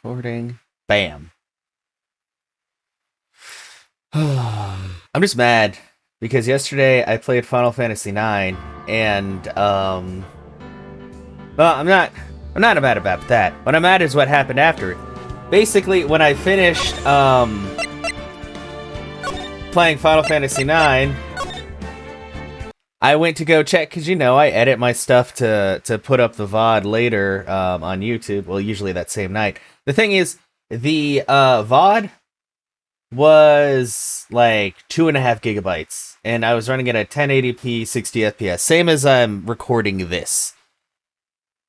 Recording. Bam. I'm just mad because yesterday I played Final Fantasy 9 and well, I'm not mad about that. What I'm mad is what happened after it. Basically, when I finished playing Final Fantasy 9, I went to go check, because you know I edit my stuff to put up the VOD later on YouTube, well, usually that same night. The thing is, the VOD was like 2.5 gigabytes, and I was running it at 1080p 60 FPS, same as I'm recording this.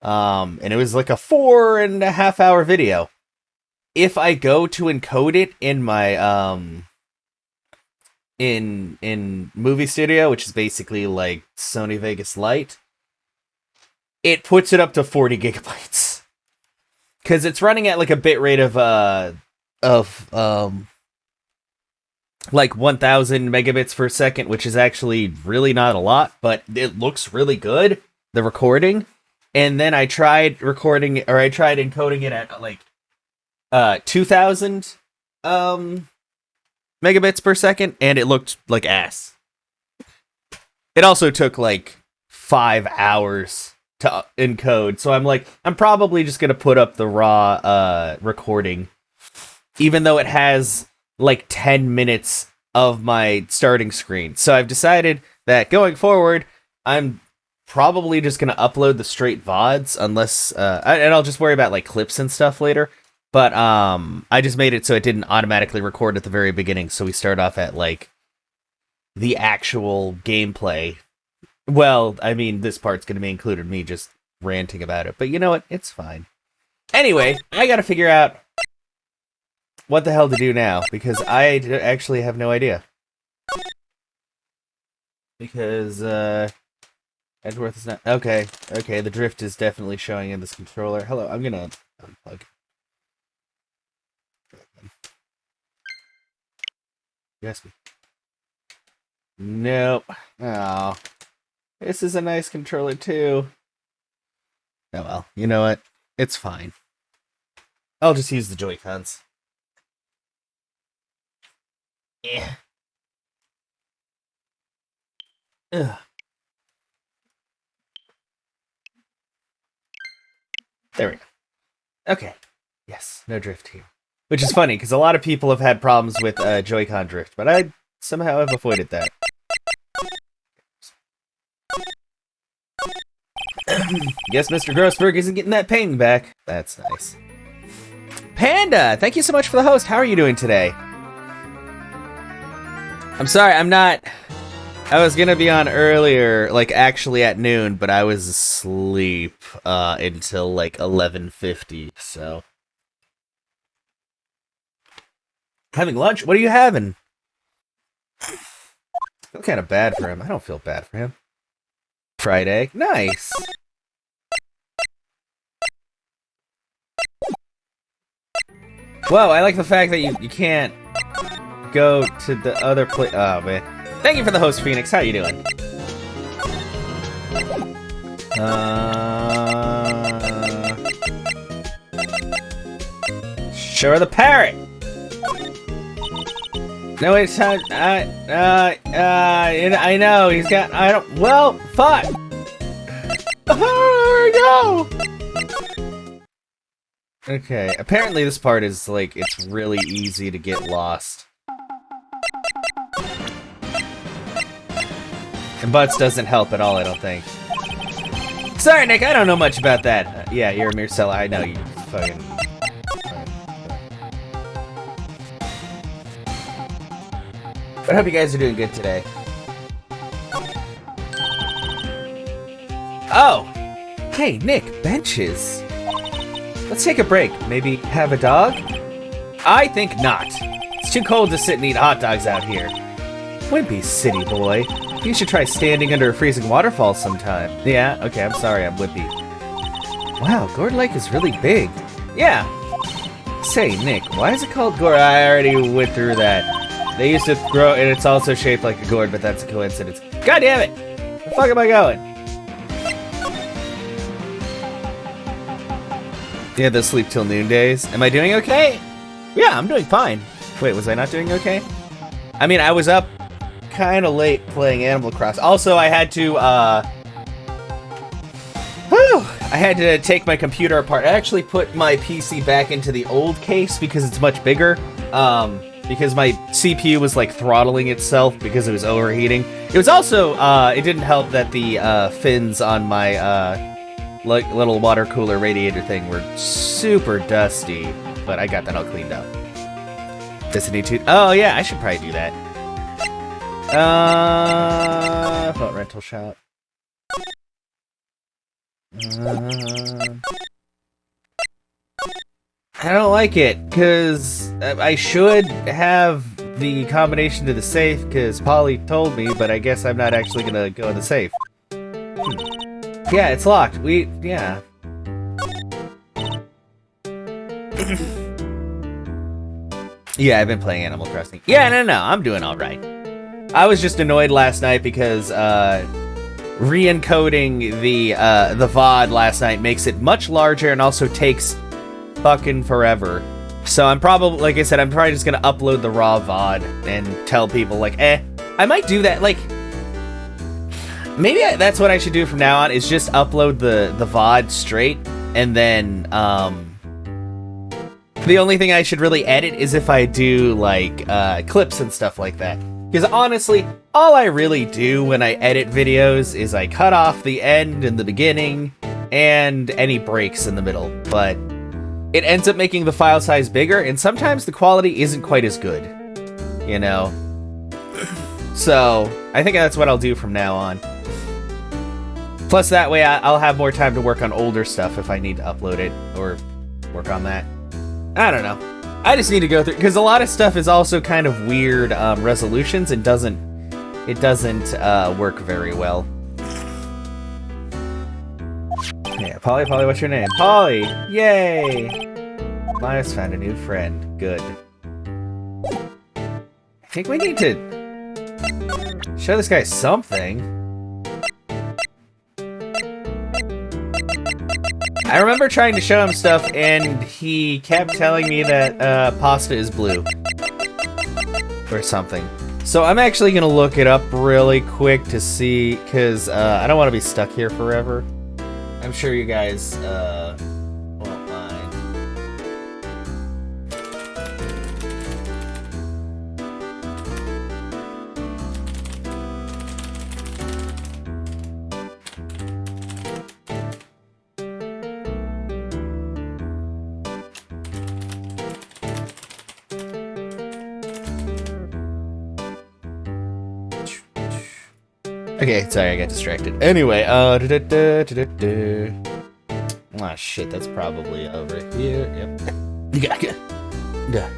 And it was like a 4.5 hour video. If I go to encode it in my in Movie Studio, which is basically like Sony Vegas Lite, it puts it up to 40 gigabytes. Because it's running at like a bit rate of like 1000 megabits per second, which is actually really not a lot, but it looks really good, the recording. And then I tried encoding it at like 2000 megabits per second, and it looked like ass. It also took like 5 hours to encode, so I'm probably just gonna put up the raw recording, even though it has like 10 minutes of my starting screen. So I've decided that going forward, I'm probably just gonna upload the straight VODs, unless and I'll just worry about like clips and stuff later. But I just made it so it didn't automatically record at the very beginning, so we start off at like the actual gameplay. Well, I mean, this part's gonna be included me just ranting about it, but you know what? It's fine. Anyway, I gotta figure out what the hell to do now, because I actually have no idea. Because Edgeworth is not okay. Okay, the drift is definitely showing in this controller. Hello, I'm gonna unplug. Yes. Nope. Oh. This is a nice controller too. Oh well, you know what? It's fine. I'll just use the Joy-Cons. Yeah. Ugh. There we go. Okay. Yes, no drift here. Which is funny, because a lot of people have had problems with Joy-Con drift, but I somehow have avoided that. Guess Mr. Grossberg isn't getting that ping back. That's nice. Panda, thank you so much for the host. How are you doing today? I'm sorry, I'm not... I was gonna be on earlier, like actually at noon, but I was asleep until like 11:50, so... Having lunch? What are you having? I feel kind of bad for him. I don't feel bad for him. Fried egg. Nice. Whoa, I like the fact that you can't go to the other place. Oh, man. Thank you for the host, Phoenix. How you doing? Sure, the parrot. No, it's not. I know he's got. I don't. Well, fuck. There we go. Okay. Apparently, this part is like it's really easy to get lost. And Butts doesn't help at all, I don't think. Sorry, Nick. I don't know much about that. Yeah, you're a mere seller. I know you fucking. I hope you guys are doing good today. Oh! Hey, Nick, benches. Let's take a break. Maybe have a dog? I think not. It's too cold to sit and eat hot dogs out here. Wimpy city boy. You should try standing under a freezing waterfall sometime. Yeah, okay, I'm sorry, I'm wimpy. Wow, Gourd Lake is really big. Yeah. Say, Nick, why is it called Gourd? I already went through that. They used to grow, and it's also shaped like a gourd, but that's a coincidence. God damn it! Where the fuck am I going? Yeah, the sleep till noon days. Am I doing okay? Yeah, I'm doing fine. Wait, was I not doing okay? I mean, I was up kind of late playing Animal Crossing. Also, I had to, I had to take my computer apart. I actually put my PC back into the old case because it's much bigger. Because my CPU was like throttling itself because it was overheating. It was also, it didn't help that the fins on my like little water cooler radiator thing were super dusty, but I got that all cleaned up. Destiny 2. Oh yeah, I should probably do that. About rental shop. I don't like it, because I should have the combination to the safe, because Polly told me, but I guess I'm not actually going to go in the safe. Yeah, it's locked. Yeah. Yeah, I've been playing Animal Crossing. Yeah, no, I'm doing alright. I was just annoyed last night because, re-encoding the VOD last night makes it much larger and also takes fucking forever. So I'm probably, like I said, I'm probably just gonna upload the raw VOD and tell people, like, I might do that, like, maybe that's what I should do from now on, is just upload the VOD straight, and then, the only thing I should really edit is if I do, like, clips and stuff like that. Because honestly, all I really do when I edit videos is I cut off the end and the beginning, and any breaks in the middle, but it ends up making the file size bigger, and sometimes the quality isn't quite as good, you know? So, I think that's what I'll do from now on. Plus, that way I'll have more time to work on older stuff if I need to upload it, or work on that. I don't know. I just need to go through, because a lot of stuff is also kind of weird resolutions, and it doesn't work very well. Yeah, Polly, what's your name? Polly! Yay! Maya's found a new friend. Good. I think we need to show this guy something. I remember trying to show him stuff, and he kept telling me that pasta is blue. Or something. So I'm actually gonna look it up really quick to see, because I don't want to be stuck here forever. I'm sure you guys won't mind. Okay, sorry, I got distracted. Anyway, ah, shit, that's probably over here. Yep.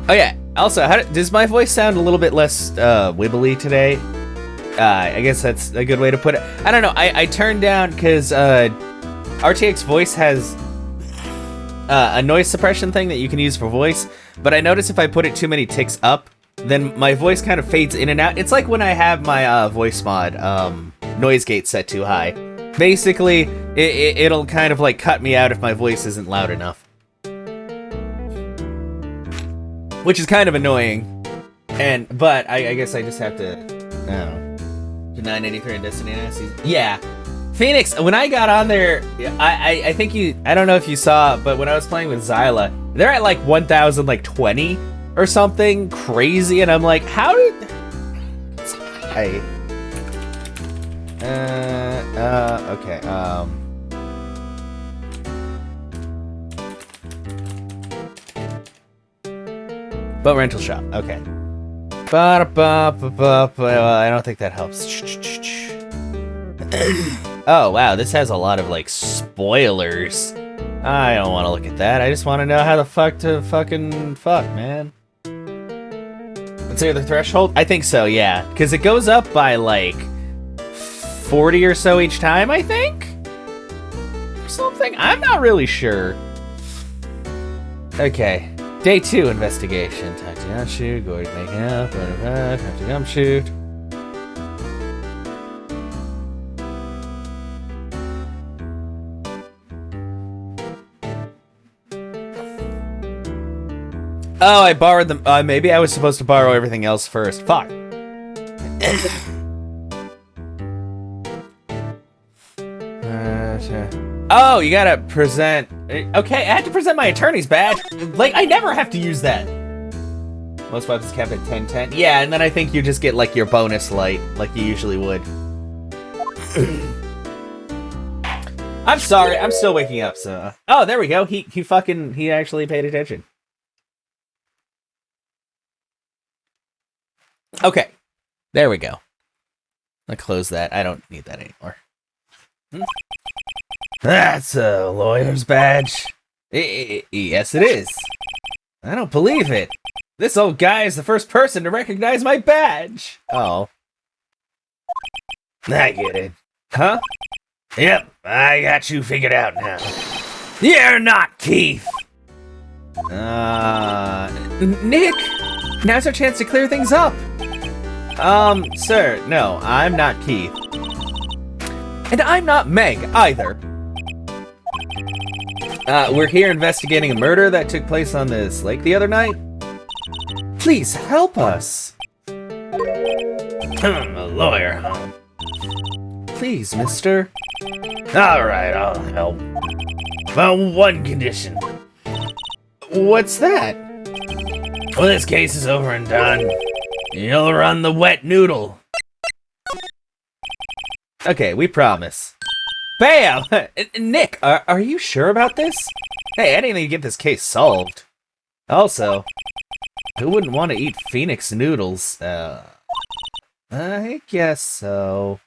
Oh yeah, also, does my voice sound a little bit less wibbly today? I guess that's a good way to put it. I don't know, I turned down, because RTX Voice has a noise suppression thing that you can use for voice, but I notice if I put it too many ticks up, then my voice kind of fades in and out. It's like when I have my voice mod noise gate set too high. Basically, it'll kind of like cut me out if my voice isn't loud enough. Which is kind of annoying. But I guess I just have to, I don't know, do 983 in Destiny Nasties. Yeah. Phoenix, when I got on there, I think I don't know if you saw, but when I was playing with Zyla, they're at like 1,020 or something crazy, and I'm like, how did... okay, boat rental shop, okay. Well, I don't think that helps. Oh, wow, this has a lot of, like, spoilers. I don't want to look at that. I just want to know how the fuck to fucking fuck, man. Let's say the threshold? I think so, yeah. Because it goes up by, like, 40 or so each time, I think? Or something? I'm not really sure. Okay. Day 2 investigation. Talk to Yamshoot, go to make up, talk to Yamshoot. Oh, I borrowed them. Maybe I was supposed to borrow everything else first. Fuck. Oh, you gotta present. Okay, I had to present my attorney's badge. Like, I never have to use that. Most weapons capped at 10/10. Yeah, and then I think you just get like your bonus light, like you usually would. I'm sorry, I'm still waking up. So, oh, there we go. He actually paid attention. Okay, there we go. I'll close that. I don't need that anymore. That's a lawyer's badge. Yes, it is. I don't believe it. This old guy is the first person to recognize my badge. Oh. I get it. Huh? Yep, I got you figured out now. You're not Keith! Nick! Now's our chance to clear things up. Sir, no, I'm not Keith. And I'm not Meg, either. We're here investigating a murder that took place on this lake the other night. Please help us. A lawyer, huh? Please, mister. Alright, I'll help. On one condition. What's that? When this case is over and done, you'll run the wet noodle. Okay, we promise. Bam! Nick, are you sure about this? Hey, I need to get this case solved. Also, who wouldn't want to eat Phoenix noodles? I guess so.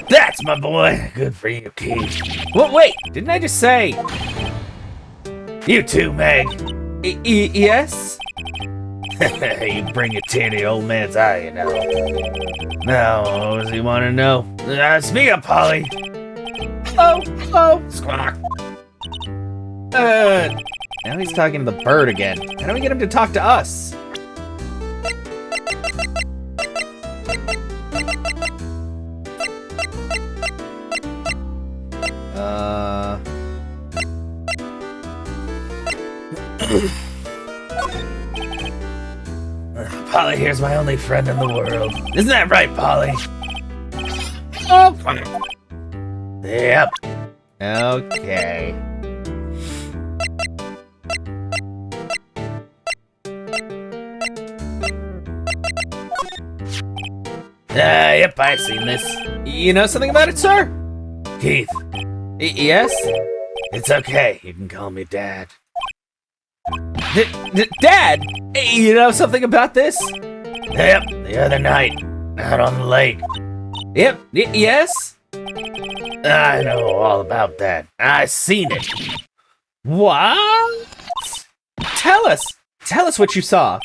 That's my boy. Good for you, Keith. Well, wait, didn't I just say? You too, Meg. Yes? You bring a tear to the old man's eye, you know. Now, what does he want to know? Speak up, Polly. Oh, squawk. Now he's talking to the bird again. How do we get him to talk to us? Polly here's my only friend in the world. Isn't that right, Polly? Oh, yep. Okay. Yep, I've seen this. You know something about it, sir? Keith. Yes? It's okay. You can call me Dad. Dad! You know something about this? Yep, the other night, out on the lake. Yep, yes? I know all about that. I seen it. What? Tell us what you saw.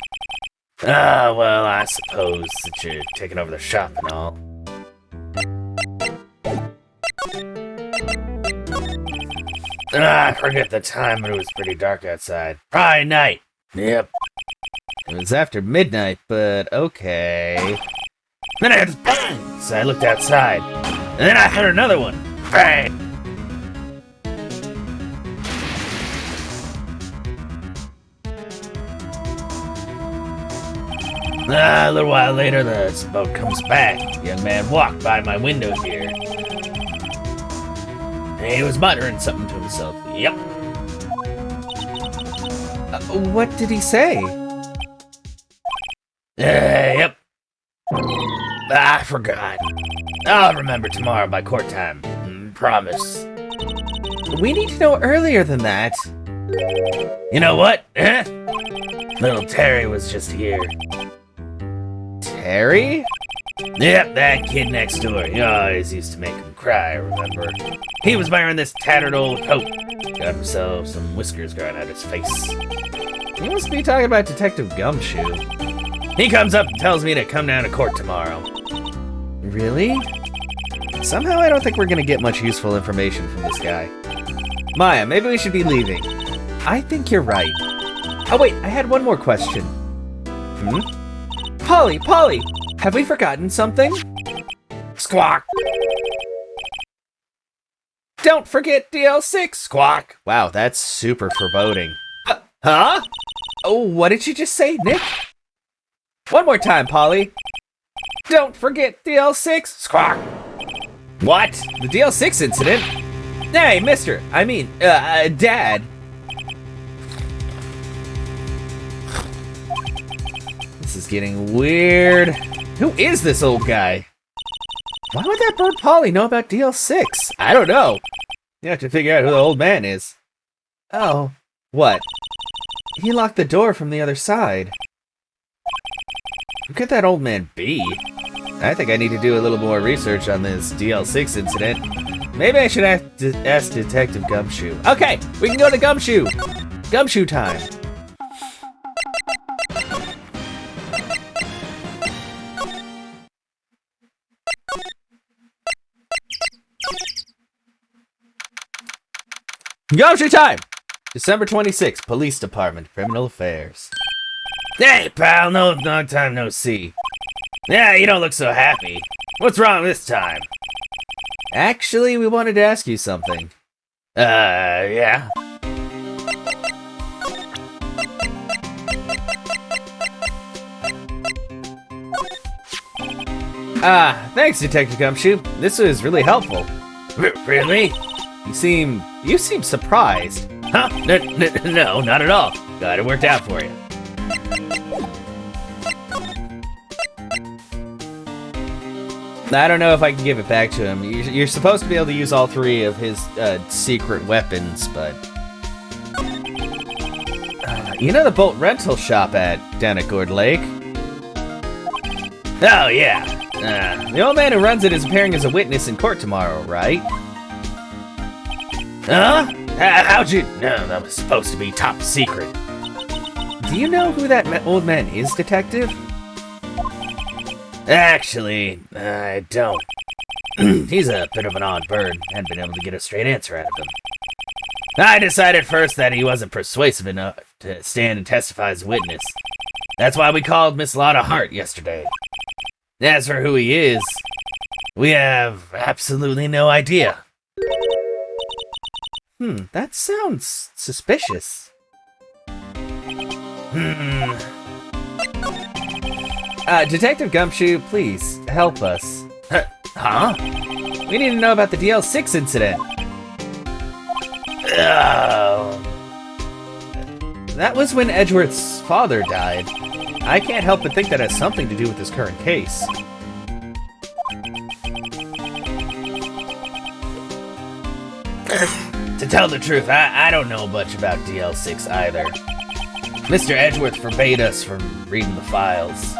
Well, I suppose that you're taking over the shop and all. I forget the time, but it was pretty dark outside. Probably night. Yep. It was after midnight, but okay. Then I heard this bang, so I looked outside. And then I heard another one. Bang! A little while later, the boat comes back. The young man walked by my window here. And he was muttering something to himself. Yep. What did he say? Yep. I forgot. I'll remember tomorrow by court time. Promise. We need to know earlier than that. You know what? Huh? Little Terry was just here. Terry? Yep, that kid next door. He always used to make him cry, remember? He was wearing this tattered old coat. Got himself some whiskers growing out his face. He must be talking about Detective Gumshoe. He comes up and tells me to come down to court tomorrow. Really? Somehow I don't think we're gonna get much useful information from this guy. Maya, maybe we should be leaving. I think you're right. Oh wait, I had one more question. Polly, have we forgotten something? Squawk! Don't forget DL6, squawk! Wow, that's super foreboding. Huh? Oh, what did you just say, Nick? One more time, Polly. Don't forget DL6. Squawk. What? The DL6 incident? Hey, mister. I mean, Dad. This is getting weird. Who is this old guy? Why would that bird Polly know about DL6? I don't know. You have to figure out who the old man is. Oh, what? He locked the door from the other side. Who could that old man be? I think I need to do a little more research on this DL6 incident. Maybe I should ask Detective Gumshoe. Okay, we can go to Gumshoe. Gumshoe time. Gumshoe time! December 26th, Police Department, Criminal Affairs. Hey, pal, long time no see. Yeah, you don't look so happy. What's wrong this time? Actually, we wanted to ask you something. Yeah? Thanks, Detective Gumshoe. This was really helpful. Really? You seem surprised. Huh? No, not at all. Glad it worked out for you. I don't know if I can give it back to him. You're supposed to be able to use all three of his secret weapons, but... you know the boat rental shop down at Gourd Lake? Oh, yeah. The old man who runs it is appearing as a witness in court tomorrow, right? Huh? How'd you... No, that was supposed to be top secret. Do you know who that old man is, Detective? Actually, I don't. He's a bit of an odd bird. Hadn't been able to get a straight answer out of him. I decided first that he wasn't persuasive enough to stand and testify as a witness. That's why we called Miss Lotta Hart yesterday. As for who he is, we have absolutely no idea. That sounds suspicious. Detective Gumshoe, please, help us. Huh? We need to know about the DL6 incident. That was when Edgeworth's father died. I can't help but think that has something to do with this current case. To tell the truth, I don't know much about DL6 either. Mr. Edgeworth forbade us from reading the files.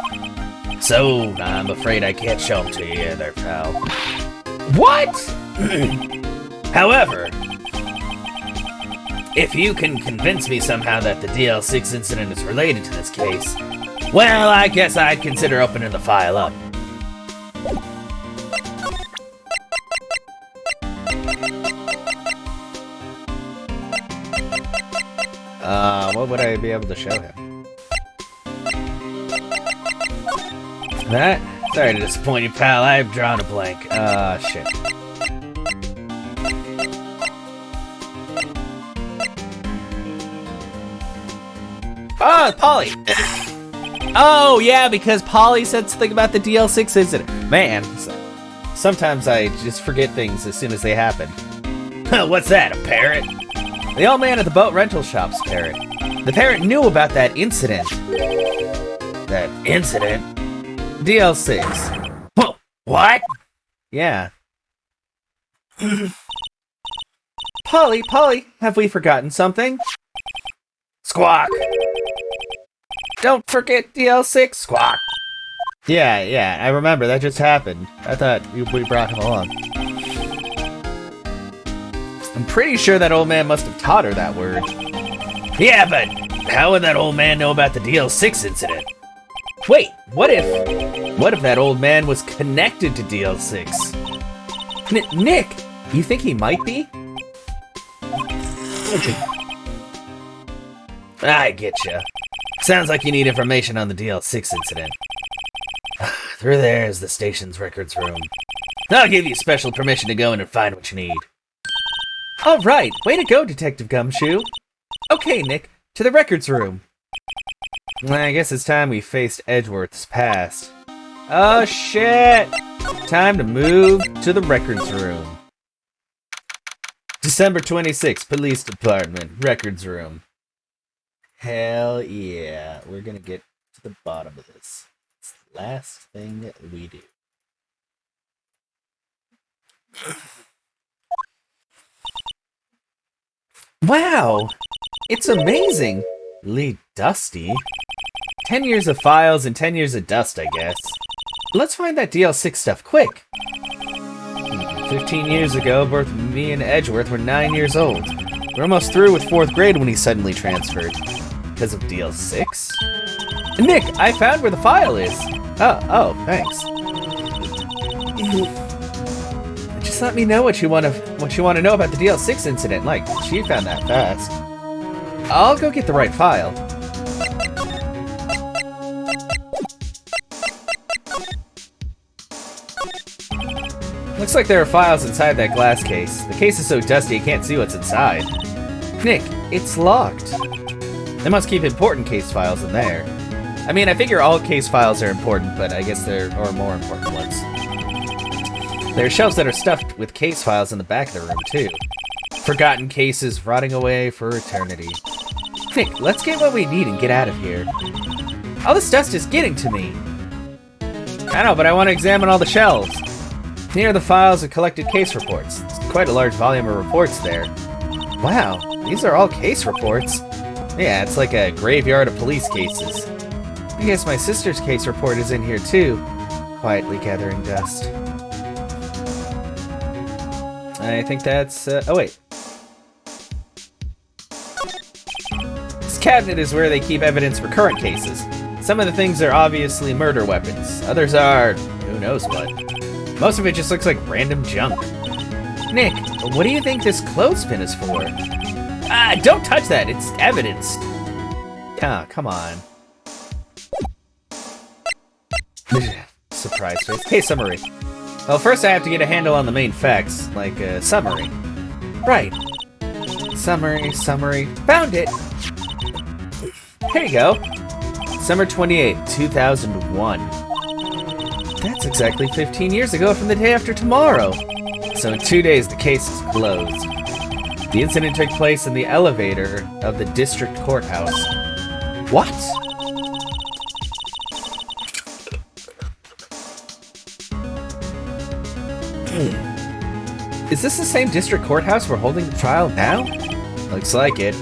So, I'm afraid I can't show them to you either, pal. What? However, if you can convince me somehow that the DL6 incident is related to this case, well, I guess I'd consider opening the file up. What would I be able to show him? That? Sorry to disappoint you, pal. I've drawn a blank. Shit. Oh, Polly! Oh, yeah, because Polly said something about the DL6 incident. Man, sometimes I just forget things as soon as they happen. What's that, a parrot? The old man at the boat rental shop's parrot. The parrot knew about that incident. That incident? DL6. Whoa, what? Yeah. Polly, have we forgotten something? Squawk! Don't forget DL6, squawk! Yeah, I remember, that just happened. I thought we brought him along. I'm pretty sure that old man must have taught her that word. Yeah, but how would that old man know about the DL6 incident? Wait, what if that old man was connected to DL6? Nick, you think he might be? I getcha. Sounds like you need information on the DL6 incident. Through there is the station's records room. I'll give you special permission to go in and find what you need. All right, way to go, Detective Gumshoe. Okay, Nick, to the records room. Well, I guess it's time we faced Edgeworth's past. Oh shit! Time to move to the records room. December 26th, Police Department, records room. Hell yeah, we're gonna get to the bottom of this. It's the last thing that we do. Wow! It's amazing! Really dusty. 10 years of files and 10 years of dust, I guess. Let's find that DL6 stuff quick. 15 years ago, both me and Edgeworth were 9 years old. We're almost through with 4th grade when he suddenly transferred. Because of DL6? Nick, I found where the file is! Oh, thanks. Just let me know what you want to know about the DL6 incident. Like, she found that fast. I'll go get the right file. Looks like there are files inside that glass case. The case is so dusty you can't see what's inside. Nick, it's locked. They must keep important case files in there. I mean, I figure all case files are important, but I guess there are more important ones. There are shelves that are stuffed with case files in the back of the room, too. Forgotten cases rotting away for eternity. Nick, let's get what we need and get out of here. All this dust is getting to me. I know, but I want to examine all the shelves. Here are the files of collected case reports. It's quite a large volume of reports there. Wow, these are all case reports. Yeah, it's like a graveyard of police cases. I guess my sister's case report is in here too, quietly gathering dust. I think that's, oh wait. This cabinet is where they keep evidence for current cases. Some of the things are obviously murder weapons. Others are, who knows what. Most of it just looks like random junk. Nick, what do you think this clothespin is for? Don't touch that, it's evidence. Ah, come on. Surprise face. Case summary. Well, first I have to get a handle on the main facts, like a summary. Right. Summary. Found it! Here you go. December 28, 2001. That's exactly 15 years ago from the day after tomorrow. So in 2 days, the case is closed. The incident took place in the elevator of the district courthouse. What? Is this the same district courthouse we're holding the trial now? Looks like it.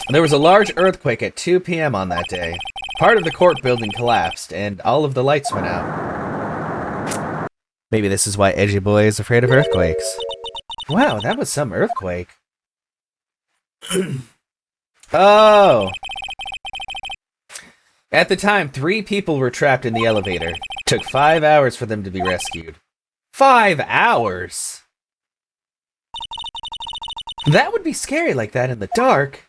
There was a large earthquake at 2 p.m. on that day. Part of the court building collapsed, and all of the lights went out. Maybe this is why Edgy Boy is afraid of earthquakes. Wow, that was some earthquake. Oh! At the time, 3 people were trapped in the elevator. It took 5 hours for them to be rescued. 5 hours? That would be scary like that in the dark.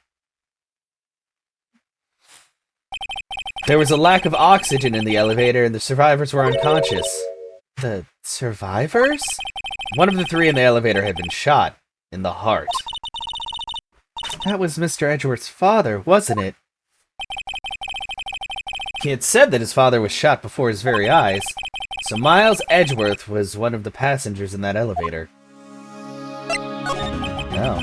There was a lack of oxygen in the elevator and the survivors were unconscious. The survivors? One of the 3 in the elevator had been shot in the heart. That was Mr. Edgeworth's father, wasn't it? He had said that his father was shot before his very eyes, so Miles Edgeworth was one of the passengers in that elevator. Oh.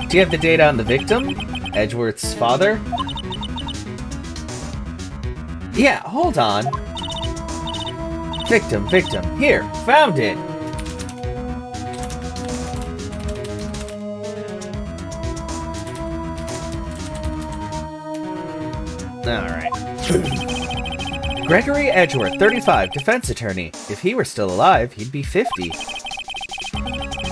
Do you have the data on the victim? Edgeworth's father? Yeah, hold on. Victim. Here, found it! Alright. Gregory Edgeworth, 35, defense attorney. If he were still alive, he'd be 50.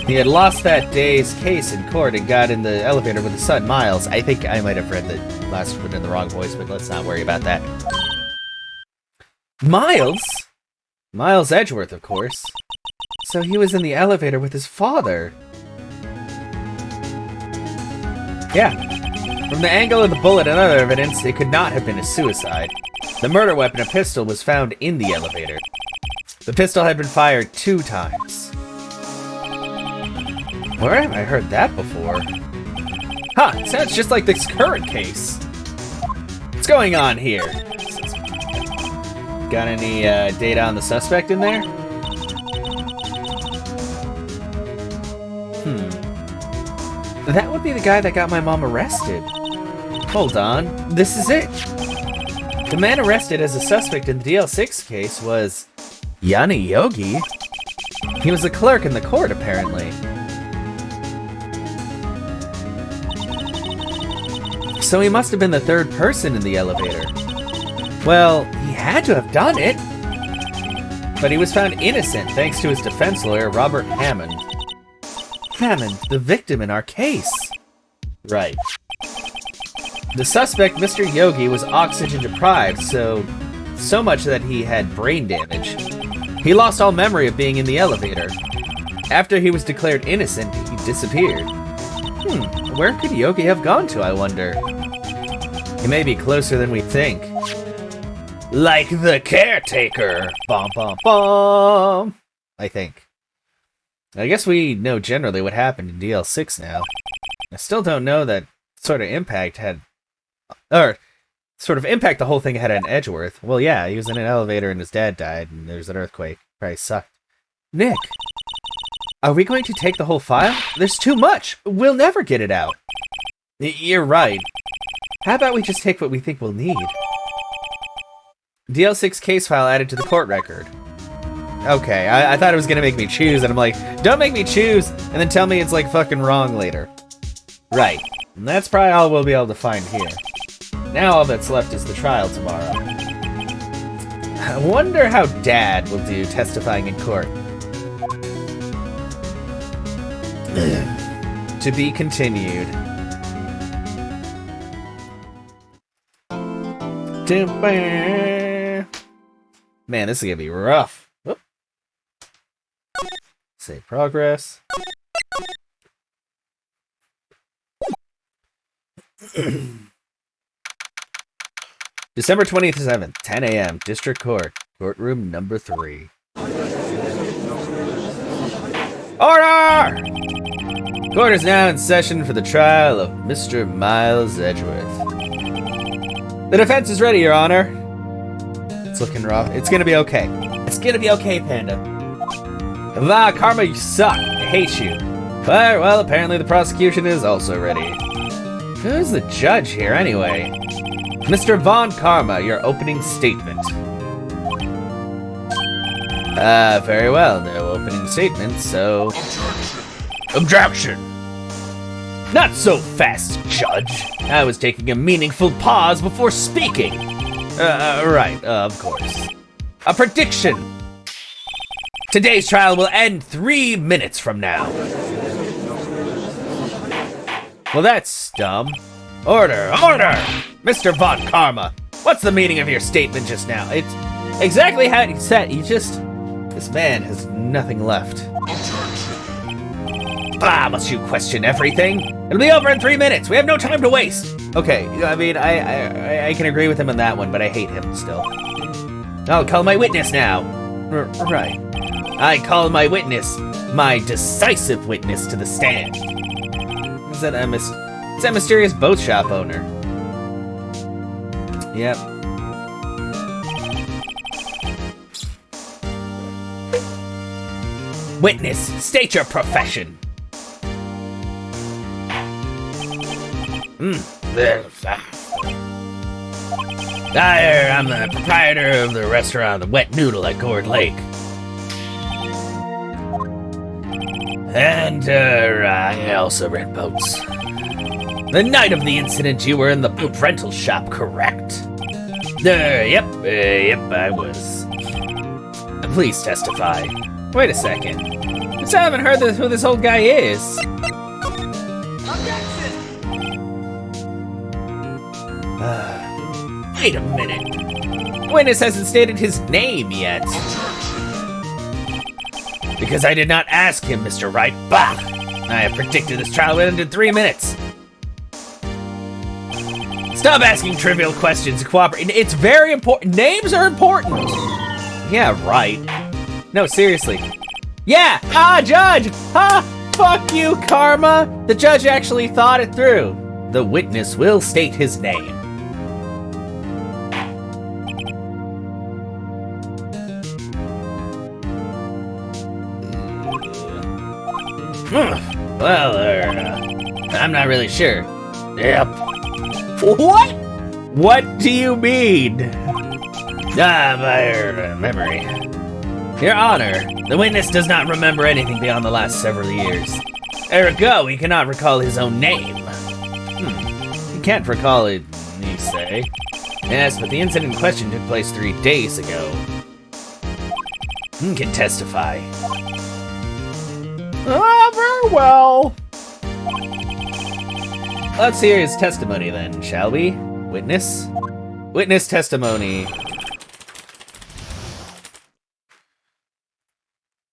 He had lost that day's case in court and got in the elevator with his son, Miles. I think I might have read the last one in the wrong voice, but let's not worry about that. Miles? Miles Edgeworth, of course. So he was in the elevator with his father. Yeah. From the angle of the bullet and other evidence, it could not have been a suicide. The murder weapon, a pistol, was found in the elevator. The pistol had been fired 2 times. Where have I heard that before? Huh, sounds just like this current case. What's going on here? Got any data on the suspect in there? That would be the guy that got my mom arrested. Hold on, this is it. The man arrested as a suspect in the DL6 case was Yanni Yogi. He was a clerk in the court, apparently. So he must have been the third person in the elevator. Well, he had to have done it. But he was found innocent thanks to his defense lawyer, Robert Hammond. Hammond, the victim in our case. Right. The suspect, Mr. Yogi, was oxygen deprived, so much that he had brain damage. He lost all memory of being in the elevator. After he was declared innocent, he disappeared. Where could Yogi have gone to, I wonder? He may be closer than we think. Like the caretaker! Bom bom bom! I think. I guess we know generally what happened in DL6 now. I still don't know that sort of impact the whole thing had on Edgeworth. Well, yeah, he was in an elevator and his dad died, and there was an earthquake. Probably sucked. Nick, are we going to take the whole file? There's too much. We'll never get it out. You're right. How about we just take what we think we'll need? DL6 case file added to the court record. Okay, I thought it was gonna make me choose, and I'm like, don't make me choose, and then tell me it's like fucking wrong later. Right. And that's probably all we'll be able to find here. Now all that's left is the trial tomorrow. I wonder how Dad will do testifying in court. To be continued. Man, this is gonna be rough. Whoop. Save progress. December 27th, 10 a.m., District Court, courtroom number 3. Order! Court is now in session for the trial of Mr. Miles Edgeworth. The defense is ready, Your Honor. It's looking rough. It's gonna be okay. It's gonna be okay, Panda. Va, Karma, you suck. I hate you. But, well, apparently the prosecution is also ready. Who's the judge here, anyway? Mr. Von Karma, your opening statement. Very well. No opening statement, so... Objection! Not so fast, Judge. I was taking a meaningful pause before speaking. Right, of course. A prediction! Today's trial will end 3 minutes from now. Well, that's dumb. Order! Order! Mr. Von Karma, what's the meaning of your statement just now? It's exactly how you said. This man has nothing left. Ah, must you question everything? It'll be over in 3 minutes. We have no time to waste. Okay, I mean, I can agree with him on that one, but I hate him still. I'll call my witness now. Right. I call my witness, my decisive witness, to the stand. Is that it's that mysterious boat shop owner. Yep. Witness, state your profession. I'm the proprietor of the restaurant, The Wet Noodle at Gourd Lake. And, I also rent boats. The night of the incident, you were in the boat rental shop, correct? Yep, I was. Please testify. Wait a second. I still haven't heard who this old guy is. Wait a minute. Witness hasn't stated his name yet. Because I did not ask him, Mr. Wright. Bah! I have predicted this trial would end in 3 minutes. Stop asking trivial questions and cooperate. It's very important. Names are important. Yeah, right. No, seriously. Yeah! Judge! Fuck you, Karma! The judge actually thought it through. The witness will state his name. Well, I'm not really sure. Yep. What? What do you mean? My memory. Your Honor, the witness does not remember anything beyond the last several years. Ergo, he cannot recall his own name. He can't recall it, you say? Yes, but the incident in question took place 3 days ago. Can testify. Very well. Let's hear his testimony then, shall we? Witness? Witness testimony.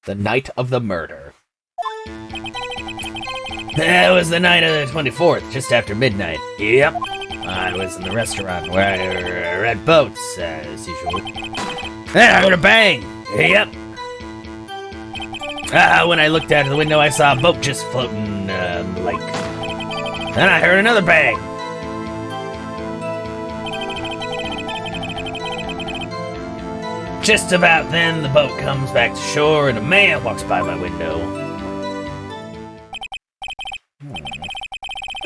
The night of the murder. It was the night of the 24th, just after midnight. Yep. I was in the restaurant where I read boats, as usual. Then I heard a bang. Yep. When I looked out of the window, I saw a boat just floating, like. Then I heard another bang. Just about then, the boat comes back to shore and a man walks by my window.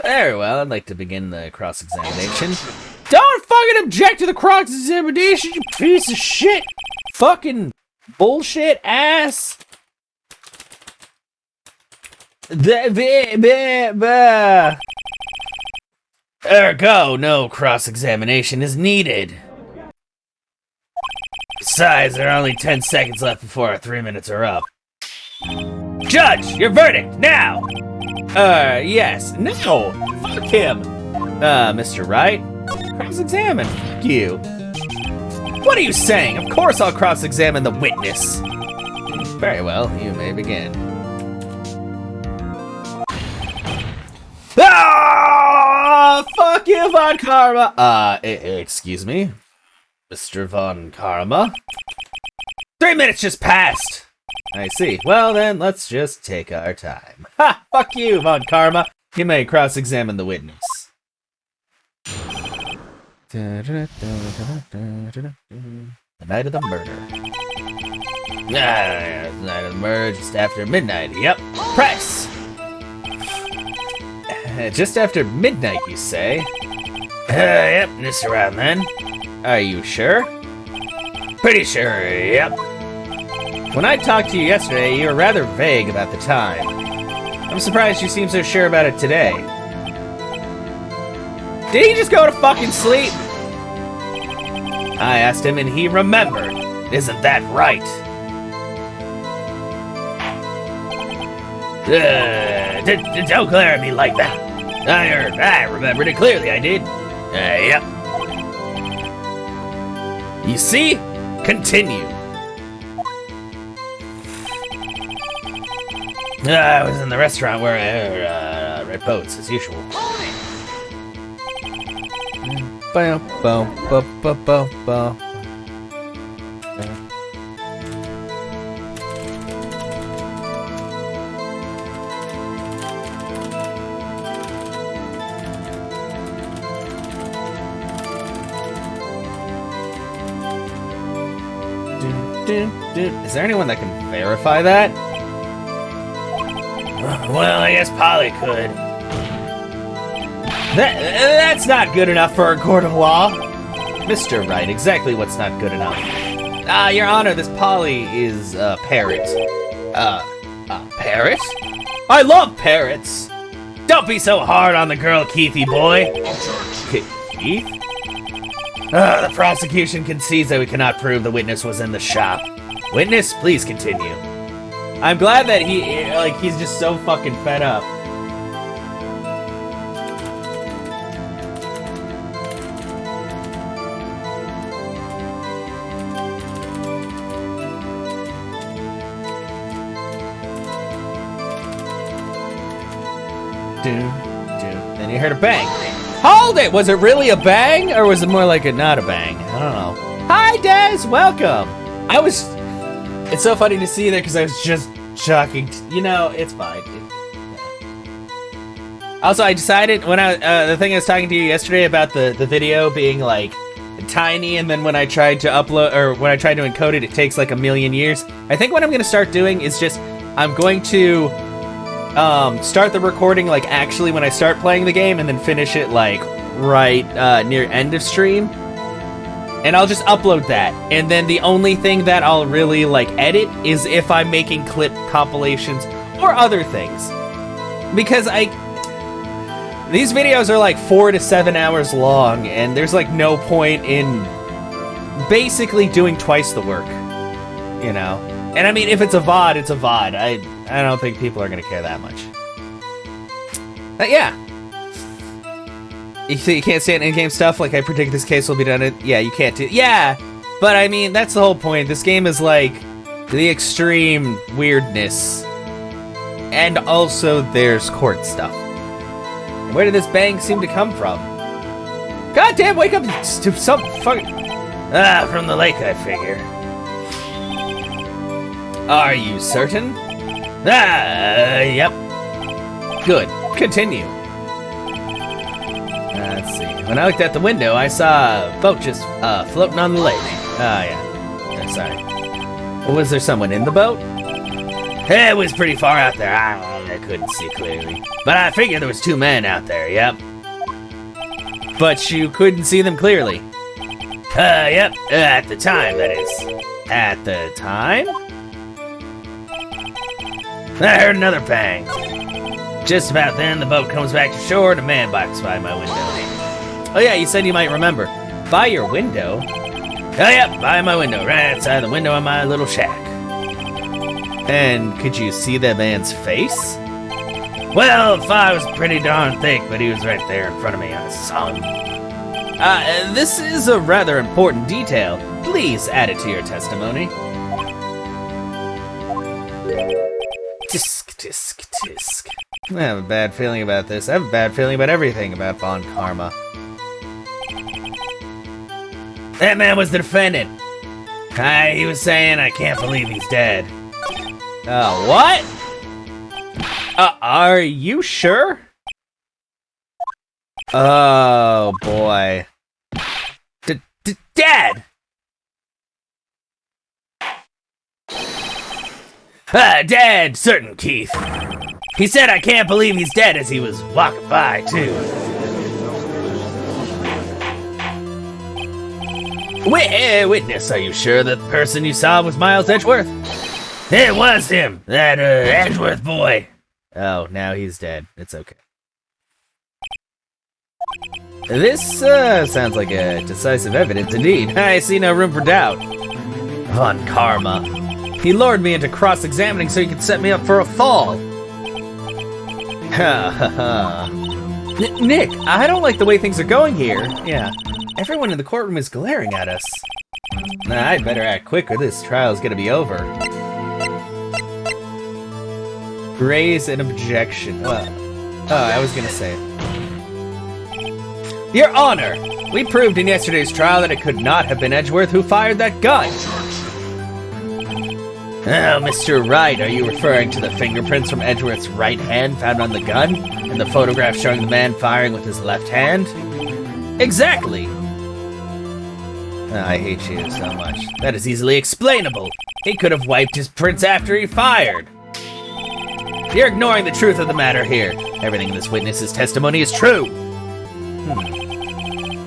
Very well, I'd like to begin the cross-examination. Don't fucking object to the cross-examination, you piece of shit! Fucking bullshit ass! Ergo, no cross-examination is needed. Besides, there are only 10 seconds left before our 3 minutes are up. Judge, your verdict, now! Yes. No! Fuck him! Mr. Wright? Cross-examine. Fuck you. What are you saying? Of course I'll cross-examine the witness. Very well, you may begin. Ah! Fuck you, Von Karma! Excuse me? Mr. Von Karma? 3 minutes just passed! I see. Well then, let's just take our time. Ha! Fuck you, Von Karma! You may cross-examine the witness. The night of the murder. The night of the murder, just after midnight. Yep. Press! Just after midnight, you say? Yep, just around then. Are you sure? Pretty sure, yep. When I talked to you yesterday, you were rather vague about the time. I'm surprised you seem so sure about it today. Did he just go to fucking sleep? I asked him and he remembered. Isn't that right? Don't glare at me like that. I remembered it clearly, I did. Yep. You see? Continue. I was in the restaurant where I read boats, as usual. Is there anyone that can verify that? Well, I guess Polly could. That's not good enough for a court of law. Mr. Wright, exactly what's not good enough. Your Honor, this Polly is a parrot. A parrot? I love parrots! Don't be so hard on the girl, Keithy boy. Keith? The prosecution concedes that we cannot prove the witness was in the shop. Witness, please continue. I'm glad that he's just so fucking fed up. Then you heard a bang. Hold it! Was it really a bang? Or was it more like a not a bang? I don't know. Hi, Des! Welcome! It's so funny to see you there because I was just shocking. You know, it's fine. Also, I decided when the thing I was talking to you yesterday about the video being like tiny, and then when I tried to upload or when I tried to encode it, it takes like a million years. I think what I'm gonna start doing is just I'm going to start the recording like actually when I start playing the game, and then finish it like right near end of stream. And I'll just upload that. And then the only thing that I'll really like edit is if I'm making clip compilations or other things. Because these videos are like 4 to 7 hours long, and there's like no point in basically doing twice the work, you know? And I mean, if it's a VOD, it's a VOD. I don't think people are gonna care that much. But yeah. You can't stand in-game stuff, like I predict this case will be done. Yeah, you can't do. Yeah, but I mean, that's the whole point. This game is like the extreme weirdness. And also there's court stuff. Where did this bang seem to come from? Goddamn, wake up to some fucking... from the lake, I figure. Are you certain? Yep. Good. Continue. Let's see. When I looked out the window, I saw a boat just floating on the lake. Yeah. Sorry. Was there someone in the boat? It was pretty far out there. I couldn't see clearly. But I figured there was 2 men out there, yep. But you couldn't see them clearly? Yep. At the time, that is. At the time? I heard another bang. Just about then, the boat comes back to shore and a man bikes by my window. Oh yeah, you said you might remember. By your window? Oh yeah, by my window, right outside the window of my little shack. And could you see the man's face? Well, the fog was pretty darn thick, but he was right there in front of me. I saw him. This is a rather important detail. Please add it to your testimony. Tisk, tisk, tisk. I have a bad feeling about this. I have a bad feeling about everything about Von Karma. That man was the defendant. He was saying, I can't believe he's dead. What? Are you sure? Oh, boy. Dad! Dad, certain, Keith. He said I can't believe he's dead as he was walking by, too. Witness, are you sure that the person you saw was Miles Edgeworth? It was him, that Edgeworth boy. Oh, now he's dead. It's okay. This sounds like a decisive evidence indeed. I see no room for doubt. Von Karma. He lured me into cross-examining so he could set me up for a fall. Ha ha ha. Nick, I don't like the way things are going here. Yeah, everyone in the courtroom is glaring at us. I'd better act quick or this trial's gonna be over. Raise an objection. Well, I was gonna say it. Your Honor, we proved in yesterday's trial that it could not have been Edgeworth who fired that gun. Oh, Mr. Wright, are you referring to the fingerprints from Edgeworth's right hand found on the gun? And the photograph showing the man firing with his left hand? Exactly! I hate you so much. That is easily explainable. He could have wiped his prints after he fired. You're ignoring the truth of the matter here. Everything in this witness's testimony is true.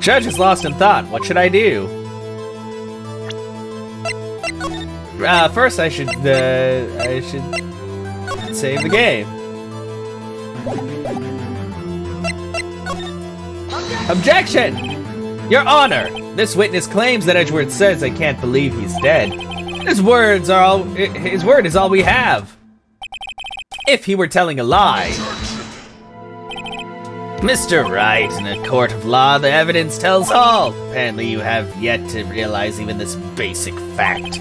Judge is lost in thought. What should I do? First I should save the game. Objection! Your Honor, this witness claims that Edgeworth says I can't believe he's dead. His word is all we have. If he were telling a lie. Mr. Wright, in a court of law, the evidence tells all. Apparently you have yet to realize even this basic fact.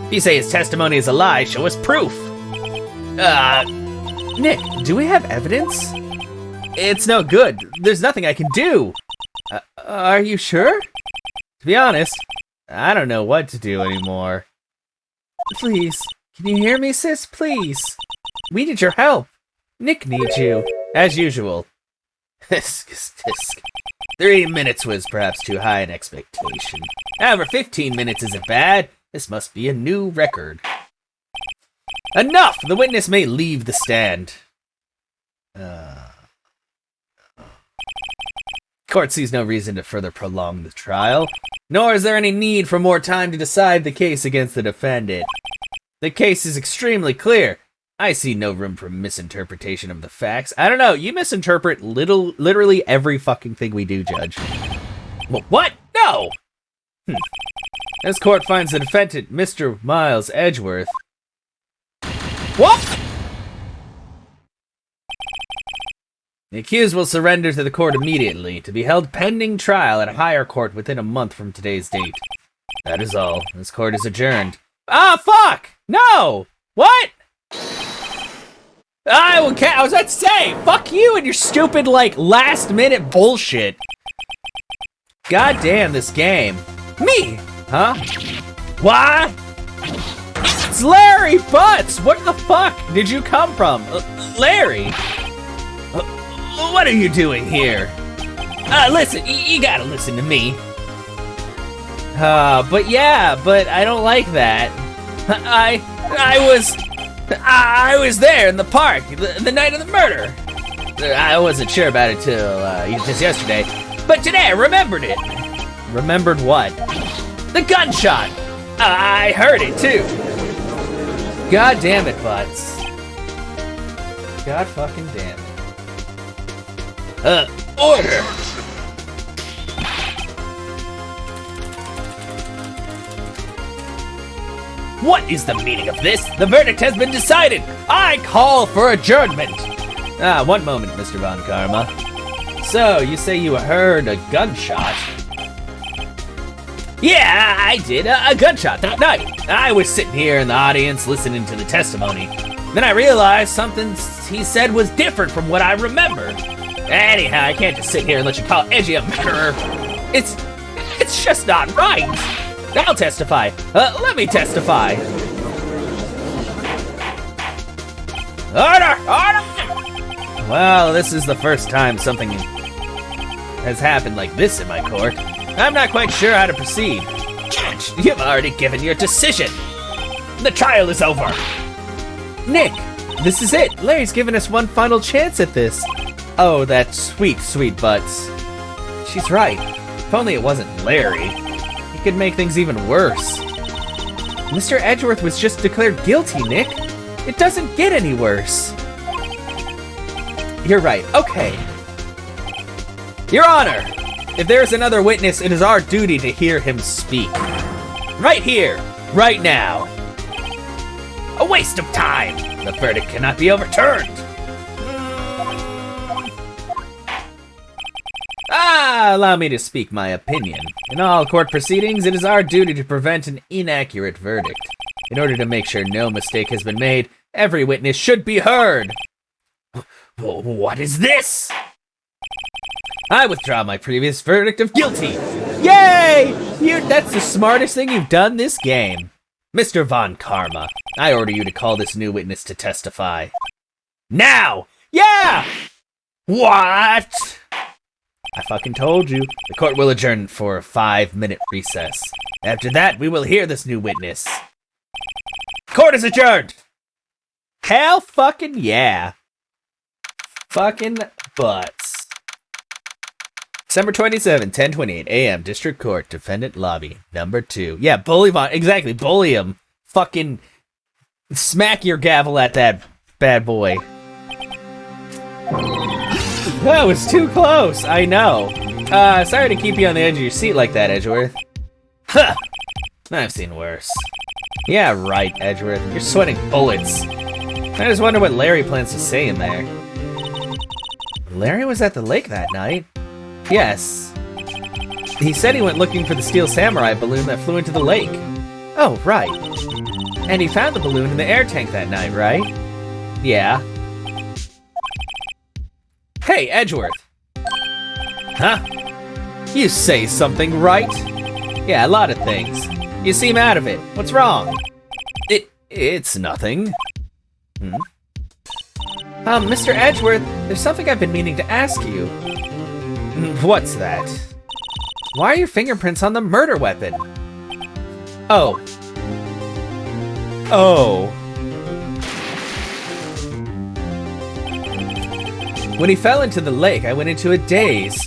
If you say his testimony is a lie, show us proof. Nick, do we have evidence? It's no good. There's nothing I can do. Are you sure? To be honest, I don't know what to do anymore. Please, can you hear me, sis? Please. We need your help. Nick needs you, as usual. 3 minutes was perhaps too high an expectation. However, 15 minutes isn't bad. This must be a new record. Enough! The witness may leave the stand. Court sees no reason to further prolong the trial, nor is there any need for more time to decide the case against the defendant. The case is extremely clear. I see no room for misinterpretation of the facts. I don't know, you misinterpret literally every fucking thing we do, Judge. What? No! This court finds the defendant, Mr. Miles Edgeworth. What? The accused will surrender to the court immediately, to be held pending trial at a higher court within a month from today's date. That is all. This court is adjourned. Ah, fuck! No! What? I was about to say, fuck you and your stupid, like, last-minute bullshit. God damn this game. Me? Huh? What? It's Larry Butts! What the fuck did you come from? Larry? What are you doing here? Listen, you gotta listen to me. But I don't like that. I was there in the park the night of the murder. I wasn't sure about it till just yesterday, but today I remembered it. Remembered what? The gunshot. I heard it too. God damn it, Butts. God fucking damn it. Order! What is the meaning of this? The verdict has been decided! I call for adjournment! One moment, Mr. Von Karma. So, you say you heard a gunshot? Yeah, I did. A gunshot that night. I was sitting here in the audience listening to the testimony. Then I realized something he said was different from what I remember. Anyhow, I can't just sit here and let you call Edgy a murderer. It's just not right. I'll testify. Let me testify. Order! Order! Well, this is the first time something has happened like this in my court. I'm not quite sure how to proceed. Judge, you've already given your decision. The trial is over. Nick, this is it. Larry's given us one final chance at this. Oh, that sweet, sweet Butts. She's right. If only it wasn't Larry. He could make things even worse. Mr. Edgeworth was just declared guilty, Nick. It doesn't get any worse. You're right. Okay. Your Honor, if there is another witness, it is our duty to hear him speak. Right here, right now. A waste of time. The verdict cannot be overturned. Allow me to speak my opinion. In all court proceedings, it is our duty to prevent an inaccurate verdict. In order to make sure no mistake has been made, every witness should be heard. What is this? I withdraw my previous verdict of guilty. Yay! That's the smartest thing you've done this game. Mr. Von Karma, I order you to call this new witness to testify. Now! Yeah! What? I fucking told you. The court will adjourn for a 5-minute recess. After that, we will hear this new witness. Court is adjourned! Hell fucking yeah. Fucking Butts. December 27, 10:28 a.m. District Court, Defendant Lobby, number 2. Yeah, bully Von, exactly, bully him. Fucking smack your gavel at that bad boy. That was too close, I know. Sorry to keep you on the edge of your seat like that, Edgeworth. Huh! I've seen worse. Yeah, right, Edgeworth. You're sweating bullets. I just wonder what Larry plans to say in there. Larry was at the lake that night. Yes. He said he went looking for the Steel Samurai balloon that flew into the lake. Oh, right. And he found the balloon in the air tank that night, right? Yeah. Hey, Edgeworth. Huh? You say something, right? Yeah, a lot of things. You seem out of it. What's wrong? It's nothing. Mr. Edgeworth, there's something I've been meaning to ask you. What's that? Why are your fingerprints on the murder weapon? Oh. When he fell into the lake, I went into a daze.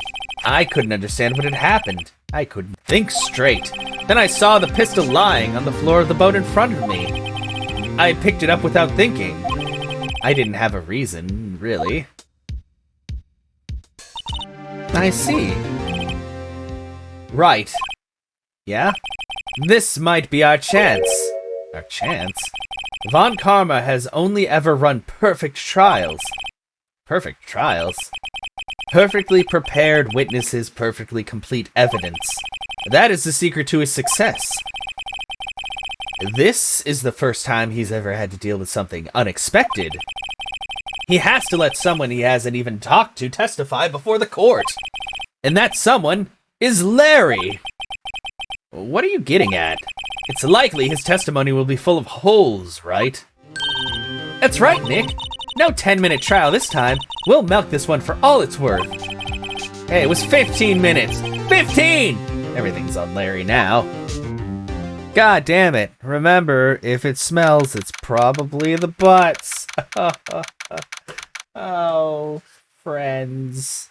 I couldn't understand what had happened. I couldn't think straight. Then I saw the pistol lying on the floor of the boat in front of me. I picked it up without thinking. I didn't have a reason, really. I see. Right. Yeah? This might be our chance. Our chance? Von Karma has only ever run perfect trials. Perfect trials? Perfectly prepared witnesses, perfectly complete evidence. That is the secret to his success. This is the first time he's ever had to deal with something unexpected. He has to let someone he hasn't even talked to testify before the court. And that someone is Larry. What are you getting at? It's likely his testimony will be full of holes, right? That's right, Nick. No 10-minute trial this time. We'll milk this one for all it's worth. Hey, it was 15 minutes. 15! Everything's on Larry now. God damn it. Remember, if it smells, it's probably the butts. Oh, friends.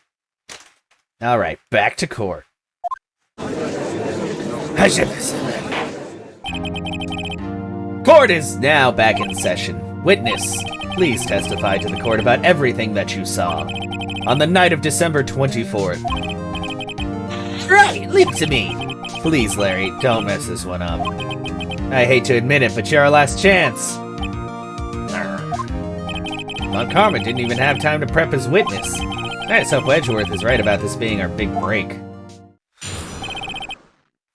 All right, back to court. Court is now back in session. Witness, please testify to the court about everything that you saw on the night of December 24th. Right, leave it to me. Please, Larry, don't mess this one up. I hate to admit it, but you're our last chance. Von Karma didn't even have time to prep his witness. I just hope Edgeworth is right about this being our big break.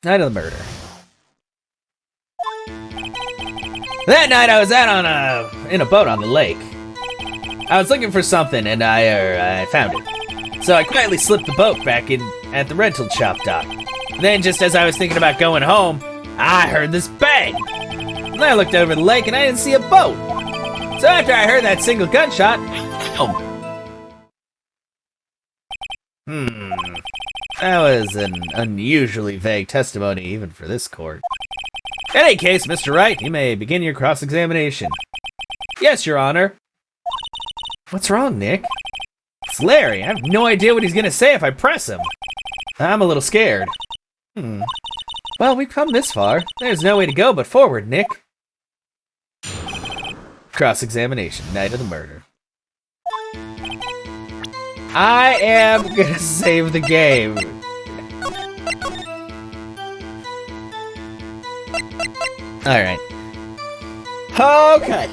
Night of the murder. That night I was out in a boat on the lake. I was looking for something and I found it. So I quietly slipped the boat back in at the rental shop dock. Then just as I was thinking about going home, I heard this bang. And I looked over the lake and I didn't see a boat. So after I heard that single gunshot, boom. That was an unusually vague testimony even for this court. In any case, Mr. Wright, you may begin your cross-examination. Yes, Your Honor. What's wrong, Nick? It's Larry. I have no idea what he's gonna say if I press him. I'm a little scared. Well, we've come this far. There's no way to go but forward, Nick. Cross-examination, night of the murder. I am gonna save the game. Alright. Okay.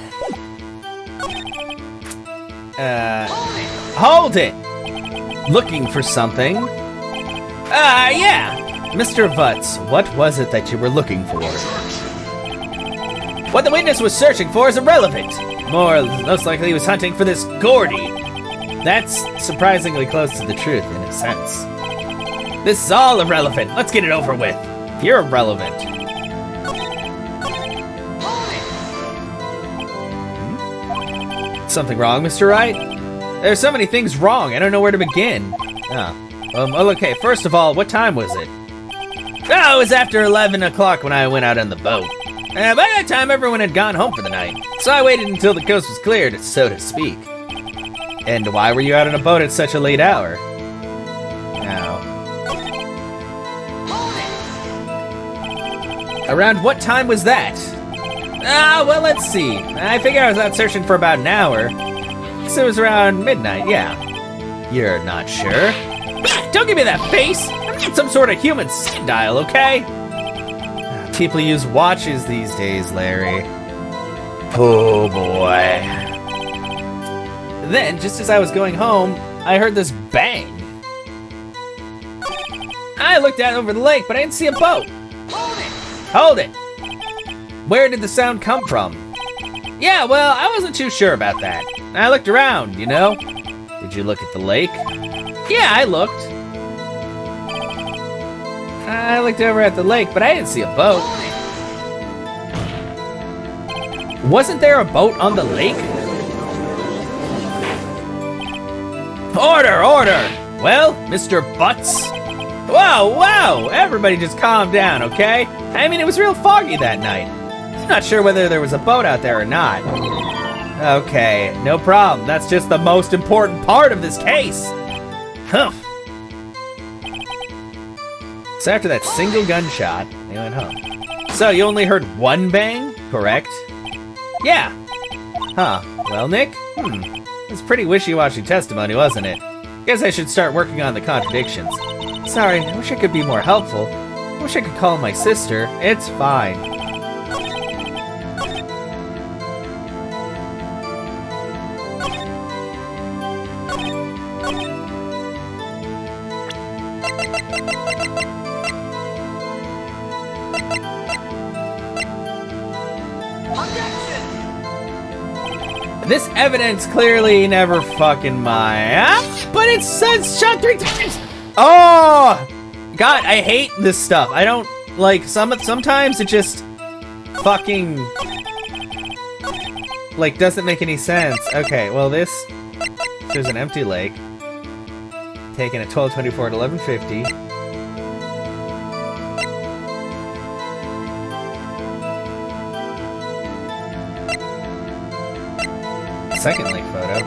Hold it! Looking for something? Yeah! Mr. Vutz, what was it that you were looking for? What the witness was searching for is irrelevant. Most likely he was hunting for this Gordy. That's surprisingly close to the truth in a sense. This is all irrelevant. Let's get it over with. You're irrelevant. Something wrong, Mr. Wright? There's so many things wrong, I don't know where to begin. Okay, first of all, what time was it? Oh, it was after 11 o'clock when I went out on the boat. By that time, everyone had gone home for the night, so I waited until the coast was cleared, so to speak. And why were you out on a boat at such a late hour? Now. Around what time was that? Well, let's see. I figure I was out searching for about an hour. So it was around midnight, yeah. You're not sure? Don't give me that face! I'm not some sort of human sundial, okay? People use watches these days, Larry. Oh boy. Then, just as I was going home, I heard this bang. I looked out over the lake, but I didn't see a boat. Hold it! Where did the sound come from? Yeah, well, I wasn't too sure about that. I looked around, you know? Did you look at the lake? Yeah, I looked. I looked over at the lake, but I didn't see a boat. Wasn't there a boat on the lake? Order, order! Well, Mr. Butts? Whoa, everybody just calm down, okay? I mean, it was real foggy that night. I'm not sure whether there was a boat out there or not. Okay, no problem. That's just the most important part of this case. Huh. So after that single gunshot, they went home. So you only heard one bang, correct? Yeah. Huh. Well, Nick? It's pretty wishy-washy testimony, wasn't it? Guess I should start working on the contradictions. Sorry, I wish I could be more helpful. I wish I could call my sister. It's fine. This evidence clearly never fucking but it says shot 3 times. Oh, God, I hate this stuff. I don't like sometimes it just fucking like doesn't make any sense. Okay, well this shows an empty lake. Taken at 12:24 at 11:50. Second lake photo.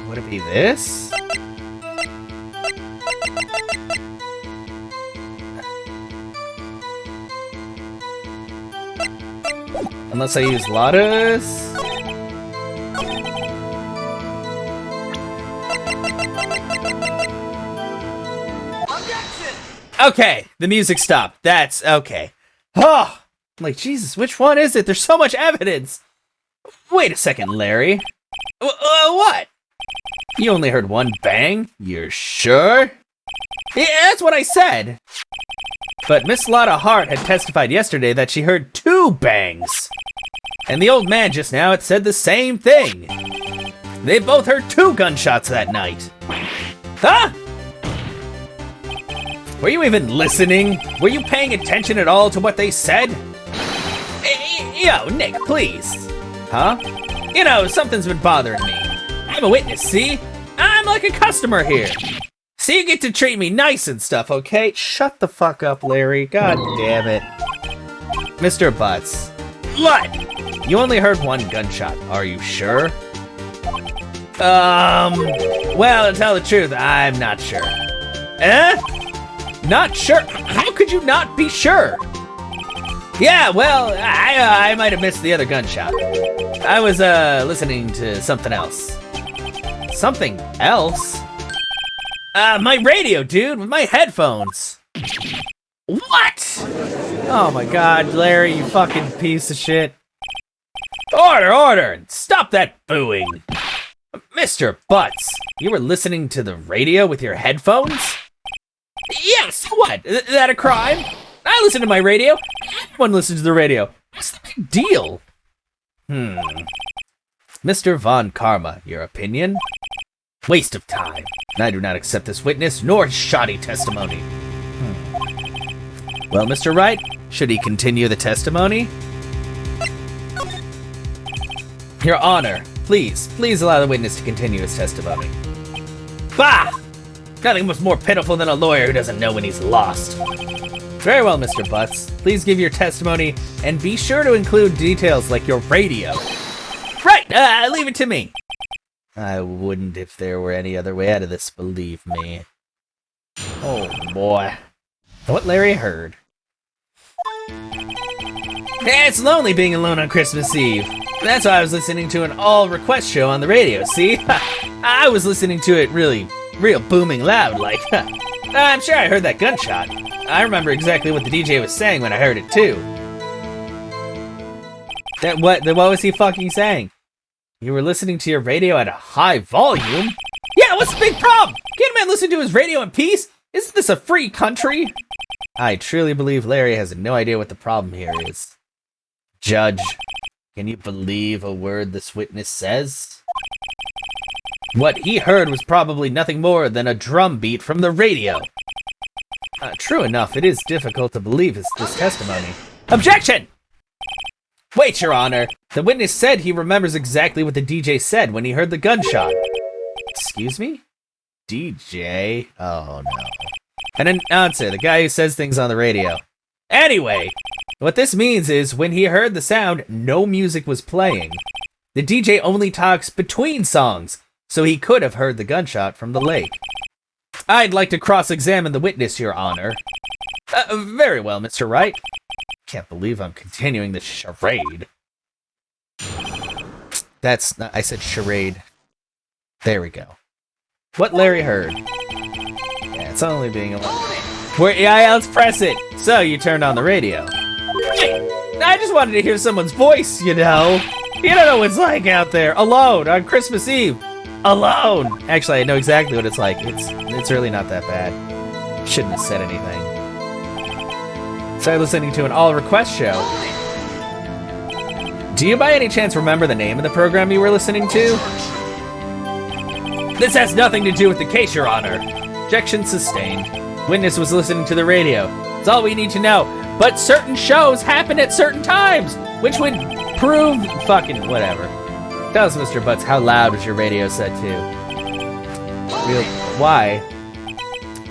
Would it be this? Unless I use Lotus. Okay, the music stopped. That's okay. Oh, I'm like, Jesus, which one is it? There's so much evidence. Wait a second, Larry. What? You only heard one bang? You're sure? Yeah, that's what I said. But Miss Lotta Hart had testified yesterday that she heard 2 bangs. And the old man just now had said the same thing. They both heard 2 gunshots that night. Huh? Were you even listening? Were you paying attention at all to what they said? Yo, Nick, please. Huh? You know, something's been bothering me. I'm a witness, see? I'm like a customer here. So you get to treat me nice and stuff, okay? Shut the fuck up, Larry. God damn it. Mr. Butts. What? You only heard 1 gunshot. Are you sure? Well, to tell the truth, I'm not sure. Not sure? How could you not be sure? Yeah, well, I might have missed the other gunshot. I was, listening to something else. Something else? My radio, dude, with my headphones. What? Oh my God, Larry, you fucking piece of shit. Order! Stop that booing. Mr. Butts, you were listening to the radio with your headphones? Yes, what? That a crime? I listen to my radio. Everyone listens to the radio. What's the big deal? Mr. Von Karma, your opinion? Waste of time. I do not accept this witness nor his shoddy testimony. Well, Mr. Wright, should he continue the testimony? Your Honor, please allow the witness to continue his testimony. Bah! Nothing was more pitiful than a lawyer who doesn't know when he's lost. Very well, Mr. Butts. Please give your testimony and be sure to include details like your radio. Right, leave it to me. I wouldn't if there were any other way out of this, believe me. Oh boy. What Larry heard. It's lonely being alone on Christmas Eve. That's why I was listening to an all-request show on the radio, see? I was listening to it real booming loud, like, I'm sure I heard that gunshot. I remember exactly what the DJ was saying when I heard it, too. What was he fucking saying? You were listening to your radio at a high volume? Yeah, what's the big problem? Can't a man listen to his radio in peace? Isn't this a free country? I truly believe Larry has no idea what the problem here is. Judge, can you believe a word this witness says? What he heard was probably nothing more than a drum beat from the radio. True enough, it is difficult to believe this testimony. Objection! Wait, Your Honor. The witness said he remembers exactly what the DJ said when he heard the gunshot. Excuse me? DJ? Oh, no. An announcer, the guy who says things on the radio. Anyway, what this means is when he heard the sound, no music was playing. The DJ only talks between songs, so he could have heard the gunshot from the lake. I'd like to cross-examine the witness, Your Honor. Very well, Mr. Wright. Can't believe I'm continuing this charade. I said charade. There we go. What Larry heard. Yeah, it's only being yeah, let's press it. So, you turned on the radio. I just wanted to hear someone's voice, you know. You don't know what it's like out there, alone, on Christmas Eve. Alone! Actually, I know exactly what it's like. It's really not that bad. Shouldn't have said anything. Started listening to an all-request show. Do you by any chance remember the name of the program you were listening to? This has nothing to do with the case, Your Honor. Objection sustained. Witness was listening to the radio. That's all we need to know. But certain shows happen at certain times, which would prove fucking whatever. Tell us, Mr. Butts, how loud was your radio set to? Why?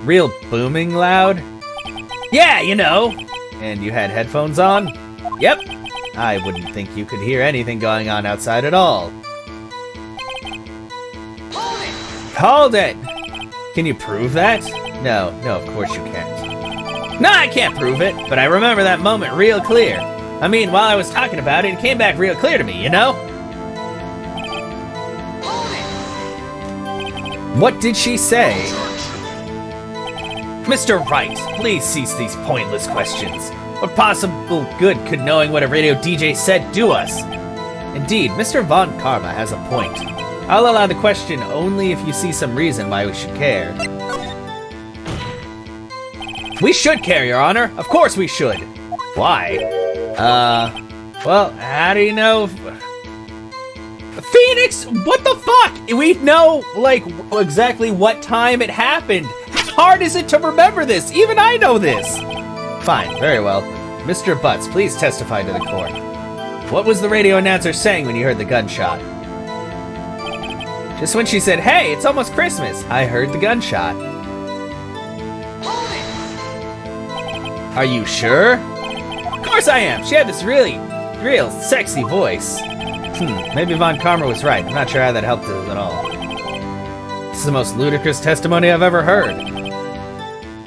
Real booming loud? Yeah, you know. And you had headphones on? Yep. I wouldn't think you could hear anything going on outside at all. Hold it! Can you prove that? No, of course you can't. No, I can't prove it, but I remember that moment real clear. I mean, while I was talking about it, it came back real clear to me, you know? What did she say? Mr. Wright, please cease these pointless questions. What possible good could knowing what a radio DJ said do us? Indeed, Mr. Von Karma has a point. I'll allow the question only if you see some reason why we should care. We should care, Your Honor. Of course we should. Why? Well, how do you know? Phoenix, what the fuck? We know, like, exactly what time it happened. How hard is it to remember this? Even I know this. Fine, very well. Mr. Butts, please testify to the court. What was the radio announcer saying when you heard the gunshot? Just when she said, hey, it's almost Christmas, I heard the gunshot. Are you sure? Of course I am. She had this real sexy voice. Maybe Von Karma was right. I'm not sure how that helped us at all. This is the most ludicrous testimony I've ever heard.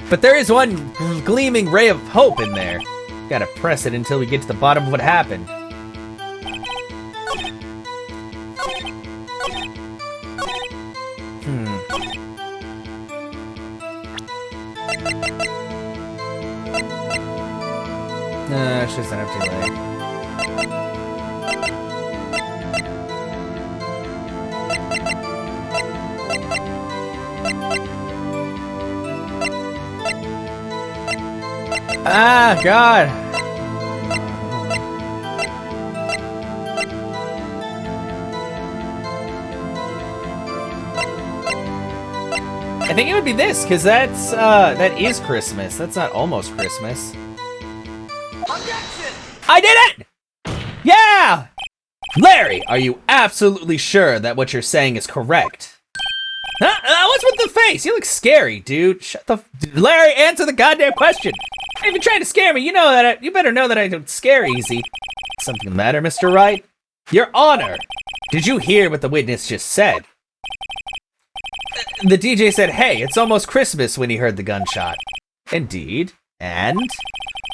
But there is one gleaming ray of hope in there. Gotta press it until we get to the bottom of what happened. It's just an empty lake. Ah, God. I think it would be this, because that is Christmas. That's not almost Christmas. Objection! I did it! Yeah! Larry, are you absolutely sure that what you're saying is correct? Huh? What's with the face? You look scary, dude. Shut the... Larry, answer the goddamn question. If you're trying to scare me, you better know that I don't scare easy. Something the matter, Mr. Wright? Your Honor, did you hear what the witness just said? The DJ said, hey, it's almost Christmas when he heard the gunshot. Indeed. And?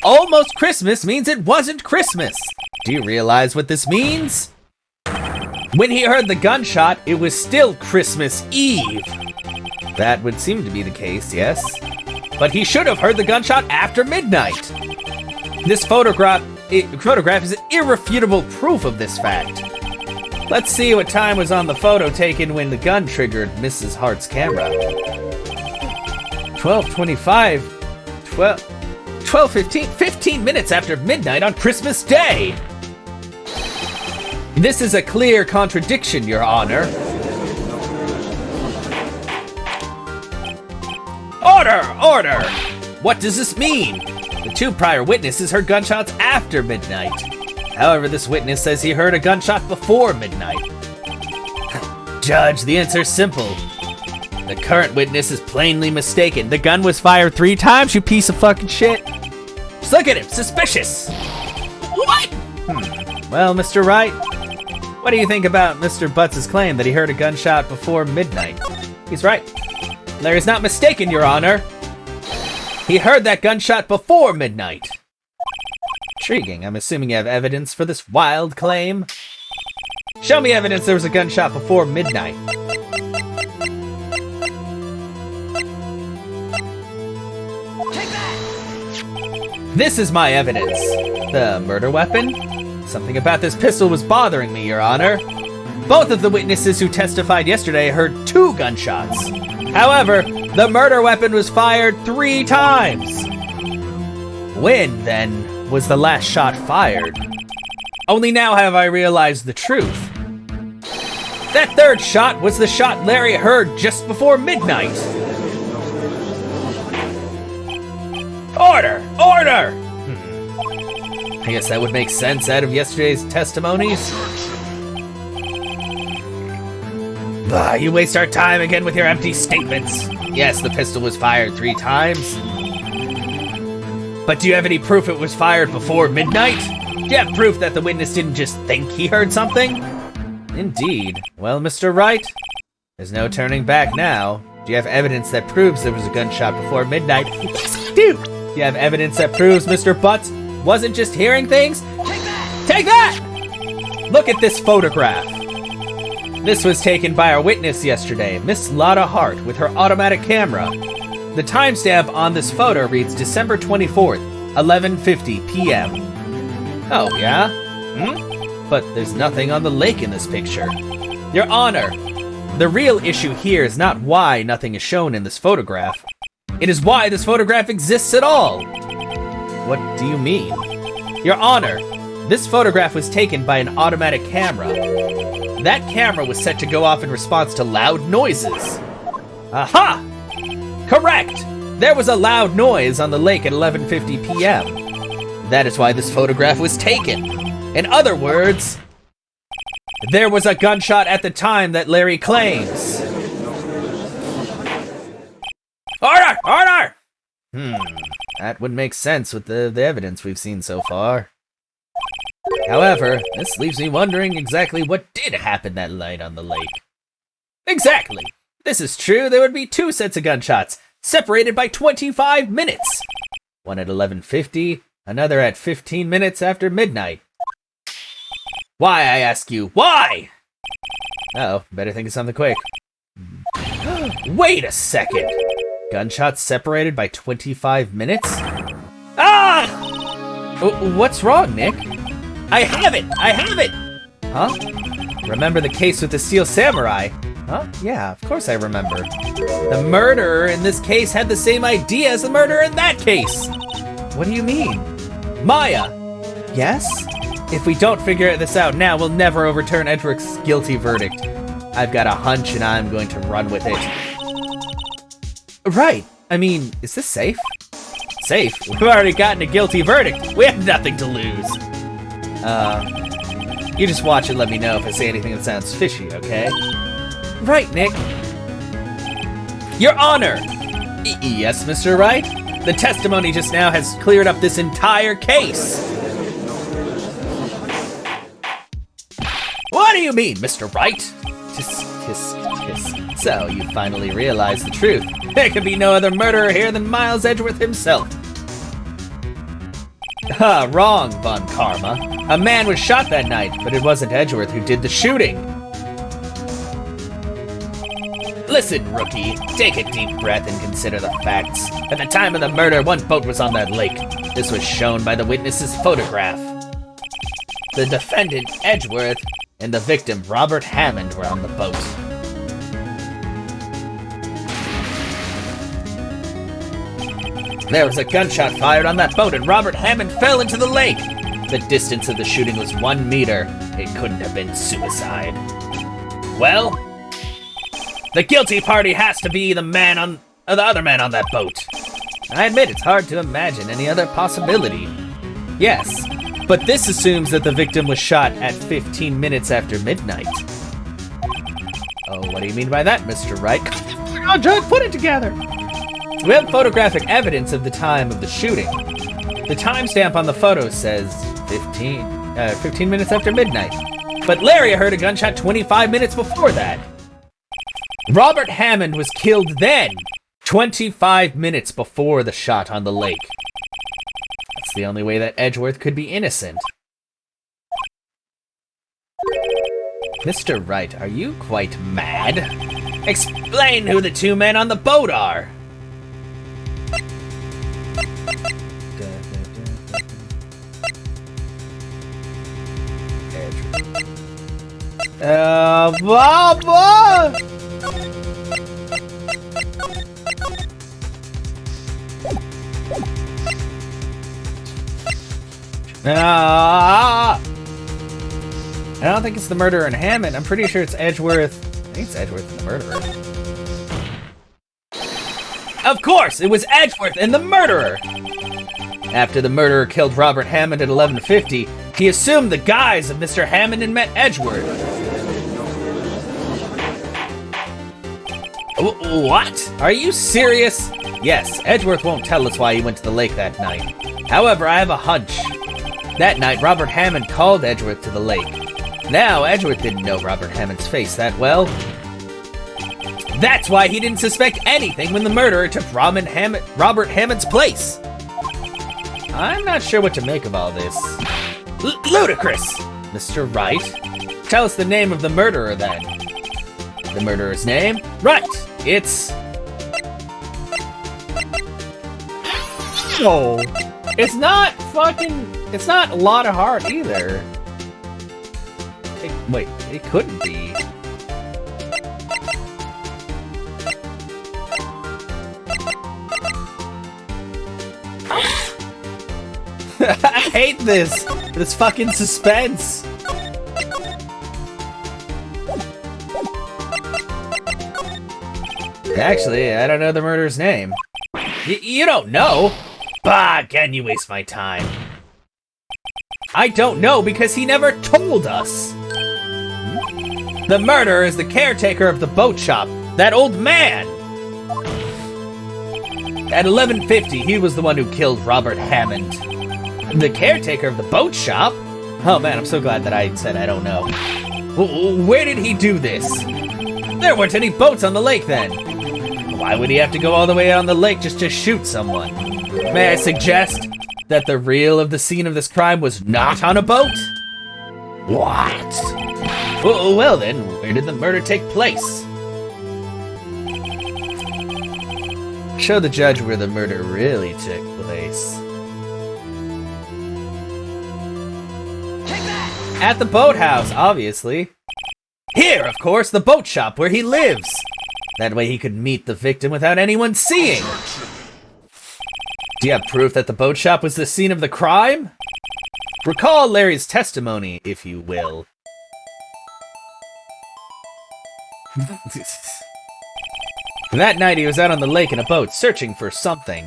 Almost Christmas means it wasn't Christmas. Do you realize what this means? When he heard the gunshot, it was still Christmas Eve. That would seem to be the case, yes. But he should have heard the gunshot after midnight. This photograph is irrefutable proof of this fact. Let's see what time was on the photo taken when the gun triggered Mrs. Hart's camera. 12:25, 12:15, 15 minutes after midnight on Christmas Day. This is a clear contradiction, Your Honor. Order! Order! What does this mean? The two prior witnesses heard gunshots after midnight. However, this witness says he heard a gunshot before midnight. Judge, the answer is simple. The current witness is plainly mistaken. The gun was fired 3 times, you piece of fucking shit. Just look at him, suspicious. What? Well, Mr. Wright, what do you think about Mr. Butts' claim that he heard a gunshot before midnight? He's right. Larry's not mistaken, Your Honor. He heard that gunshot before midnight. Intriguing. I'm assuming you have evidence for this wild claim. Show me evidence there was a gunshot before midnight. Take that! This is my evidence. The murder weapon? Something about this pistol was bothering me, Your Honor. Both of the witnesses who testified yesterday heard 2 gunshots. However, the murder weapon was fired 3 times. When, then, was the last shot fired? Only now have I realized the truth. That 3rd shot was the shot Larry heard just before midnight. Order! Order! I guess that would make sense out of yesterday's testimonies. You waste our time again with your empty statements. Yes, the pistol was fired 3 times. But do you have any proof it was fired before midnight? Do you have proof that the witness didn't just think he heard something? Indeed. Well, Mr. Wright, there's no turning back now. Do you have evidence that proves there was a gunshot before midnight? Yes, I do. Do you have evidence that proves Mr. Butts wasn't just hearing things? Take that! Take that! Look at this photograph. This was taken by our witness yesterday, Miss Lotta Hart, with her automatic camera. The timestamp on this photo reads December 24th, 11:50 p.m. Oh, yeah? But there's nothing on the lake in this picture. Your Honor, the real issue here is not why nothing is shown in this photograph. It is why this photograph exists at all. What do you mean? Your Honor, this photograph was taken by an automatic camera. That camera was set to go off in response to loud noises. Aha! Correct! There was a loud noise on the lake at 11:50 p.m. That is why this photograph was taken. In other words, there was a gunshot at the time that Larry claims. Order! Order! That would make sense with the evidence we've seen so far. However, this leaves me wondering exactly what did happen that night on the lake. Exactly! This is true, there would be 2 sets of gunshots, separated by 25 minutes. One at 11:50, another at 15 minutes after midnight. Why, I ask you, why? Uh-oh, better think of something quick. Wait a second! Gunshots separated by 25 minutes? Ah! What's wrong, Nick? I have it! I have it! Huh? Remember the case with the Steel Samurai? Huh? Yeah, of course I remember. The murderer in this case had the same idea as the murderer in that case! What do you mean? Maya! Yes? If we don't figure this out now, we'll never overturn Edric's guilty verdict. I've got a hunch and I'm going to run with it. Right. I mean, is this safe? Safe? We've already gotten a guilty verdict. We have nothing to lose. You just watch and let me know if I say anything that sounds fishy, okay? Right, Nick. Your Honor! Yes, Mr. Wright? The testimony just now has cleared up this entire case. What do you mean, Mr. Wright? Tisk, tisk, tisk. So, you finally realized the truth. There could be no other murderer here than Miles Edgeworth himself. Wrong, Von Karma. A man was shot that night, but it wasn't Edgeworth who did the shooting. Listen, rookie, take a deep breath and consider the facts. At the time of the murder, 1 boat was on that lake. This was shown by the witness's photograph. The defendant, Edgeworth, and the victim, Robert Hammond, were on the boat. There was a gunshot fired on that boat and Robert Hammond fell into the lake. The distance of the shooting was 1 meter. It couldn't have been suicide. Well, the guilty party has to be the other man on that boat. I admit it's hard to imagine any other possibility. Yes, but this assumes that the victim was shot at 15 minutes after midnight. Oh, what do you mean by that, Mr. Wright? Oh, Judge, put it together! We have photographic evidence of the time of the shooting. The timestamp on the photo says 15 minutes after midnight. But Larry heard a gunshot 25 minutes before that. Robert Hammond was killed then, 25 minutes before the shot on the lake. That's the only way that Edgeworth could be innocent. Mr. Wright, are you quite mad? Explain who the two men on the boat are. Baba! I don't think it's the murderer and Hammond. I'm pretty sure it's Edgeworth. I think it's Edgeworth and the murderer. Of course, it was Edgeworth and the murderer! After the murderer killed Robert Hammond at 11:50, he assumed the guise of Mr. Hammond and met Edgeworth. What? Are you serious? Yes, Edgeworth won't tell us why he went to the lake that night. However, I have a hunch. That night, Robert Hammond called Edgeworth to the lake. Now, Edgeworth didn't know Robert Hammond's face that well. That's why he didn't suspect anything when the murderer took Robert Hammond's place. I'm not sure what to make of all this. Ludicrous! Mr. Wright, tell us the name of the murderer then. The murderer's name? Right, it's... No, it's not Lotta Hart either. Wait, it couldn't be. I hate this fucking suspense. Actually, I don't know the murderer's name. You don't know? Bah, can you waste my time? I don't know because he never told us. The murderer is the caretaker of the boat shop, that old man. At 11:50, he was the one who killed Robert Hammond. The caretaker of the boat shop? Oh man, I'm so glad that I said I don't know. Where did he do this? There weren't any boats on the lake then. Why would he have to go all the way out on the lake just to shoot someone? May I suggest that the reel of the scene of this crime was not on a boat? What? Well then, where did the murder take place? Show the judge where the murder really took place. At the boathouse, obviously. Here, of course, the boat shop where he lives. That way he could meet the victim without anyone seeing. Do you have proof that the boat shop was the scene of the crime? Recall Larry's testimony, if you will. That night he was out on the lake in a boat searching for something.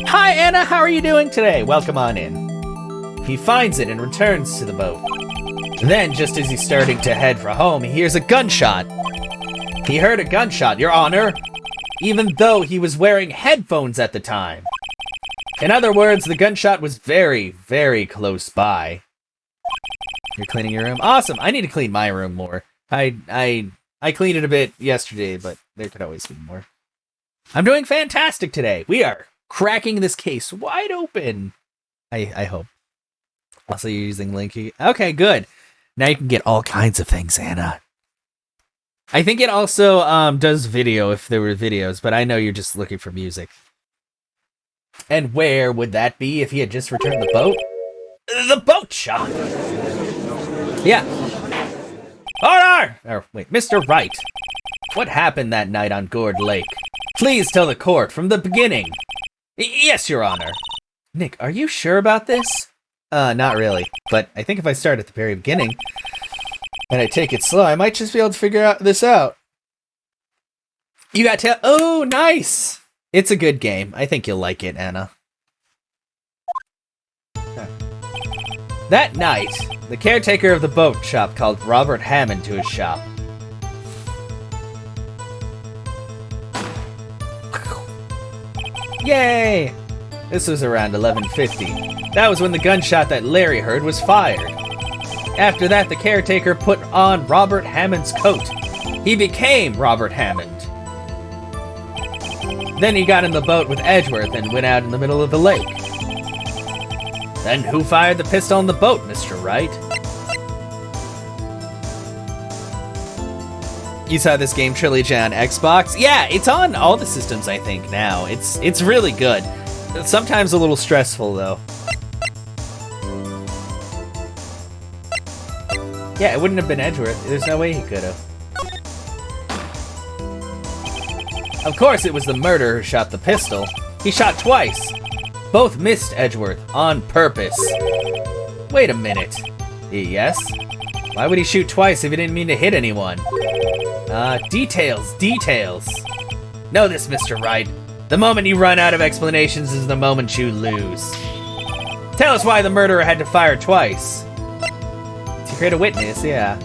Hi Anna, how are you doing today? Welcome on in. He finds it and returns to the boat. Then, just as he's starting to head for home, he hears a gunshot. He heard a gunshot, Your Honor, even though he was wearing headphones at the time. In other words, the gunshot was very, very close by. You're cleaning your room? Awesome, I need to clean my room more. I cleaned it a bit yesterday, but there could always be more. I'm doing fantastic today. We are cracking this case wide open. I hope. Also, you're using Linky. Okay, good. Now you can get all kinds of things, Anna. I think it also does video if there were videos, but I know you're just looking for music. And where would that be if he had just returned the boat? The boat shop! Yeah. Order! Or, wait, Mr. Wright. What happened that night on Gourd Lake? Please tell the court from the beginning. Yes, Your Honor. Nick, are you sure about this? Not really, but I think if I start at the very beginning, and I take it slow, I might just be able to figure this out. You got to. Oh, nice! It's a good game. I think you'll like it, Anna. That night, the caretaker of the boat shop called Robert Hammond to his shop. Yay! This was around 11:50. That was when the gunshot that Larry heard was fired. After that, the caretaker put on Robert Hammond's coat. He became Robert Hammond. Then he got in the boat with Edgeworth and went out in the middle of the lake. Then who fired the pistol on the boat, Mr. Wright? You saw this game Trilogy on Xbox? Yeah, it's on all the systems, I think, now. It's really good. Sometimes a little stressful, though. Yeah, it wouldn't have been Edgeworth. There's no way he could have. Of course, it was the murderer who shot the pistol. He shot twice. Both missed Edgeworth on purpose. Wait a minute. Yes? Why would he shoot twice if he didn't mean to hit anyone? Details. Know this, Mr. Wright. The moment you run out of explanations is the moment you lose. Tell us why the murderer had to fire twice. To create a witness, yeah.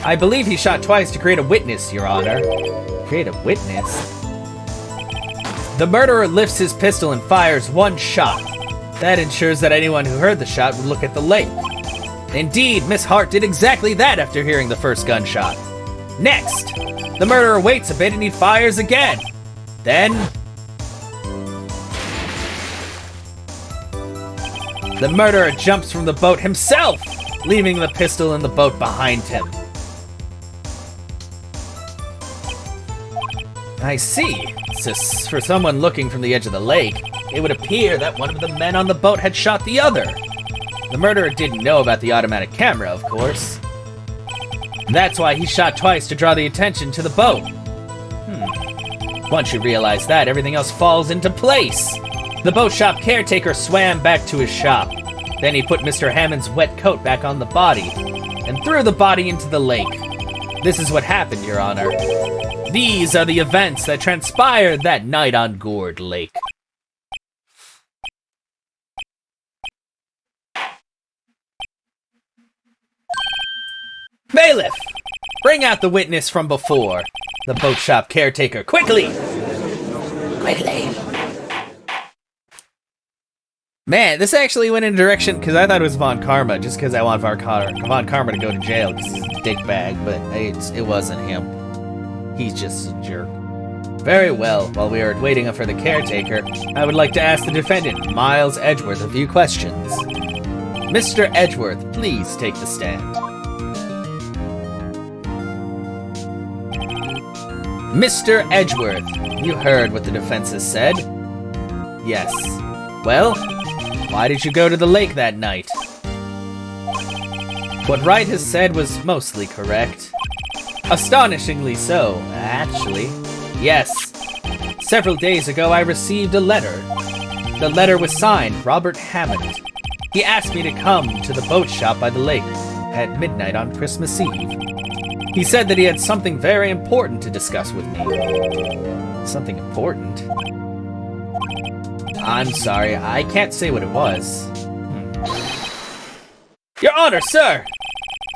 I believe he shot twice to create a witness, Your Honor. Create a witness? The murderer lifts his pistol and fires one shot. That ensures that anyone who heard the shot would look at the lake. Indeed, Miss Hart did exactly that after hearing the first gunshot. Next, the murderer waits a bit and he fires again. Then, the murderer jumps from the boat himself, leaving the pistol in the boat behind him. I see. For someone looking from the edge of the lake, it would appear that one of the men on the boat had shot the other. The murderer didn't know about the automatic camera, of course. That's why he shot twice to draw the attention to the boat. Once you realize that, everything else falls into place. The boat shop caretaker swam back to his shop. Then he put Mr. Hammond's wet coat back on the body and threw the body into the lake. This is what happened, Your Honor. These are the events that transpired that night on Gourd Lake. Bailiff! Bring out the witness from before. The boat shop caretaker, quickly! Quickly! Man, this actually went in a direction, because I thought it was Von Karma, just because I want Von Karma to go to jail, because he's a dickbag, but it wasn't him. He's just a jerk. Very well, while we are waiting for the caretaker, I would like to ask the defendant, Miles Edgeworth, a few questions. Mr. Edgeworth, please take the stand. Mr. Edgeworth, you heard what the defense has said? Yes. Well, why did you go to the lake that night? What Wright has said was mostly correct. Astonishingly so, actually. Yes. Several days ago, I received a letter. The letter was signed Robert Hammond. He asked me to come to the boat shop by the lake at midnight on Christmas Eve. He said that he had something very important to discuss with me. Something important? I'm sorry, I can't say what it was. Your Honor, sir!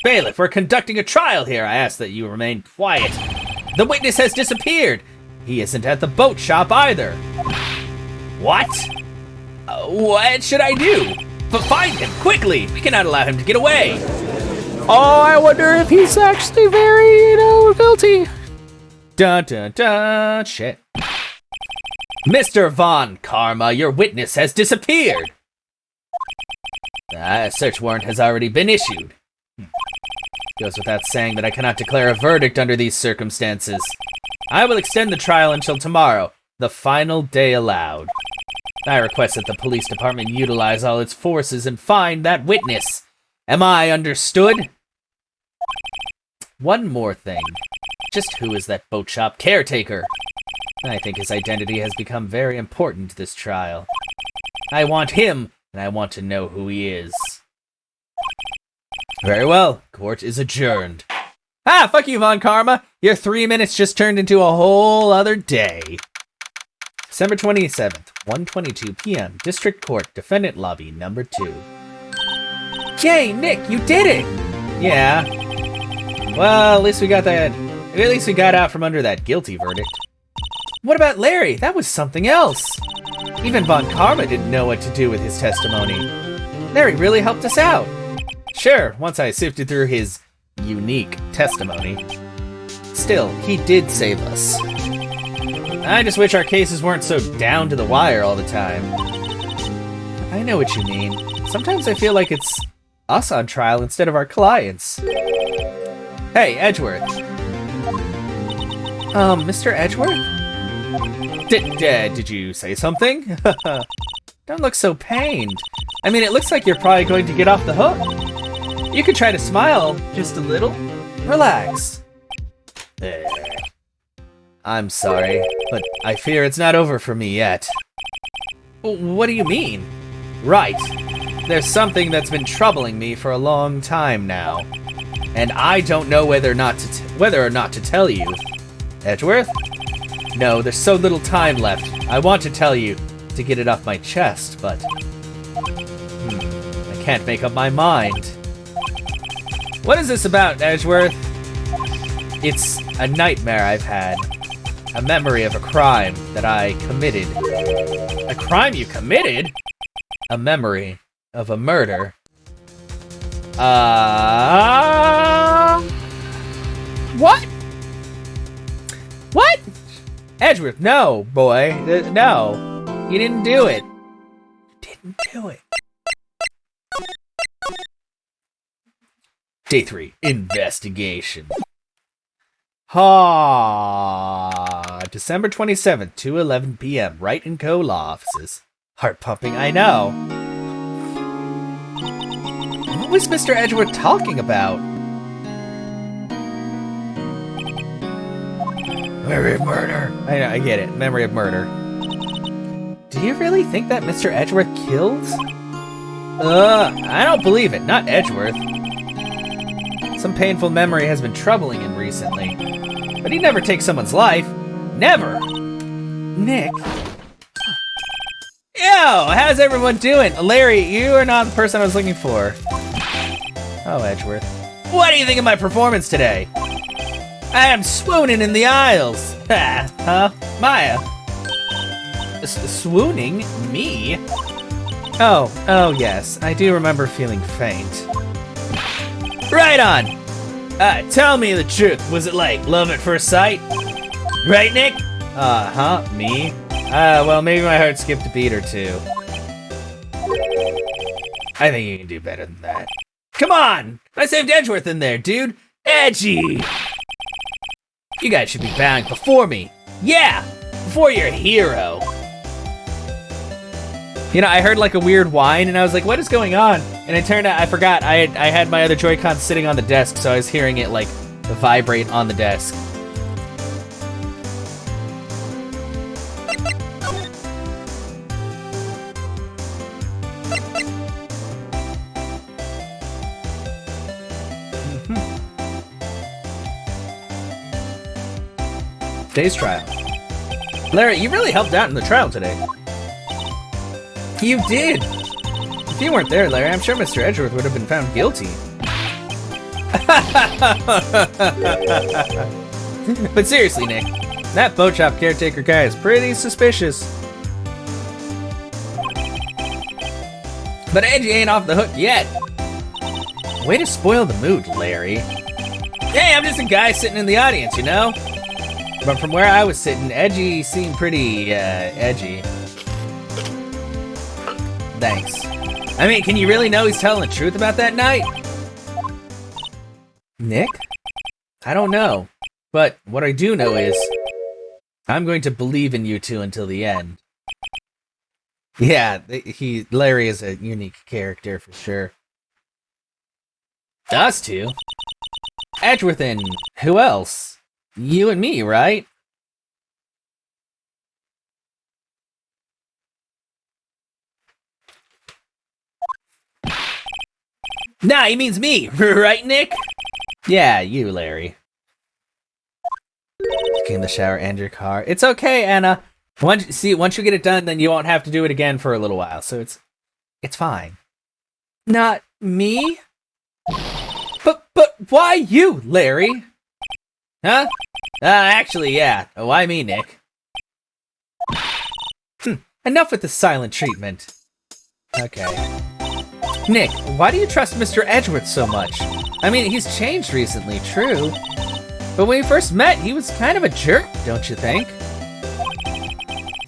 Bailiff, we're conducting a trial here. I ask that you remain quiet. The witness has disappeared. He isn't at the boat shop either. What? What should I do? Find him, quickly! We cannot allow him to get away! Oh, I wonder if he's actually very, guilty. Dun dun dun, shit. Mr. Von Karma, your witness has disappeared! A search warrant has already been issued. Goes without saying that I cannot declare a verdict under these circumstances. I will extend the trial until tomorrow, the final day allowed. I request that the police department utilize all its forces and find that witness. Am I understood? One more thing. Just who is that boat shop caretaker? I think his identity has become very important to this trial. I want him, and I want to know who he is. Very well. Court is adjourned. Ah, fuck you, Von Karma. Your 3 minutes just turned into a whole other day. December 27th, 1:22 p.m. District Court, Defendant Lobby, number 2. Yay, Nick, you did it! Yeah. Well, at least we got out from under that guilty verdict. What about Larry? That was something else. Even Von Karma didn't know what to do with his testimony. Larry really helped us out. Sure, once I sifted through his unique testimony. Still, he did save us. I just wish our cases weren't so down to the wire all the time. I know what you mean. Sometimes I feel like it's us on trial instead of our clients. Hey, Edgeworth. Mr. Edgeworth? Did you say something? Don't look so pained. I mean, it looks like you're probably going to get off the hook. You could try to smile just a little. Relax. I'm sorry, but I fear it's not over for me yet. What do you mean? Right. There's something that's been troubling me for a long time now, and I don't know whether or not to tell you. Edgeworth? No, there's so little time left. I want to tell you to get it off my chest, but I can't make up my mind. What is this about, Edgeworth? It's a nightmare I've had. A memory of a crime that I committed. A crime you committed? A memory of a murder. What? What? Edgeworth, no, boy. No. You didn't do it. You didn't do it. Day 3, investigation. December 27th, 2:11 p.m. Wright & Co. Law Offices. Heart pumping, I know. What was Mr. Edgeworth talking about? Memory of murder. I know, I get it. Memory of murder. Do you really think that Mr. Edgeworth kills? I don't believe it. Not Edgeworth. Some painful memory has been troubling him recently. But he never takes someone's life. Never. Nick. Yo, how's everyone doing? Larry, you are not the person I was looking for. Oh, Edgeworth. What do you think of my performance today? I am swooning in the aisles. Huh? Maya. Swooning? Me? Oh, yes. I do remember feeling faint. Right on! Tell me the truth. Was it like love at first sight? Right, Nick? Me? Well, maybe my heart skipped a beat or two. I think you can do better than that. Come on! I saved Edgeworth in there, dude! Edgy! You guys should be bowing before me. Yeah! Before your hero. You know, I heard like a weird whine and I was like, what is going on? And it turned out, I forgot, I had my other Joy-Con sitting on the desk, so I was hearing it like vibrate on the desk. Today's trial. Larry, you really helped out in the trial today. You did! If you weren't there, Larry, I'm sure Mr. Edgeworth would have been found guilty. But seriously, Nick, that boat shop caretaker guy is pretty suspicious. But Edgy ain't off the hook yet. Way to spoil the mood, Larry. Hey, I'm just a guy sitting in the audience, you know? But from where I was sitting, Edgy seemed pretty, edgy. Thanks. I mean, can you really know he's telling the truth about that night? Nick? I don't know. But what I do know is, I'm going to believe in you two until the end. Yeah, Larry is a unique character for sure. Us two? Edgeworth and who else? You and me, right? Nah, he means me, right, Nick? Yeah, you, Larry. Get in the shower and your car. It's okay, Anna. Once you get it done, then you won't have to do it again for a little while, so it's fine. Not me? But why you, Larry? Huh? Actually, yeah. Why me, Nick? Enough with the silent treatment. Okay. Nick, why do you trust Mr. Edgeworth so much? I mean, he's changed recently, true. But when we first met, he was kind of a jerk, don't you think?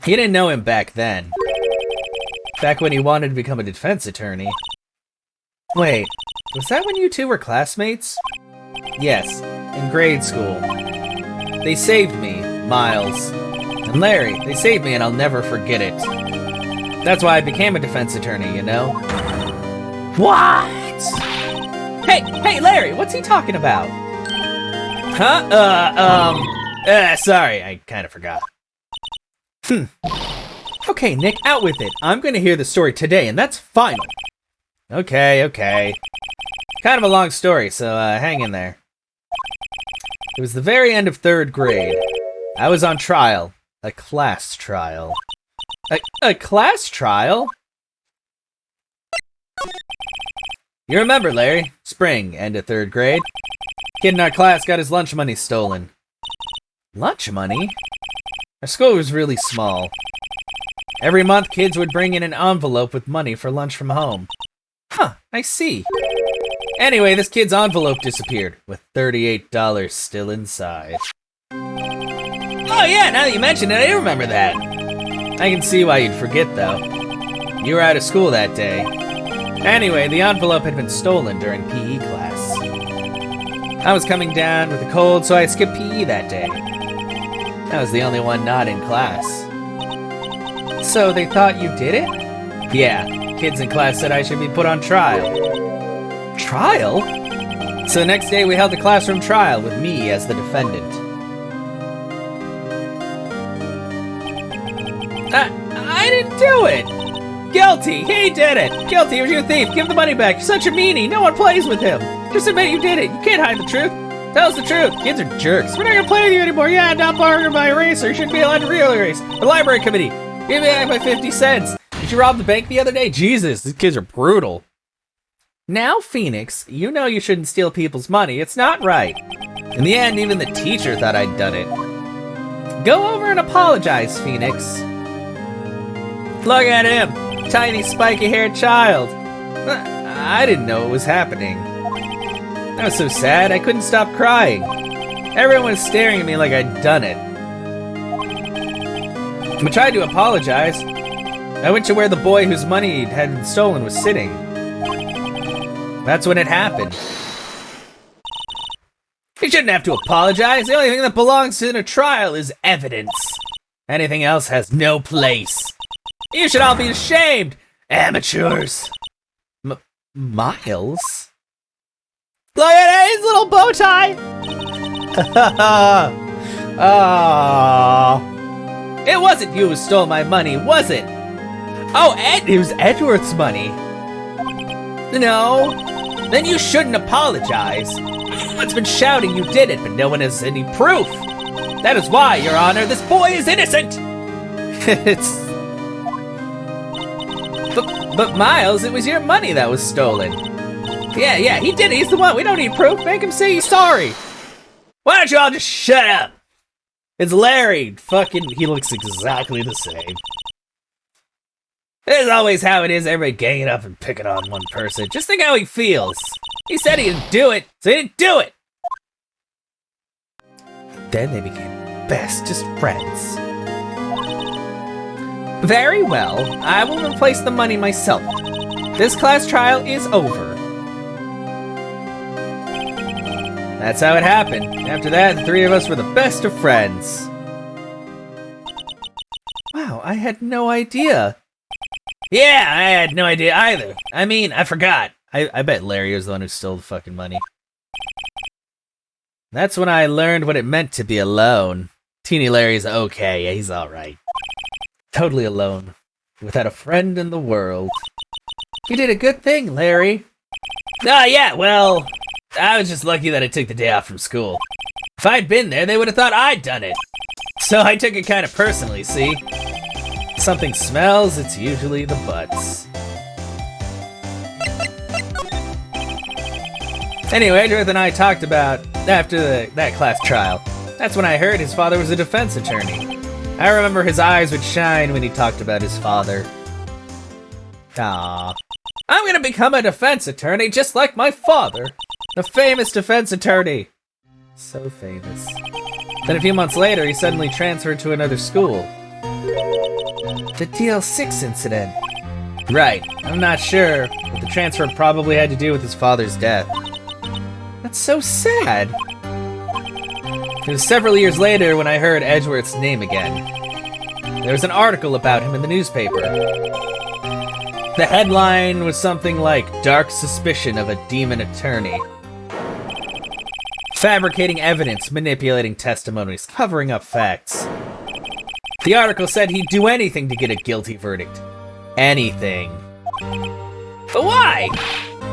You didn't know him back then. Back when he wanted to become a defense attorney. Wait, was that when you two were classmates? Yes, in grade school. They saved me, Miles. And Larry, they saved me and I'll never forget it. That's why I became a defense attorney, you know? What? Hey, Larry, what's he talking about? Huh? Sorry, I kind of forgot. Okay, Nick, out with it. I'm gonna hear the story today, and that's final. Okay. Kind of a long story, so hang in there. It was the very end of 3rd grade. I was on trial. A class trial. A class trial? You remember, Larry. Spring, end of 3rd grade. Kid in our class got his lunch money stolen. Lunch money? Our school was really small. Every month, kids would bring in an envelope with money for lunch from home. Huh, I see. Anyway, this kid's envelope disappeared, with $38 still inside. Oh yeah, now that you mention it, I do remember that. I can see why you'd forget, though. You were out of school that day. Anyway, the envelope had been stolen during PE class. I was coming down with a cold, so I skipped PE that day. I was the only one not in class. So they thought you did it? Yeah, kids in class said I should be put on trial. Trial? So the next day we held a classroom trial with me as the defendant. I didn't do it! Guilty! He did it! Guilty, he was your thief! Give the money back! You're such a meanie! No one plays with him! Just admit you did it! You can't hide the truth! Tell us the truth! Kids are jerks! We're not gonna play with you anymore! Yeah, not bargained by a racer! You shouldn't be allowed to real race! The library committee! Give me back my 50 cents! Did you rob the bank the other day? Jesus, these kids are brutal. Now, Phoenix, you know you shouldn't steal people's money. It's not right. In the end, even the teacher thought I'd done it. Go over and apologize, Phoenix. Look at him! Tiny, spiky-haired child. I didn't know what was happening. I was so sad, I couldn't stop crying. Everyone was staring at me like I'd done it. I tried to apologize. I went to where the boy whose money had been stolen was sitting. That's when it happened. You shouldn't have to apologize. The only thing that belongs in a trial is evidence. Anything else has no place. You should all be ashamed, amateurs. Miles? Look at his little bow tie! Oh. It wasn't you who stole my money, was it? Oh, it was Edgeworth's money. No. Then you shouldn't apologize. Everyone's been shouting you did it, but no one has any proof. That is why, Your Honor, this boy is innocent. But Miles, it was your money that was stolen. Yeah, he did it. He's the one. We don't need proof. Make him say he's sorry. Why don't you all just shut up? It's Larry. Fucking, he looks exactly the same. This is always how it is. Everybody ganging up and picking on one person. Just think how he feels. He said he didn't do it, so he didn't do it. Then they became bestest friends. Very well. I will replace the money myself. This class trial is over. That's how it happened. After that, the three of us were the best of friends. Wow, I had no idea. Yeah, I had no idea either. I mean, I forgot. I bet Larry was the one who stole the fucking money. That's when I learned what it meant to be alone. Teeny Larry's okay, yeah, he's alright. Totally alone. Without a friend in the world. You did a good thing, Larry. Yeah, well... I was just lucky that I took the day off from school. If I'd been there, they would have thought I'd done it. So I took it kind of personally, see? If something smells, it's usually the butts. Anyway, Edgeworth and I talked about after that class trial. That's when I heard his father was a defense attorney. I remember his eyes would shine when he talked about his father. Aww. I'm gonna become a defense attorney just like my father. A famous defense attorney. So famous. Then a few months later, he suddenly transferred to another school. The DL6 incident. Right, I'm not sure, but the transfer probably had to do with his father's death. That's so sad. It was several years later when I heard Edgeworth's name again. There was an article about him in the newspaper. The headline was something like, "Dark Suspicion of a Demon Attorney." Fabricating evidence, manipulating testimonies, covering up facts. The article said he'd do anything to get a guilty verdict. Anything. But why?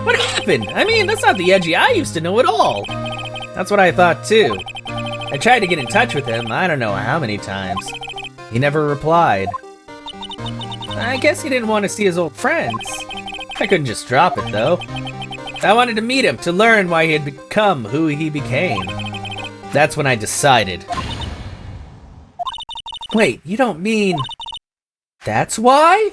What happened? I mean, that's not the Edgy I used to know at all. That's what I thought too. I tried to get in touch with him, I don't know how many times. He never replied. I guess he didn't want to see his old friends. I couldn't just drop it though. I wanted to meet him to learn why he had become who he became. That's when I decided. Wait, you don't mean... That's why?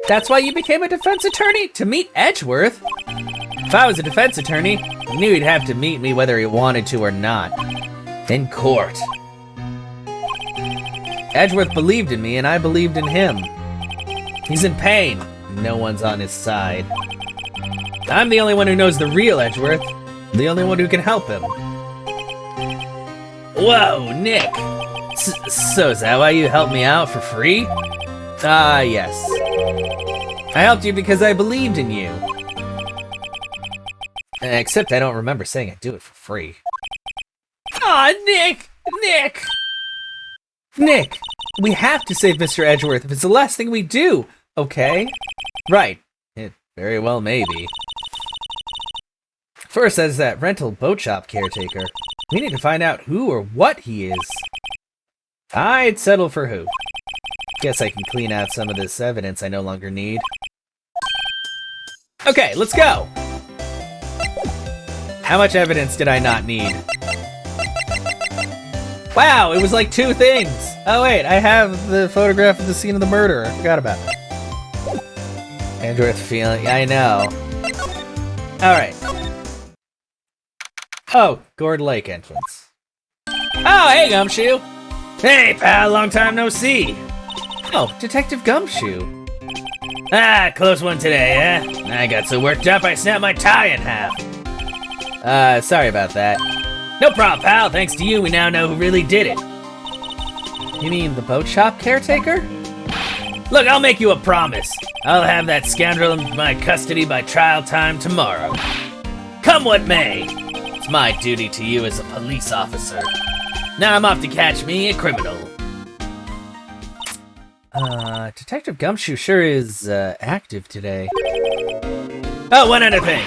That's why you became a defense attorney? To meet Edgeworth? If I was a defense attorney, I knew he'd have to meet me whether he wanted to or not. In court. Edgeworth believed in me and I believed in him. He's in pain. No one's on his side. I'm the only one who knows the real Edgeworth. The only one who can help him. Whoa, Nick! So is that why you helped me out for free? Ah, yes. I helped you because I believed in you. Except I don't remember saying I'd do it for free. Aw, Nick! Nick! Nick! We have to save Mr. Edgeworth if it's the last thing we do, okay? Right. It very well may be. First, as that rental boat shop caretaker, we need to find out who or what he is. I'd settle for who. Guess I can clean out some of this evidence I no longer need. Okay, let's go! How much evidence did I not need? Wow, it was like 2 things! Oh wait, I have the photograph of the scene of the murder. I forgot about it. Edgeworth feeling, I know. Alright. Oh, Gourd Lake entrance. Oh, hey, Gumshoe! Hey, pal, long time no see! Oh, Detective Gumshoe. Ah, close one today, eh? I got so worked up I snapped my tie in half. Sorry about that. No problem, pal. Thanks to you, we now know who really did it. You mean the boat shop caretaker? Look, I'll make you a promise. I'll have that scoundrel in my custody by trial time tomorrow. Come what may. It's my duty to you as a police officer. Now I'm off to catch me a criminal. Detective Gumshoe sure is, active today. Oh, one other thing.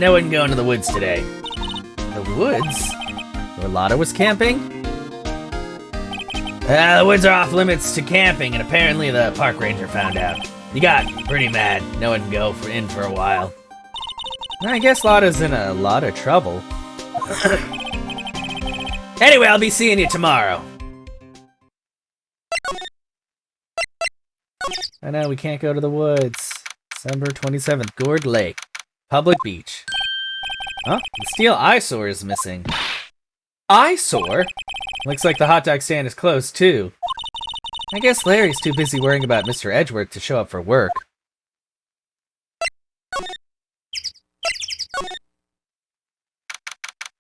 No one can go into the woods today. The woods? Where Lotta was camping? The woods are off limits to camping, and apparently the park ranger found out. He got pretty mad. No one can go in for a while. I guess Lotta's in a lot of trouble. Anyway, I'll be seeing you tomorrow. I know, we can't go to the woods. December 27th, Gourd Lake. Public beach. Huh? The steel eyesore is missing. Eyesore? Looks like the hot dog stand is closed, too. I guess Larry's too busy worrying about Mr. Edgeworth to show up for work.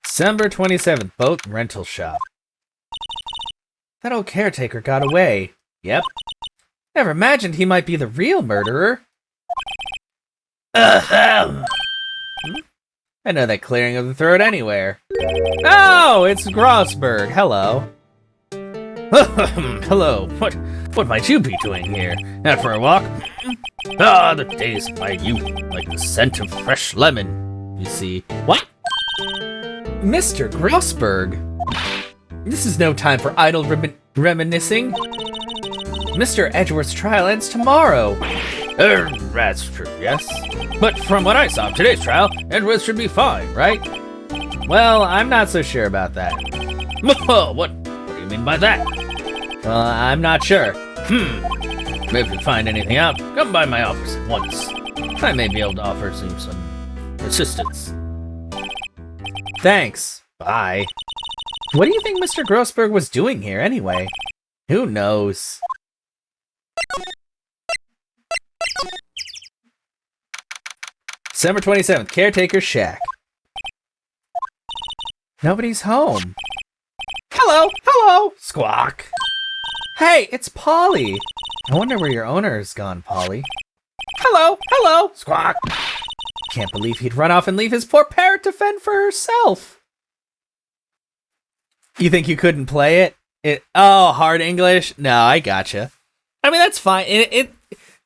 December 27th, boat rental shop. That old caretaker got away. Yep. Never imagined he might be the real murderer. I know that clearing of the throat anywhere. Oh, it's Grossberg. Hello. Hello. What might you be doing here? Out for a walk? Ah, the days of my youth, like the scent of fresh lemon. You see. What? Mr. Grossberg. This is no time for idle reminiscing. Mr. Edgeworth's trial ends tomorrow. That's true, yes. But from what I saw of today's trial, Edgeworth should be fine, right? Well, I'm not so sure about that. What do you mean by that? Well, I'm not sure. If you find anything out, come by my office at once. I may be able to offer you some assistance. Thanks. Bye. What do you think Mr. Grossberg was doing here anyway? Who knows? December 27th, Caretaker's Shack. Nobody's home. Hello! Squawk. Hey, it's Polly. I wonder where your owner has gone, Polly. Hello! Squawk. Can't believe he'd run off and leave his poor parrot to fend for herself. You think you couldn't play it? Oh, hard English? No, I gotcha. I mean, that's fine.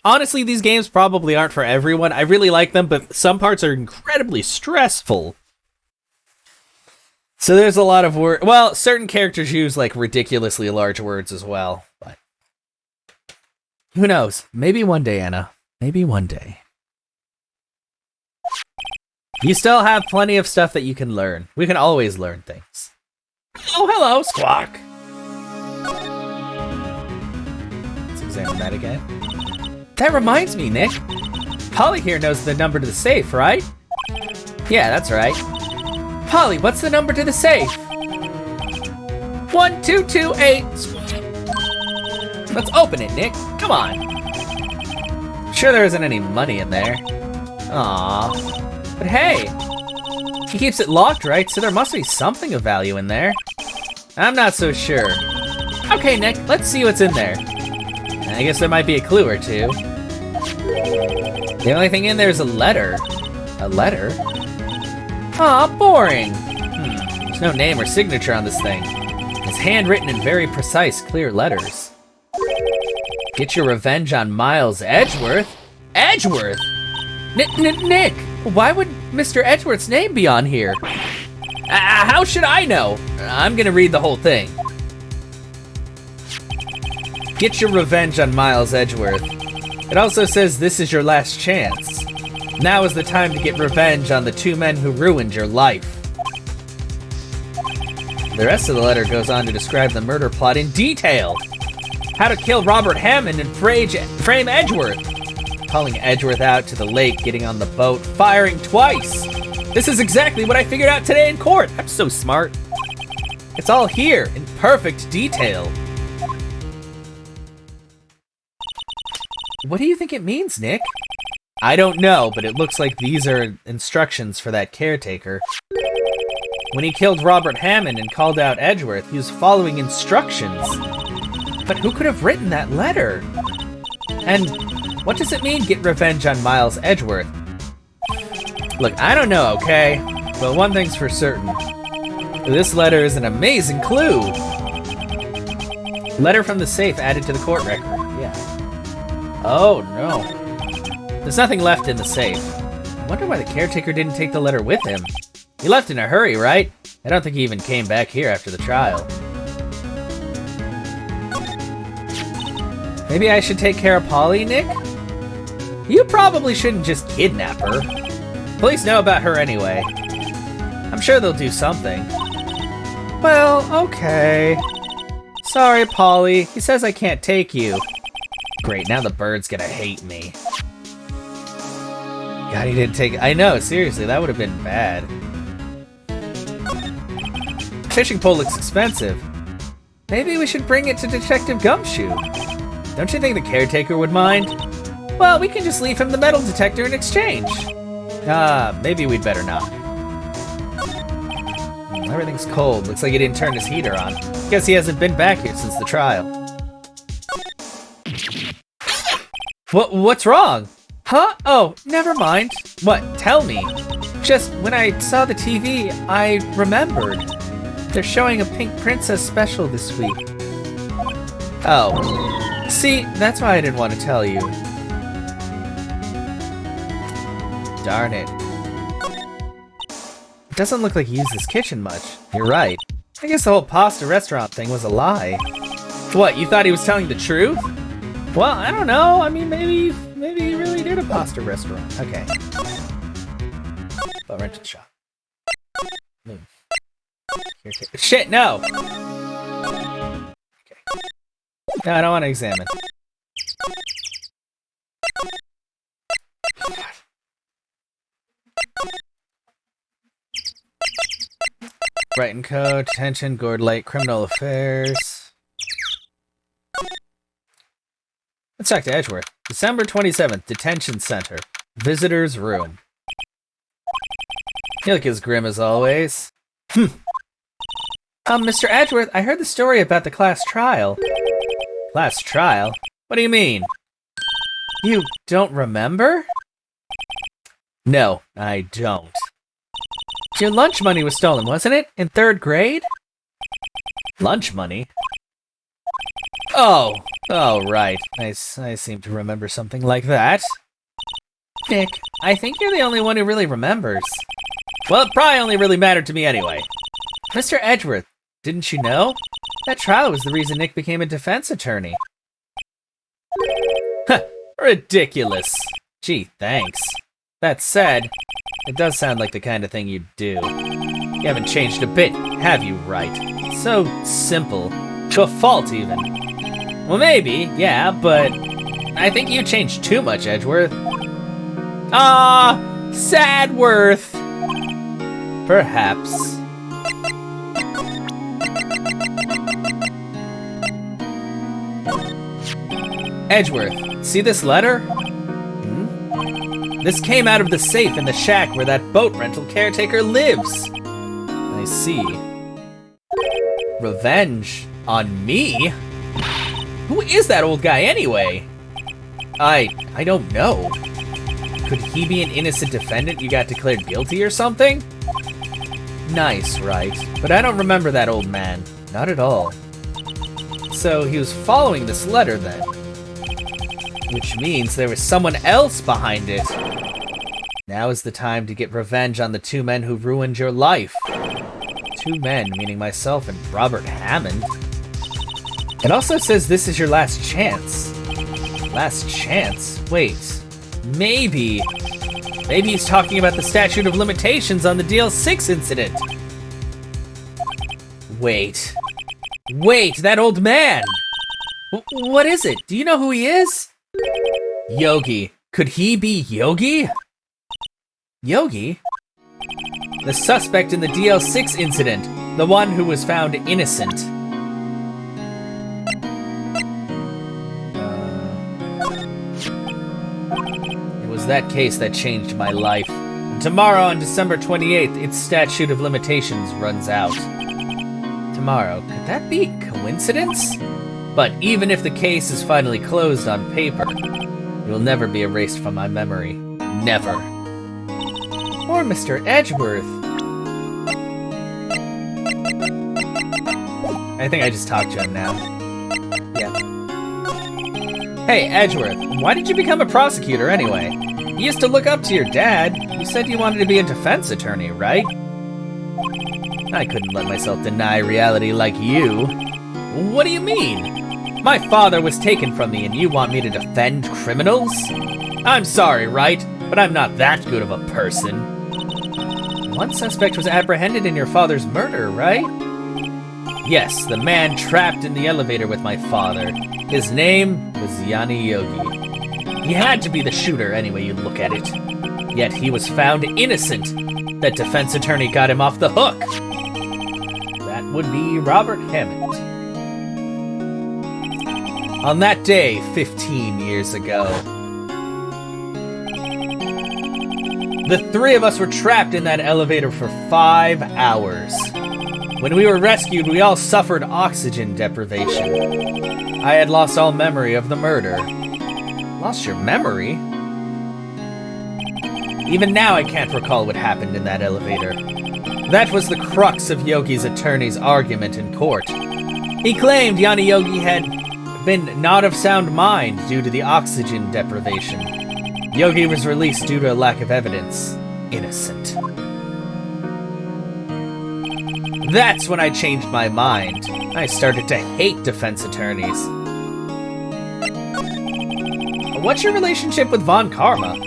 Honestly, these games probably aren't for everyone. I really like them, but some parts are incredibly stressful. So there's a lot of words. Well, certain characters use like ridiculously large words as well. But who knows? Maybe one day, Anna. Maybe one day. You still have plenty of stuff that you can learn. We can always learn things. Oh, hello, Squawk. Let's examine that again. That reminds me, Nick. Polly here knows the number to the safe, right? Yeah, that's right. Polly, what's the number to the safe? 1228. Let's open it, Nick. Come on. Sure there isn't any money in there. Aww. But hey, he keeps it locked, right? So there must be something of value in there. I'm not so sure. Okay, Nick, let's see what's in there. I guess there might be a clue or two. The only thing in there is a letter. A letter? Aw, boring. There's no name or signature on this thing. It's handwritten in very precise, clear letters. Get your revenge on Miles Edgeworth? Edgeworth? Nick, why would Mr. Edgeworth's name be on here? How should I know? I'm gonna read the whole thing. Get your revenge on Miles Edgeworth. It also says this is your last chance. Now is the time to get revenge on the two men who ruined your life. The rest of the letter goes on to describe the murder plot in detail. How to kill Robert Hammond and frame Edgeworth. Calling Edgeworth out to the lake, getting on the boat, firing twice. This is exactly what I figured out today in court. I'm so smart. It's all here in perfect detail. What do you think it means, Nick? I don't know, but it looks like these are instructions for that caretaker. When he killed Robert Hammond and called out Edgeworth, he was following instructions. But who could have written that letter? And what does it mean, get revenge on Miles Edgeworth? Look, I don't know, okay? But one thing's for certain. This letter is an amazing clue. Letter from the safe added to the court record. Yeah. Oh, no. There's nothing left in the safe. I wonder why the caretaker didn't take the letter with him. He left in a hurry, right? I don't think he even came back here after the trial. Maybe I should take care of Polly, Nick? You probably shouldn't just kidnap her. Police know about her anyway. I'm sure they'll do something. Well, okay. Sorry, Polly. He says I can't take you. Great, now the bird's gonna hate me. God, he didn't take it. I know, seriously, that would have been bad. Fishing pole looks expensive. Maybe we should bring it to Detective Gumshoe. Don't you think the caretaker would mind? Well, we can just leave him the metal detector in exchange. Maybe we'd better not. Everything's cold. Looks like he didn't turn his heater on. Guess he hasn't been back here since the trial. What's wrong? Huh? Oh, never mind. What? Tell me. Just when I saw the TV, I remembered. They're showing a Pink Princess special this week. Oh. See, that's why I didn't want to tell you. Darn it. It doesn't look like he used his kitchen much. You're right. I guess the whole pasta restaurant thing was a lie. What, you thought he was telling the truth? Well, I don't know. I mean, maybe he really did a pasta restaurant. Okay. But rented shop. Shit, no! Okay. No, I don't want to examine. Brighton Code, detention, Gord Lake, criminal affairs. Let's talk to Edgeworth. December 27th, detention center. Visitor's room. You look as grim as always. Mr. Edgeworth, I heard the story about the class trial. Class trial? What do you mean? You don't remember? No, I don't. Your lunch money was stolen, wasn't it? In 3rd grade? Lunch money? Oh, right. I seem to remember something like that. Nick, I think you're the only one who really remembers. Well, it probably only really mattered to me anyway. Mr. Edgeworth, didn't you know? That trial was the reason Nick became a defense attorney. Huh, ridiculous. Gee, thanks. That said, it does sound like the kind of thing you'd do. You haven't changed a bit, have you, right? So simple. To a fault, even. Well, maybe, yeah, but I think you changed too much, Edgeworth. Ah, Sadworth. Perhaps. Edgeworth, see this letter? This came out of the safe in the shack where that boat rental caretaker lives. I see. Revenge on me? Who is that old guy anyway? I don't know. Could he be an innocent defendant you got declared guilty or something? Nice, right? But I don't remember that old man. Not at all. So he was following this letter then. Which means there was someone else behind it. Now is the time to get revenge on the 2 men who ruined your life. 2 men, meaning myself and Robert Hammond. It also says this is your last chance. Last chance? Wait. Maybe he's talking about the statute of limitations on the DL6 incident. Wait, that old man! What is it? Do you know who he is? Yogi. Could he be Yogi? Yogi? The suspect in the DL6 incident. The one who was found innocent. It was that case that changed my life. And tomorrow, on December 28th, its statute of limitations runs out. Tomorrow, could that be coincidence? But even if the case is finally closed on paper, it will never be erased from my memory. Never. Or Mr. Edgeworth. I think I just talked to him now. Yeah. Hey, Edgeworth, why did you become a prosecutor anyway? You used to look up to your dad. You said you wanted to be a defense attorney, right? I couldn't let myself deny reality like you. What do you mean? My father was taken from me and you want me to defend criminals? I'm sorry, right? But I'm not that good of a person. One suspect was apprehended in your father's murder, right? Yes, the man trapped in the elevator with my father. His name was Yanni Yogi. He had to be the shooter any way you look at it. Yet he was found innocent. That defense attorney got him off the hook. That would be Robert Hammond. On that day, 15 years ago, the 3 of us were trapped in that elevator for 5 hours. When we were rescued, we all suffered oxygen deprivation. I had lost all memory of the murder. Lost your memory? Even now I can't recall what happened in that elevator. That was the crux of Yogi's attorney's argument in court. He claimed Yanni Yogi had been not of sound mind due to the oxygen deprivation. Yogi was released due to a lack of evidence. Innocent. That's when I changed my mind. I started to hate defense attorneys. What's your relationship with Von Karma?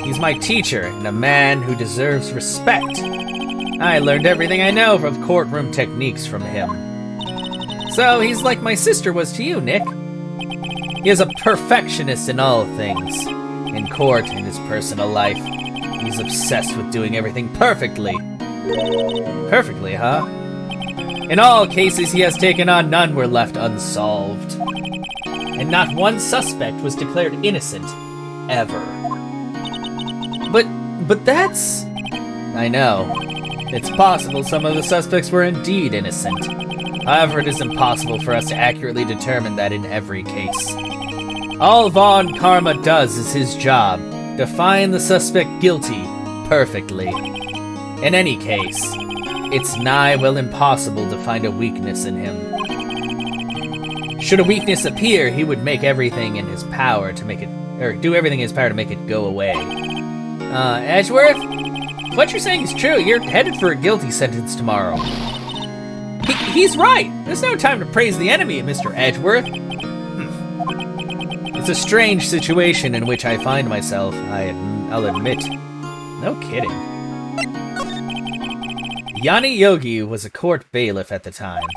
He's my teacher and a man who deserves respect. I learned everything I know of courtroom techniques from him. So he's like my sister was to you, Nick. He is a perfectionist in all things. In court, in his personal life, he's obsessed with doing everything perfectly. Perfectly, huh? In all cases he has taken on, none were left unsolved. And not one suspect was declared innocent, ever. But that's... I know. It's possible some of the suspects were indeed innocent. However, it is impossible for us to accurately determine that in every case. All Von Karma does is his job, to find the suspect guilty perfectly. In any case, it's nigh well impossible to find a weakness in him. Should a weakness appear, he would make everything in his power to make it, or do everything in his power to make it go away. Edgeworth? What you're saying is true. You're headed for a guilty sentence tomorrow. He's right. There's no time to praise the enemy, Mr. Edgeworth. It's a strange situation in which I find myself, I'll admit. No kidding. Yanni Yogi was a court bailiff at the time.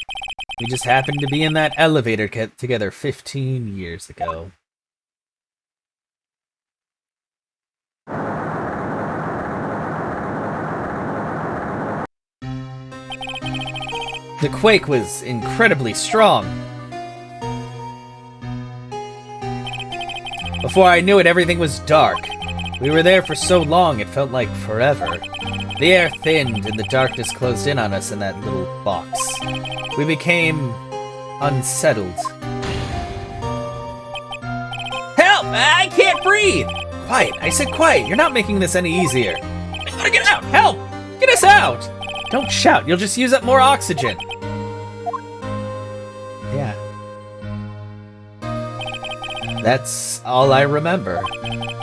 We just happened to be in that elevator together 15 years ago. The quake was incredibly strong. Before I knew it, everything was dark. We were there for so long, it felt like forever. The air thinned and the darkness closed in on us in that little box. We became unsettled. Help! I can't breathe! Quiet, I said quiet. You're not making this any easier. I gotta get out! Help! Get us out! Don't shout, you'll just use up more oxygen. Yeah. That's all I remember.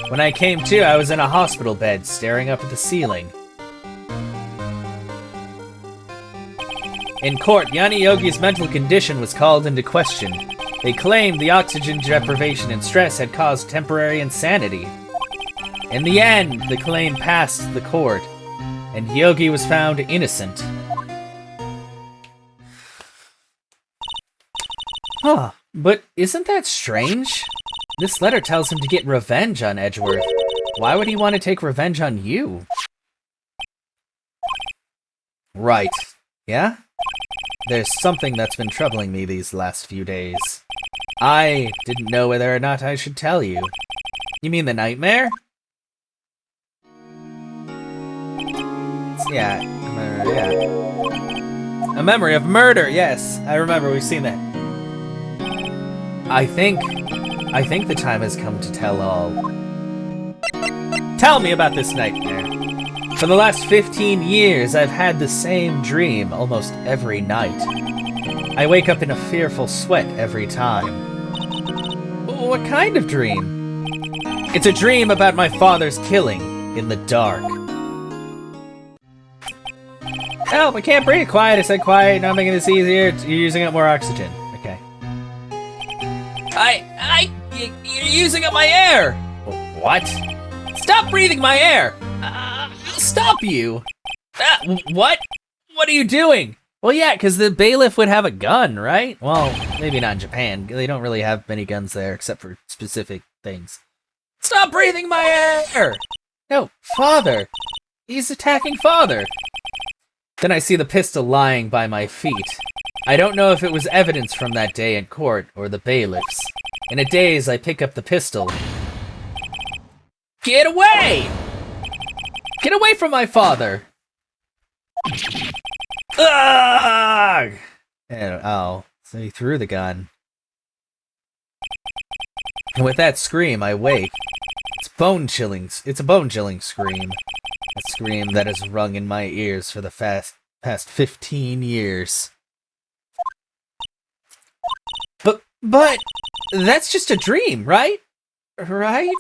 When I came to, I was in a hospital bed, staring up at the ceiling. In court, Yanni Yogi's mental condition was called into question. They claimed the oxygen deprivation and stress had caused temporary insanity. In the end, the claim passed the court, and Yogi was found innocent. Huh, but isn't that strange? This letter tells him to get revenge on Edgeworth. Why would he want to take revenge on you? Right. Yeah? There's something that's been troubling me these last few days. I didn't know whether or not I should tell you. You mean the nightmare? Yeah, a memory of murder, yes. I remember, we've seen that. I think the time has come to tell all. Tell me about this nightmare. For the last 15 years, I've had the same dream almost every night. I wake up in a fearful sweat every time. What kind of dream? It's a dream about my father's killing in the dark. Help, I can't breathe. Quiet, I said quiet. Not making this easier. You're using up more oxygen. Okay. You're using up my air! What? Stop breathing my air! I'll stop you! What? What are you doing? Well, yeah, because the bailiff would have a gun, right? Well, maybe not in Japan. They don't really have many guns there, except for specific things. Stop breathing my air! No, father! He's attacking father! Then I see the pistol lying by my feet. I don't know if it was evidence from that day in court or the bailiff's. In a daze, I pick up the pistol. Get away! Get away from my father! Ugh! Oh, so he threw the gun. And with that scream, I wake. It's a bone-chilling scream. A scream that has rung in my ears for the past 15 years. But That's just a dream, right? Right?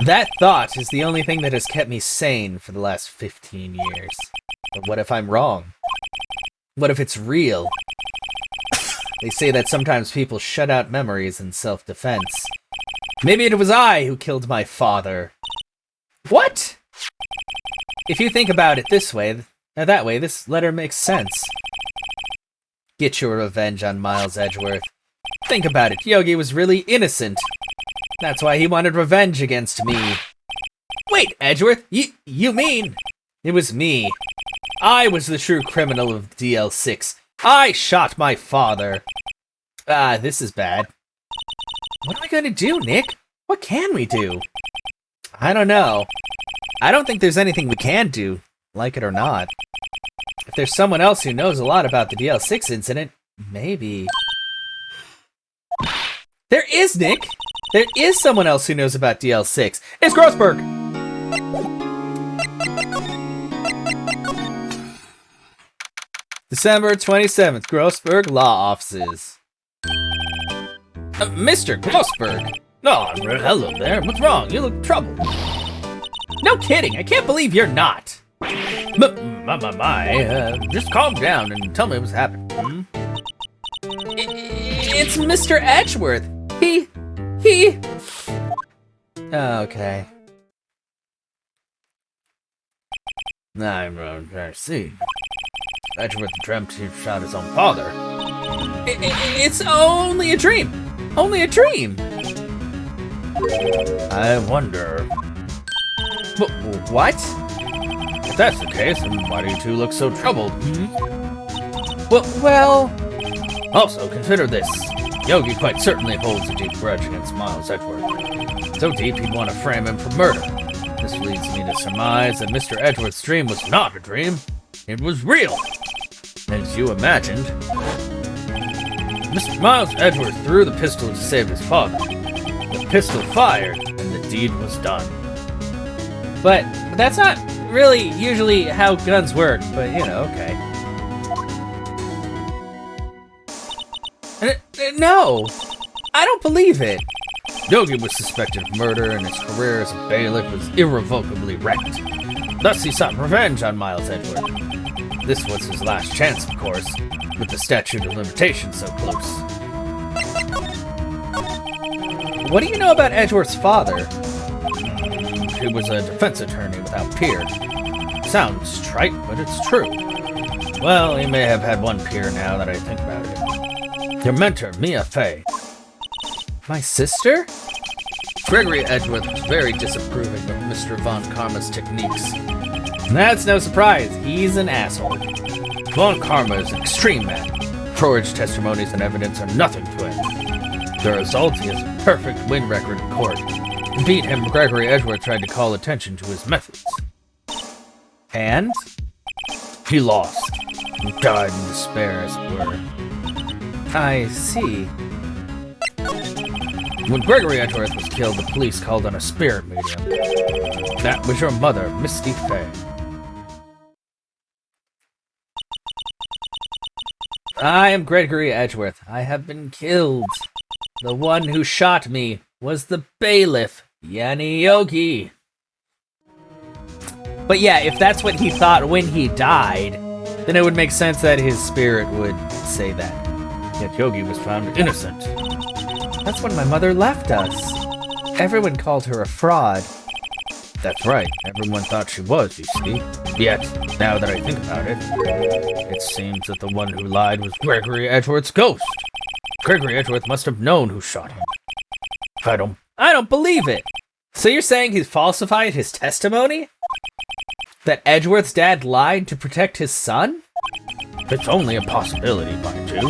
That thought is the only thing that has kept me sane for the last 15 years. But what if I'm wrong? What if it's real? They say that sometimes people shut out memories in self-defense. Maybe it was I who killed my father. What? If you think about it this way, that way, this letter makes sense. Get your revenge on Miles Edgeworth. Think about it, Yogi was really innocent. That's why he wanted revenge against me. Wait, Edgeworth, you mean... It was me. I was the true criminal of DL6. I shot my father. This is bad. What are we gonna do, Nick? What can we do? I don't know. I don't think there's anything we can do, like it or not. If there's someone else who knows a lot about the DL6 incident, maybe... There is, Nick! There is someone else who knows about DL6. It's Grossberg! December 27th, Grossberg Law Offices. Mr. Grossberg! Oh, hello there. What's wrong? You look troubled. No kidding, I can't believe you're not. Just calm down and tell me what's happening. It's Mr. Edgeworth. He... Okay. I'm trying to see. Edgeworth dreamt he shot his own father. It's only a dream. Only a dream. I wonder... What? If that's the case, then why do you two look so troubled? Well... Also, consider this. Yogi quite certainly holds a deep grudge against Miles Edgeworth. So deep he'd want to frame him for murder. This leads me to surmise that Mr. Edgeworth's dream was not a dream. It was real. As you imagined. Mr. Miles Edgeworth threw the pistol to save his father. The pistol fired, and the deed was done. But that's not really usually how guns work, but you know, okay. No! I don't believe it! Yogi was suspected of murder, and his career as a bailiff was irrevocably wrecked. Thus he sought revenge on Miles Edgeworth. This was his last chance, of course, with the statute of limitations so close. What do you know about Edgeworth's father? He was a defense attorney without peer. Sounds trite, but it's true. Well, he may have had one peer now that I think about it. Your mentor, Mia Fey. My sister? Gregory Edgeworth was very disapproving of Mr. Von Karma's techniques. That's no surprise, he's an asshole. Von Karma is an extreme man. Forged testimonies and evidence are nothing to him. The result, he has a perfect win record in court. To beat him, Gregory Edgeworth tried to call attention to his methods. And? He lost. He died in despair, as it were. I see. When Gregory Edgeworth was killed, the police called on a spirit medium. That was your mother, Misty Fey. I am Gregory Edgeworth. I have been killed. The one who shot me was the bailiff, Yanni Yogi. But yeah, if that's what he thought when he died, then it would make sense that his spirit would say that. Yet Yogi was found innocent. That's when my mother left us. Everyone called her a fraud. That's right, everyone thought she was, you see. Yet, now that I think about it, it seems that the one who lied was Gregory Edgeworth's ghost. Gregory Edgeworth must have known who shot him. I don't believe it. So you're saying he falsified his testimony? That Edgeworth's dad lied to protect his son? It's only a possibility, mind you,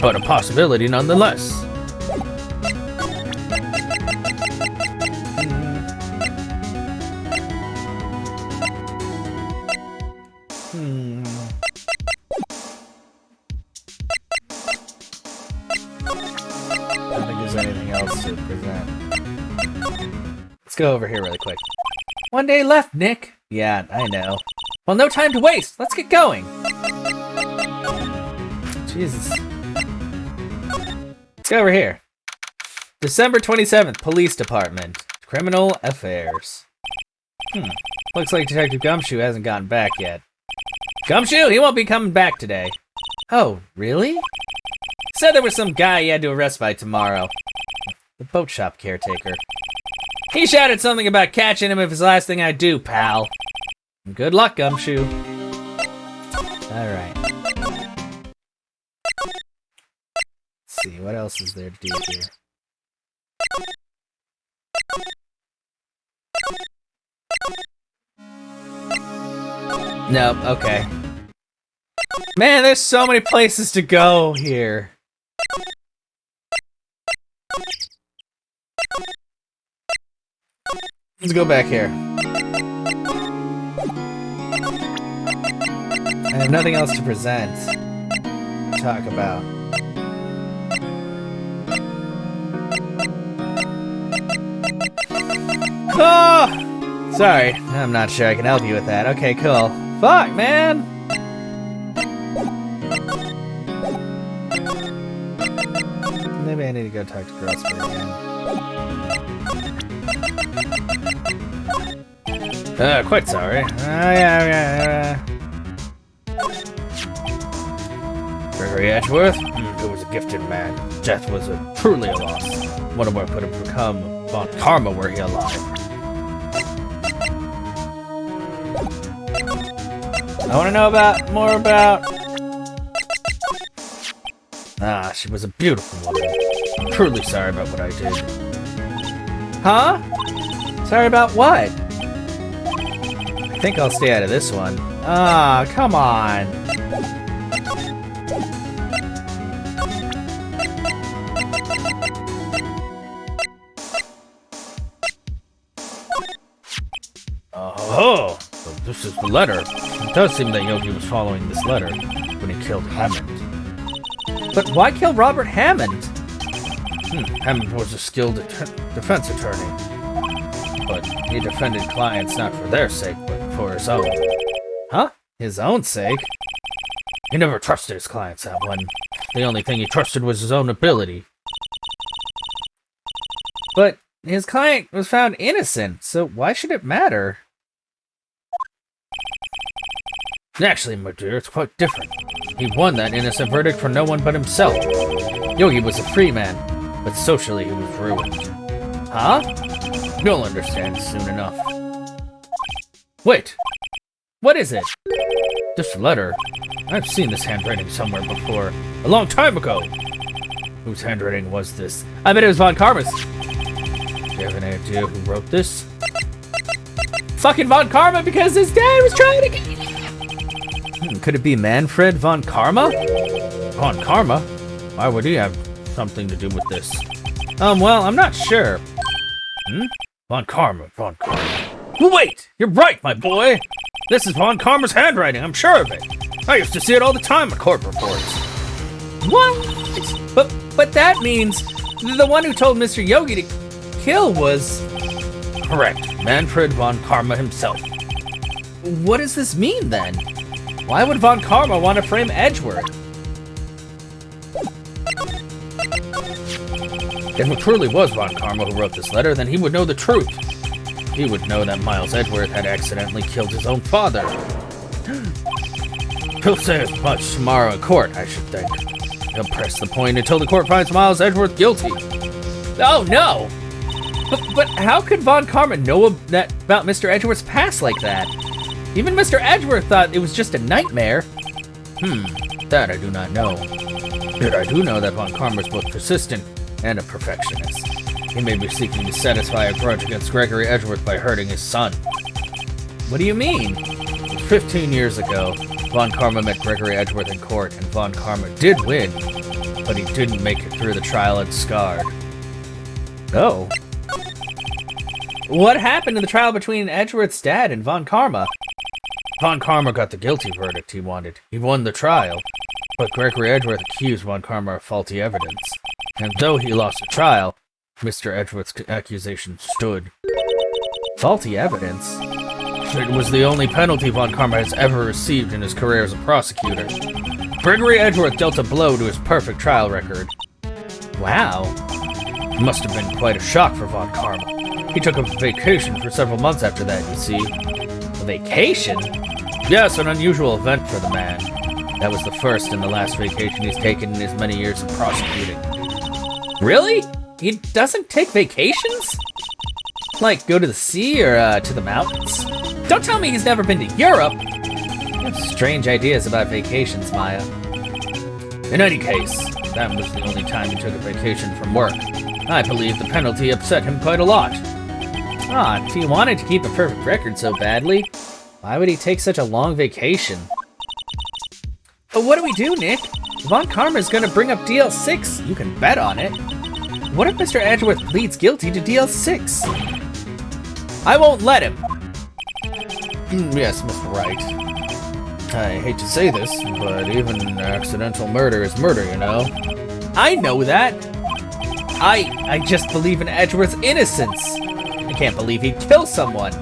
but a possibility nonetheless. I don't think there's anything else to present. Let's go over here really quick. One day left, Nick. Yeah, I know. Well, no time to waste. Let's get going. Jesus. go over here. December 27th, Police Department. Criminal Affairs. Looks like Detective Gumshoe hasn't gotten back yet. Gumshoe, he won't be coming back today. Oh, really? Said there was some guy he had to arrest by tomorrow. The boat shop caretaker. He shouted something about catching him if it's the last thing I do, pal. Good luck, Gumshoe. Alright. Let's see, what else is there to do here? Nope, okay. Man, there's so many places to go here. Let's go back here. I have nothing else to present. Talk about. Oh! Sorry, I'm not sure I can help you with that. Okay, cool. Fuck, man! Maybe I need to go talk to Grosper again. Quite sorry. Yeah. Gregory Edgeworth? He was a gifted man. Death was truly a loss. Wonder what could have become Von Karma were he alive. I want to know more about... she was a beautiful woman. I'm truly sorry about what I did. Huh? Sorry about what? I think I'll stay out of this one. Come on. Oh, so this is the letter. It does seem that Yogi was following this letter when he killed Hammond. But why kill Robert Hammond? Hammond was a skilled defense attorney. But he defended clients not for their sake, but for his own. Huh? His own sake? He never trusted his clients that one. The only thing he trusted was his own ability. But his client was found innocent, so why should it matter? Actually, my dear, it's quite different. He won that innocent verdict for no one but himself. Yogi was a free man, but socially he was ruined. Huh? You'll understand soon enough. Wait! What is it? This letter. I've seen this handwriting somewhere before. A long time ago! Whose handwriting was this? I bet it was Von Karma's. Do you have any idea who wrote this? Fucking Von Karma, because his dad was trying to get him! Could it be Manfred Von Karma? Von Karma? Why would he have something to do with this? Well, I'm not sure. Von Karma. Wait! You're right, my boy! This is Von Karma's handwriting, I'm sure of it. I used to see it all the time in court reports. What? But that means the one who told Mr. Yogi to kill was... Correct. Manfred Von Karma himself. What does this mean, then? Why would Von Karma want to frame Edgeworth? If it truly was Von Karma who wrote this letter, then he would know the truth. He would know that Miles Edgeworth had accidentally killed his own father. He'll say as much tomorrow in court, I should think. He'll press the point until the court finds Miles Edgeworth guilty. Oh, no! But how could Von Karma know about Mr. Edgeworth's past like that? Even Mr. Edgeworth thought it was just a nightmare. That I do not know. Yet I do know that Von Karma is both persistent and a perfectionist. He may be seeking to satisfy a grudge against Gregory Edgeworth by hurting his son. What do you mean? 15 years ago, Von Karma met Gregory Edgeworth in court, and Von Karma did win, but he didn't make it through the trial and scarred. Oh. What happened in the trial between Edgeworth's dad and Von Karma? Von Karma got the guilty verdict he wanted. He won the trial. But Gregory Edgeworth accused Von Karma of faulty evidence. And though he lost the trial, Mr. Edgeworth's accusation stood. Faulty evidence? It was the only penalty Von Karma has ever received in his career as a prosecutor. Gregory Edgeworth dealt a blow to his perfect trial record. Wow. It must have been quite a shock for Von Karma. He took a vacation for several months after that, you see. A vacation? Yes, an unusual event for the man. That was the first and the last vacation he's taken in his many years of prosecuting. Really? He doesn't take vacations? Like, go to the sea or to the mountains? Don't tell me he's never been to Europe! You have strange ideas about vacations, Maya. In any case, that was the only time he took a vacation from work. I believe the penalty upset him quite a lot. Ah, if he wanted to keep a perfect record so badly, why would he take such a long vacation? But what do we do, Nick? Von Karma's gonna bring up DL6. You can bet on it. What if Mr. Edgeworth pleads guilty to DL6? I won't let him. Yes, Mr. Wright. I hate to say this, but even accidental murder is murder, you know? I know that. I just believe in Edgeworth's innocence. I can't believe he'd kill someone.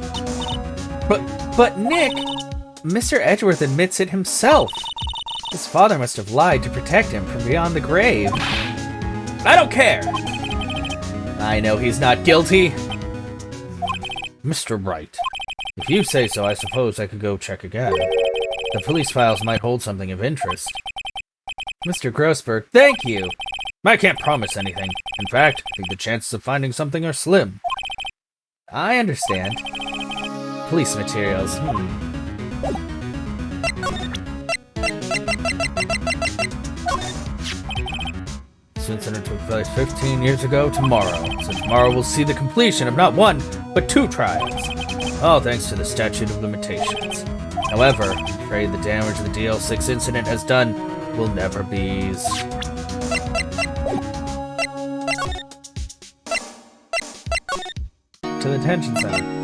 But Nick, Mr. Edgeworth admits it himself. His father must have lied to protect him from beyond the grave. I don't care. I know he's not guilty. Mr. Wright, if you say so, I suppose I could go check again. The police files might hold something of interest. Mr. Grossberg, thank you. I can't promise anything. In fact, I think the chances of finding something are slim. I understand. Police materials, This incident took place 15 years ago tomorrow, so tomorrow will see the completion of not one, but 2 trials. All thanks to the statute of limitations. However, I'm afraid the damage the DL6 incident has done will never be eased. To the detention center.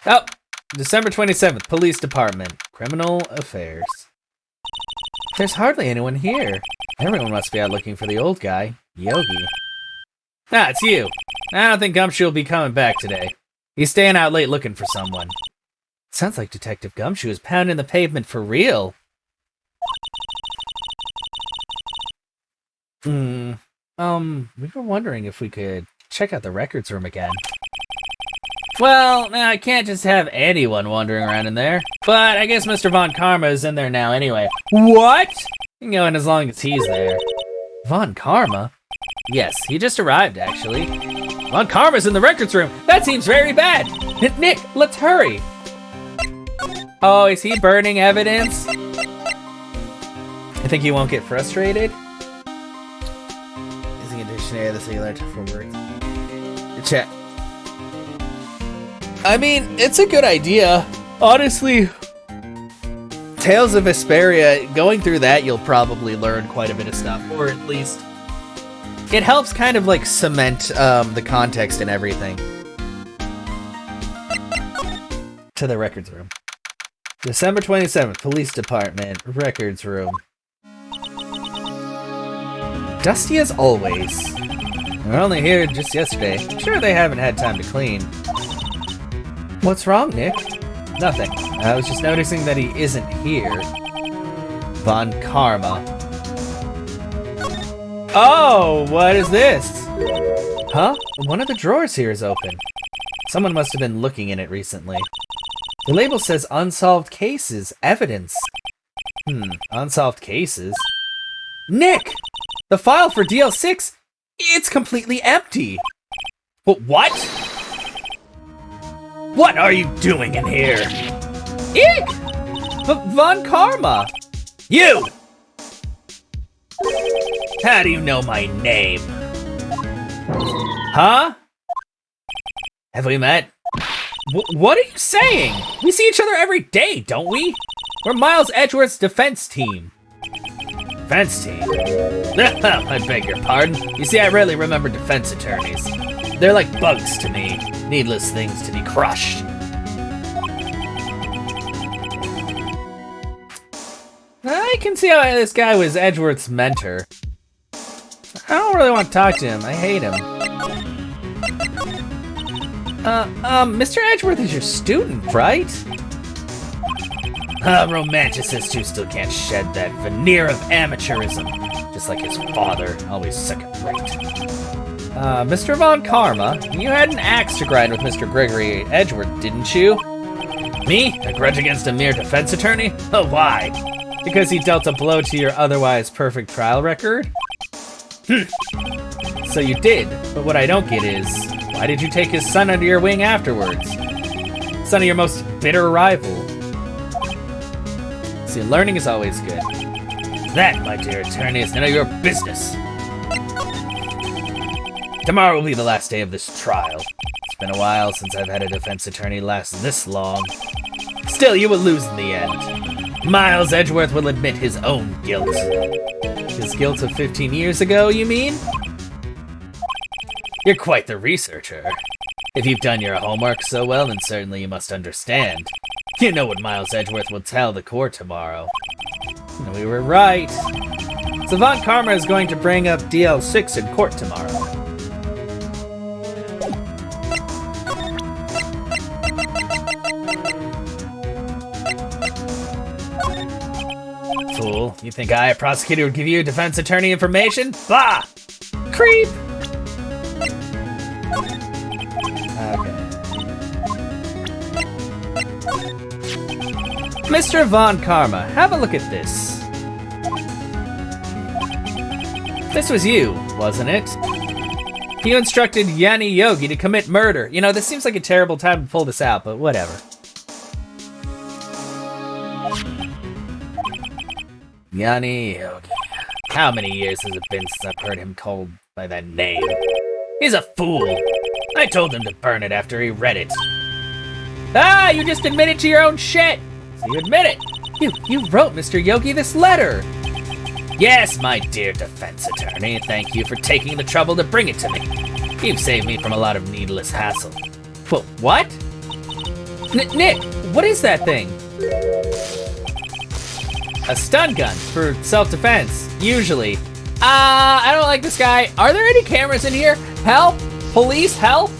Oh, December 27th, Police Department, Criminal Affairs. There's hardly anyone here. Everyone must be out looking for the old guy, Yogi. Ah, it's you. I don't think Gumshoe will be coming back today. He's staying out late looking for someone. Sounds like Detective Gumshoe is pounding the pavement for real. We were wondering if we could check out the records room again. Well, I can't just have anyone wandering around in there. But I guess Mr. Von Karma is in there now anyway. What? You can go in as long as he's there. Von Karma? Yes, he just arrived, actually. Von Karma's in the records room. That seems very bad. Nick, let's hurry. Oh, is he burning evidence? I think he won't get frustrated. Using a dictionary of the singular for words. Check. I mean, it's a good idea. Honestly, Tales of Vesperia, going through that, you'll probably learn quite a bit of stuff. Or at least, it helps kind of like cement the context and everything. To the records room. December 27th, Police Department, records room. Dusty as always. We're only here just yesterday. I'm sure they haven't had time to clean. What's wrong, Nick? Nothing. I was just noticing that he isn't here. Von Karma. Oh, what is this? Huh? One of the drawers here is open. Someone must have been looking in it recently. The label says unsolved cases, evidence. Unsolved cases? Nick! The file for DL6, it's completely empty. What? What are you doing in here? Eek! Von Karma! You! How do you know my name? Huh? Have we met? What are you saying? We see each other every day, don't we? We're Miles Edgeworth's defense team. Defense team? I beg your pardon. You see, I rarely remember defense attorneys. They're like bugs to me. Needless things to be crushed. I can see how this guy was Edgeworth's mentor. I don't really want to talk to him. I hate him. Mr. Edgeworth is your student, right? A romanticist who still can't shed that veneer of amateurism, just like his father, always second rate. Mr. Von Karma, you had an axe to grind with Mr. Gregory Edgeworth, didn't you? Me? A grudge against a mere defense attorney? Oh, why? Because he dealt a blow to your otherwise perfect trial record? So you did, but what I don't get is, why did you take his son under your wing afterwards? Son of your most bitter rival. See, learning is always good. That, my dear attorney, is none of your business. Tomorrow will be the last day of this trial. It's been a while since I've had a defense attorney last this long. Still, you will lose in the end. Miles Edgeworth will admit his own guilt. His guilt of 15 years ago, you mean? You're quite the researcher. If you've done your homework so well, then certainly you must understand. You know what Miles Edgeworth will tell the court tomorrow. And we were right. Savant Karma is going to bring up DL6 in court tomorrow. Fool, you think I, a prosecutor, would give you defense attorney information? Bah! Creep! Mr. Von Karma, have a look at this. This was you, wasn't it? You instructed Yanni Yogi to commit murder. You know, this seems like a terrible time to pull this out, but whatever. Yanni Yogi. How many years has it been since I've heard him called by that name? He's a fool. I told him to burn it after he read it. Ah, you just admitted to your own shit. So you admit it. You wrote Mr. Yogi this letter. Yes, my dear defense attorney. Thank you for taking the trouble to bring it to me. You've saved me from a lot of needless hassle. Well, what? Nick, what is that thing? A stun gun for self-defense, usually. I don't like this guy. Are there any cameras in here? Help? Police, help?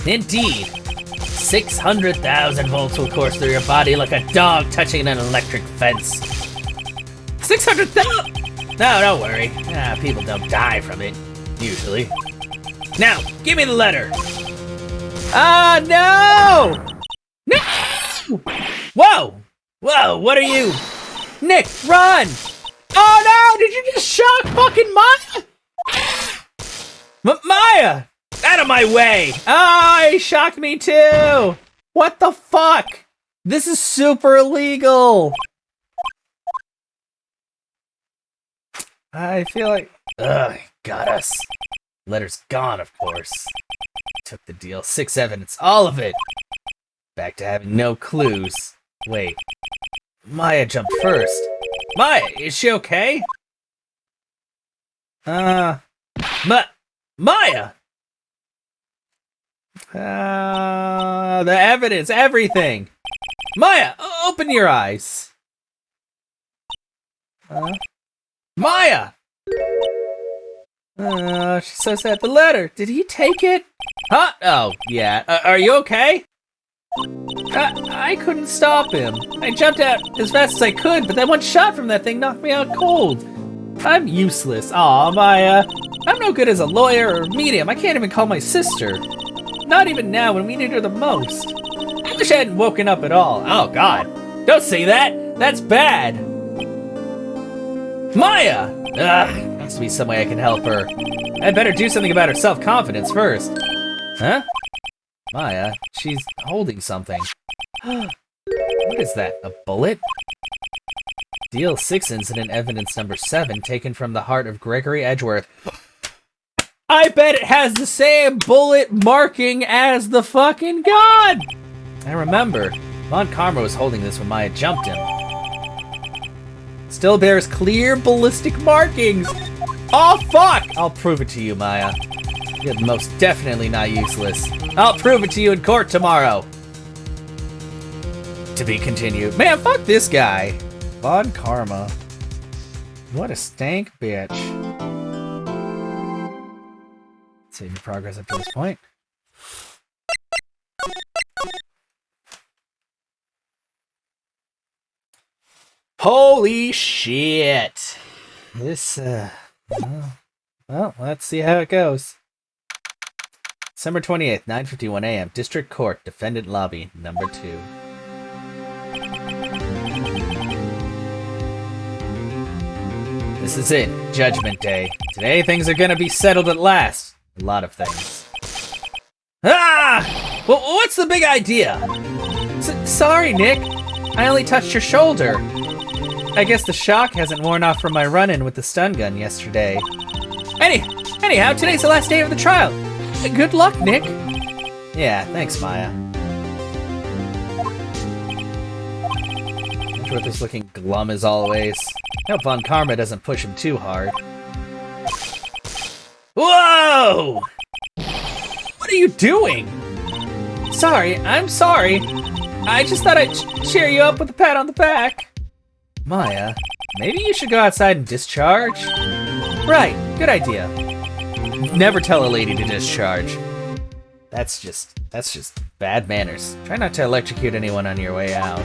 Indeed. 600,000 volts will course through your body like a dog touching an electric fence. 600,000? No, don't worry. People don't die from it, usually. Now, give me the letter. No! No! Whoa! Whoa, what are you? Nick, run! Oh no, did you just shock fucking Maya? Maya! Out of my way! Oh, he shocked me too! What the fuck? This is super illegal! I feel like... Ugh, got us. Letter's gone, of course. Took the deal. 6 evidence, all of it! Back to having no clues. Wait. Maya jumped first. Maya, is she okay? Maya! The evidence, everything! Maya, open your eyes! Maya! She says that the letter. Did he take it? Huh? Oh, yeah. Are you okay? I couldn't stop him. I jumped out as fast as I could, but that one shot from that thing knocked me out cold. I'm useless. Aw, Maya. I'm no good as a lawyer or medium. I can't even call my sister. Not even now when we need her the most. I wish I hadn't woken up at all. Oh, God. Don't say that. That's bad. Maya! Ugh, has to be some way I can help her. I'd better do something about her self-confidence first. Huh? Maya, she's holding something. What is that, a bullet? Deal 6 incident evidence number 7 taken from the heart of Gregory Edgeworth. I bet it has the same bullet marking as the fucking gun! I remember, Von Karma was holding this when Maya jumped him. Still bears clear ballistic markings! Oh fuck! I'll prove it to you, Maya. You're most definitely not useless. I'll prove it to you in court tomorrow. To be continued. Man, fuck this guy. Von Karma. What a stank bitch. Save your progress up to this point. Holy shit. This, well, let's see how it goes. December 28th, 9:51 a.m. District Court, Defendant Lobby, number 2. This is it, Judgment Day. Today things are gonna be settled at last. A lot of things. Ah! Well, what's the big idea? Sorry, Nick. I only touched your shoulder. I guess the shock hasn't worn off from my run-in with the stun gun yesterday. Anyhow, today's the last day of the trial. Good luck, Nick. Yeah, thanks, Maya. Edgeworth is looking glum as always. I hope Von Karma doesn't push him too hard. Whoa! What are you doing? I'm sorry. I just thought I'd cheer you up with a pat on the back. Maya, maybe you should go outside and discharge? Right, good idea. Never tell a lady to discharge. That's just bad manners. Try not to electrocute anyone on your way out.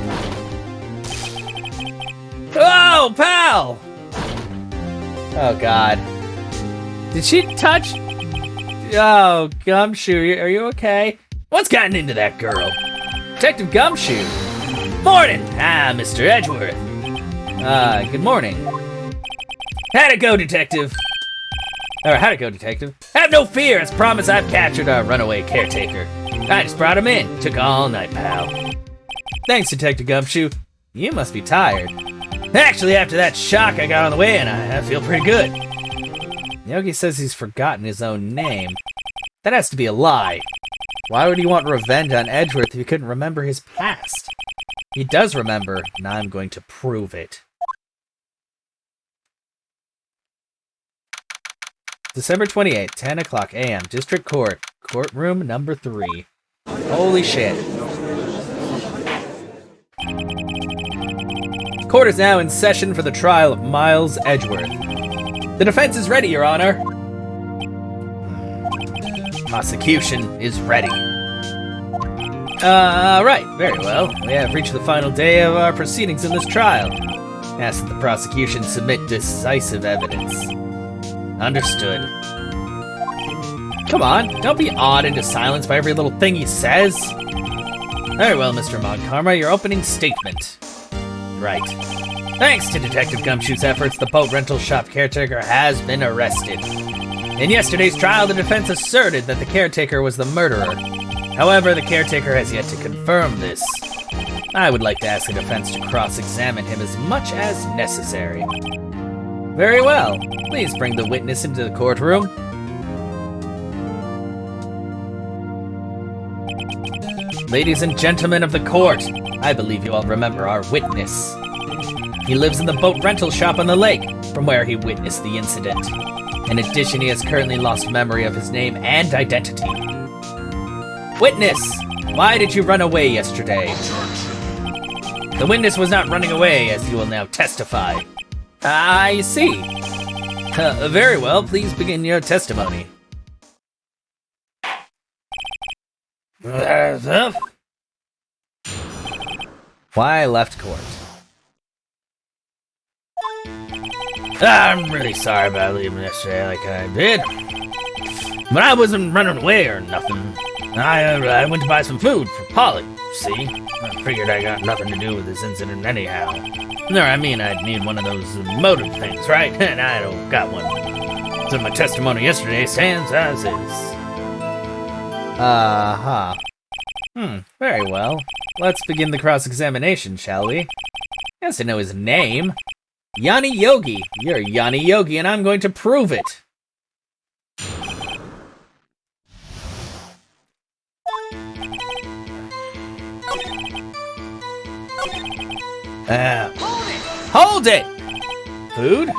Oh, pal! Oh, God. Did she touch? Oh, Gumshoe, are you okay? What's gotten into that girl? Detective Gumshoe. Morning! Mr. Edgeworth. Good morning. How'd it go, Detective? How'd it go, Detective? Have no fear, as promised I've captured our runaway caretaker. I just brought him in. Took all night, pal. Thanks, Detective Gumshoe. You must be tired. Actually, after that shock I got on the way in, I feel pretty good. Yogi says he's forgotten his own name. That has to be a lie. Why would he want revenge on Edgeworth if he couldn't remember his past? He does remember, and I'm going to prove it. December 28th, 10 o'clock a.m. District Court, courtroom number 3. Holy shit. Court is now in session for the trial of Miles Edgeworth. The defense is ready, Your Honor. Prosecution is ready. Right, very well. We have reached the final day of our proceedings in this trial. Ask that the prosecution submit decisive evidence. Understood. Come on, don't be awed into silence by every little thing he says. Very well, Mr. Montkarma, your opening statement. Right. Thanks to Detective Gumshoe's efforts, the boat rental shop caretaker has been arrested. In yesterday's trial, the defense asserted that the caretaker was the murderer. However, the caretaker has yet to confirm this. I would like to ask the defense to cross-examine him as much as necessary. Very well. Please bring the witness into the courtroom. Ladies and gentlemen of the court, I believe you all remember our witness. He lives in the boat rental shop on the lake, from where he witnessed the incident. In addition, he has currently lost memory of his name and identity. Witness, why did you run away yesterday? The witness was not running away, as you will now testify. I see. Very well, please begin your testimony. Why I left court. I'm really sorry about leaving yesterday like I did. But I wasn't running away or nothing. I went to buy some food for Polly, see? I figured I got nothing to do with this incident anyhow. No, I mean, I'd need one of those motive things, right? And I don't got one. So my testimony yesterday stands as is. Very well. Let's begin the cross-examination, shall we? He has to know his name. Yanni Yogi. You're Yanni Yogi, and I'm going to prove it. Hold it! Food?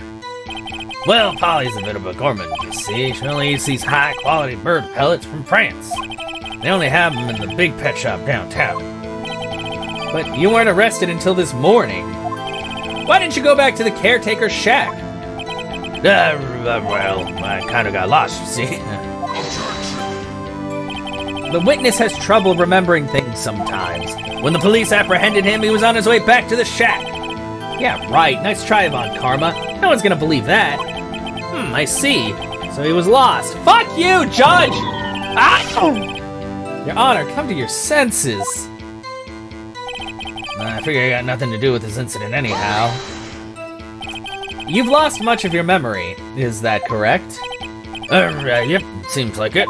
Well, Polly's a bit of a gourmand, you see. She only eats these high-quality bird pellets from France. They only have them in the big pet shop downtown. But you weren't arrested until this morning. Why didn't you go back to the caretaker's shack? Well, I kind of got lost, you see. The witness has trouble remembering things sometimes. When the police apprehended him, he was on his way back to the shack. Yeah, right. Nice try, Von Karma. No one's gonna believe that. I see. So he was lost. Fuck you, Judge! Ah! Your Honor, come to your senses. I figure I got nothing to do with this incident anyhow. You've lost much of your memory. Is that correct? Yep, seems like it.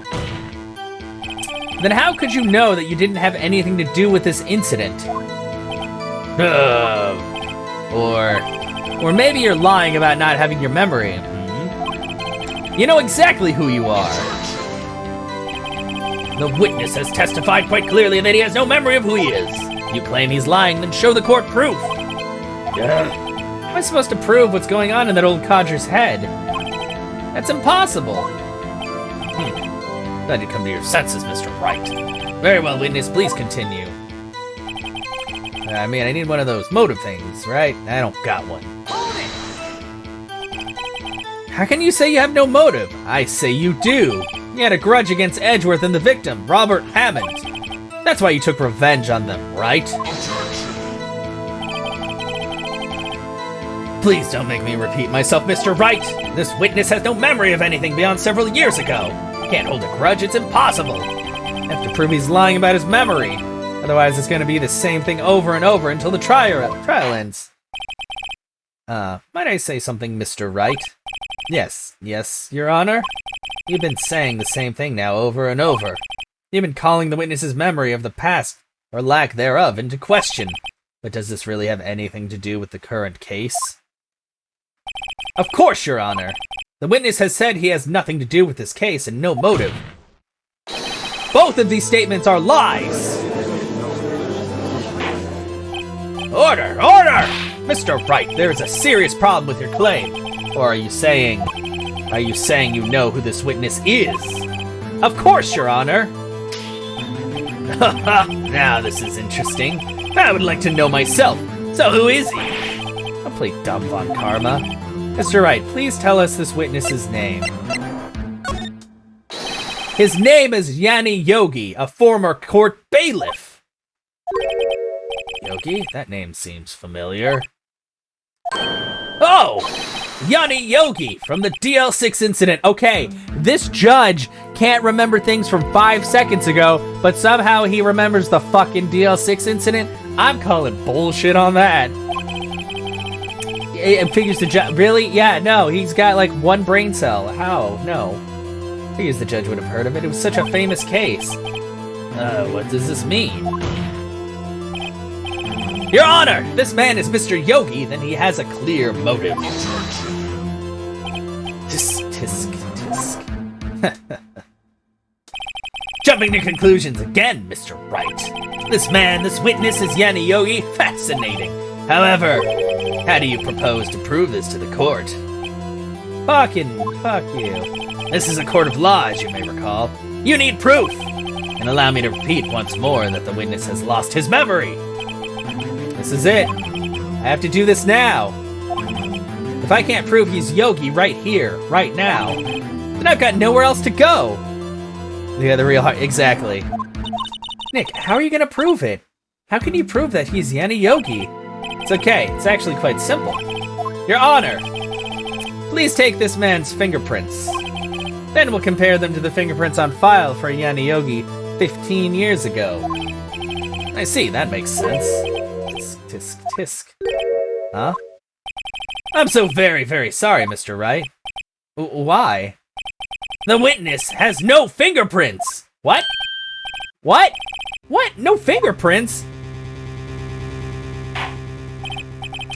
Then how could you know that you didn't have anything to do with this incident? Or maybe you're lying about not having your memory. You know exactly who you are. The witness has testified quite clearly that he has no memory of who he is. You claim he's lying, then show the court proof. How am I supposed to prove what's going on in that old codger's head? That's impossible. Glad you come to your senses, Mr. Wright. Very well, witness, please continue. I mean, I need one of those motive things, right? I don't got one. How can you say you have no motive? I say you do. You had a grudge against Edgeworth and the victim, Robert Hammond. That's why you took revenge on them, right? Please don't make me repeat myself, Mr. Wright. This witness has no memory of anything beyond several years ago. Can't hold a grudge, it's impossible. I have to prove he's lying about his memory. Otherwise, it's gonna be the same thing over and over until the trial ends. Might I say something, Mr. Wright? Yes, Your Honor? You've been saying the same thing now over and over. You've been calling the witness's memory of the past, or lack thereof, into question. But does this really have anything to do with the current case? Of course, Your Honor. The witness has said he has nothing to do with this case and no motive. Both of these statements are lies! Order! Mr. Wright, there is a serious problem with your claim. Or are you saying you know who this witness is? Of course, Your Honor! Now this is interesting. I would like to know myself. So who is he? Don't play dumb, Von Karma. Mr. Wright, please tell us this witness's name. His name is Yanni Yogi, a former court bailiff. Yogi? That name seems familiar. Oh! Yanni Yogi from the DL6 incident. Okay, this judge can't remember things from 5 seconds ago, but somehow he remembers the fucking DL6 incident. I'm calling bullshit on that. It figures the judge, really? Yeah, no, he's got like one brain cell. How? No. Figures the judge would have heard of it. It was such a famous case. What does this mean? Your Honor, this man is Mr. Yogi, then he has a clear motive. Tisk. Jumping to conclusions again, Mr. Wright. This witness is Yanni Yogi. Fascinating. However, how do you propose to prove this to the court? Fuck you. This is a court of law, as you may recall. You need proof! And allow me to repeat once more that the witness has lost his memory. This is it. I have to do this now. If I can't prove he's Yogi right here, right now, then I've got nowhere else to go. Yeah, the real heart. Exactly. Nick, how are you gonna prove it? How can you prove that he's Yanni Yogi? It's okay. It's actually quite simple. Your Honor, please take this man's fingerprints. Then we'll compare them to the fingerprints on file for Yanni Yogi 15 years ago. I see, that makes sense. Tisk. Huh? I'm so very, very sorry, Mr. Wright. Why? The witness has no fingerprints! What? What? No fingerprints?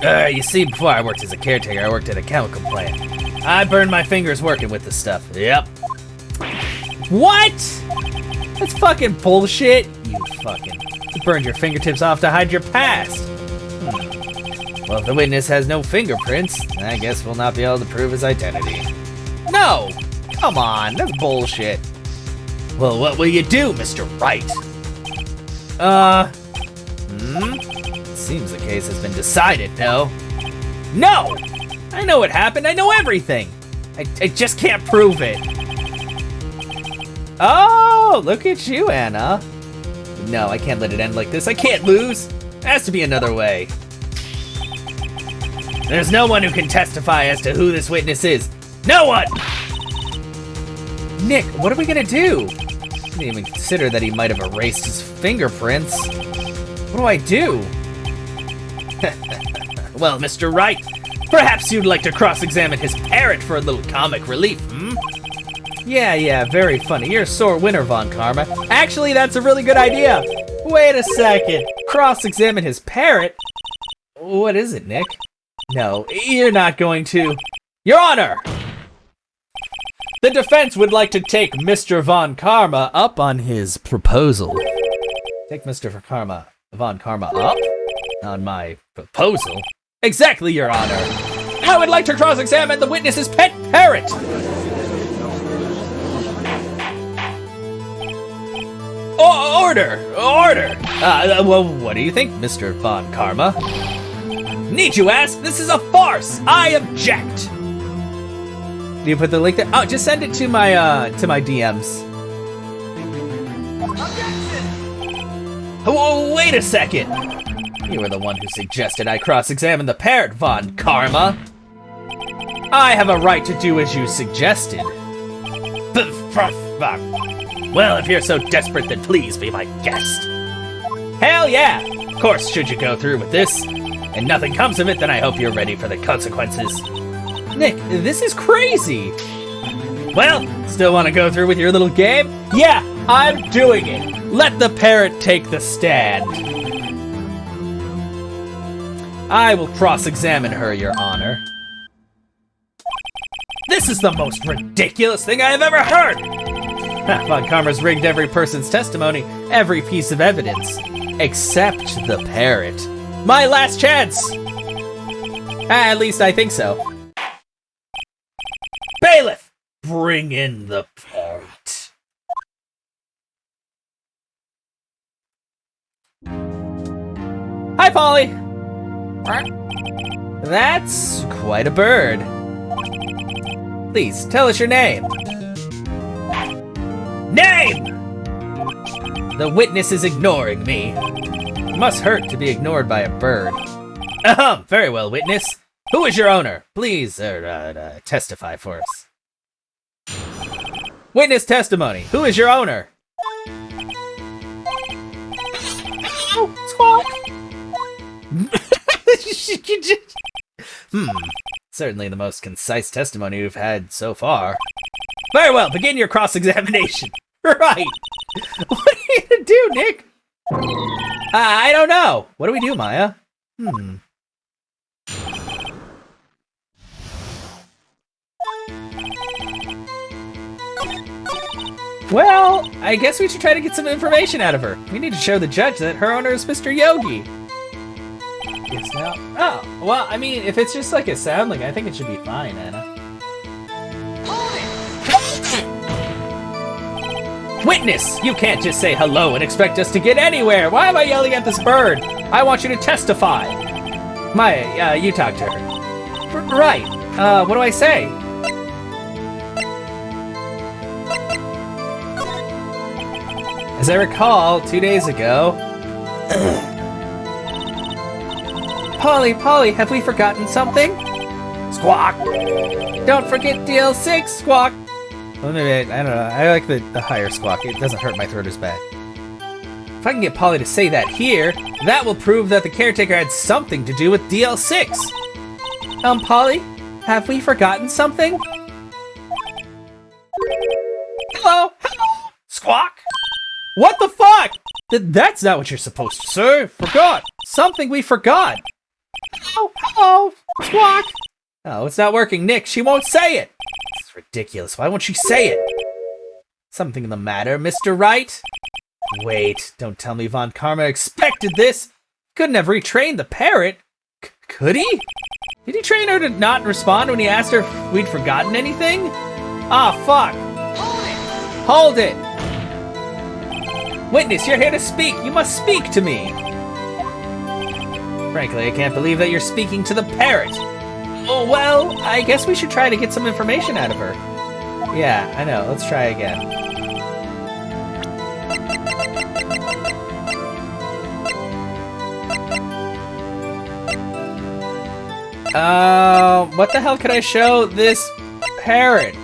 You see, before I worked as a caretaker, I worked at a chemical plant. I burned my fingers working with this stuff. Yep. What? That's fucking bullshit. You burned your fingertips off to hide your past. Well, if the witness has no fingerprints, I guess we'll not be able to prove his identity. No! Come on, that's bullshit. Well, what will you do, Mr. Wright? Seems the case has been decided, no? No! I know what happened, I know everything! I just can't prove it. Oh, look at you, Anna. No, I can't let it end like this. I can't lose. There has to be another way. There's no one who can testify as to who this witness is. No one! Nick, what are we gonna do? Didn't even consider that he might have erased his fingerprints. What do I do? Well, Mr. Wright, perhaps you'd like to cross-examine his parrot for a little comic relief, hmm? Yeah, very funny. You're a sore winner, Von Karma. Actually, that's a really good idea. Wait a second. Cross-examine his parrot? What is it, Nick? No, you're not going to. Your Honor! The defense would like to take Mr. Von Karma up on his proposal. Take Mr. Von Karma up? On my proposal? Exactly, Your Honor. I would like to cross-examine the witness's pet parrot! Order! Well, what do you think, Mr. Von Karma? Need you ask? This is a farce! I object! Do you put the link there? Oh, just send it to my DMs. Objection! Whoa, wait a second! You were the one who suggested I cross-examine the parrot, Von Karma. I have a right to do as you suggested. Well, if you're so desperate, then please be my guest. Hell yeah! Of course, should you go through with this, and nothing comes of it, then I hope you're ready for the consequences. Nick, this is crazy! Well, still want to go through with your little game? Yeah, I'm doing it! Let the parrot take the stand. I will cross-examine her, Your Honor. This is the most ridiculous thing I have ever heard! Von Karma's rigged every person's testimony, every piece of evidence, except the parrot. My last chance! At least I think so. Bailiff, bring in the parrot. Hi, Polly. That's quite a bird. Please, tell us your name. Name! The witness is ignoring me. It must hurt to be ignored by a bird. Very well, witness. Who is your owner? Please, testify for us. Witness testimony. Who is your owner? Oh, squawk. Certainly the most concise testimony we've had so far. Very well, begin your cross-examination. Right. What are you gonna do, Nick? I don't know. What do we do, Maya? Well, I guess we should try to get some information out of her. We need to show the judge that her owner is Mr. Yogi. Yes, now. Oh, well, I mean, if it's just like a soundling, I think it should be fine, Anna. Witness, you can't just say hello and expect us to get anywhere. Why am I yelling at this bird? I want you to testify. Maya, you talk to her. Right. What do I say? As I recall, 2 days ago... Polly, have we forgotten something? Squawk! Don't forget DL6, squawk! Well, maybe, I don't know, I like the higher squawk. It doesn't hurt my throat as bad. If I can get Polly to say that here, that will prove that the caretaker had something to do with DL6. Polly, have we forgotten something? Hello? Squawk? What the fuck? That's not what you're supposed to say. Forgot. Something we forgot. Hello? Squawk? Oh, it's not working, Nick. She won't say it. It's ridiculous. Why won't she say it? Something the matter, Mr. Wright? Wait, don't tell me Von Karma expected this. Couldn't have retrained the parrot. Could he? Did he train her to not respond when he asked her if we'd forgotten anything? Ah, fuck. Hold it. Witness, you're here to speak. You must speak to me. Frankly, I can't believe that you're speaking to the parrot. Oh, well, I guess we should try to get some information out of her. Yeah, I know. Let's try again. What the hell could I show this parrot?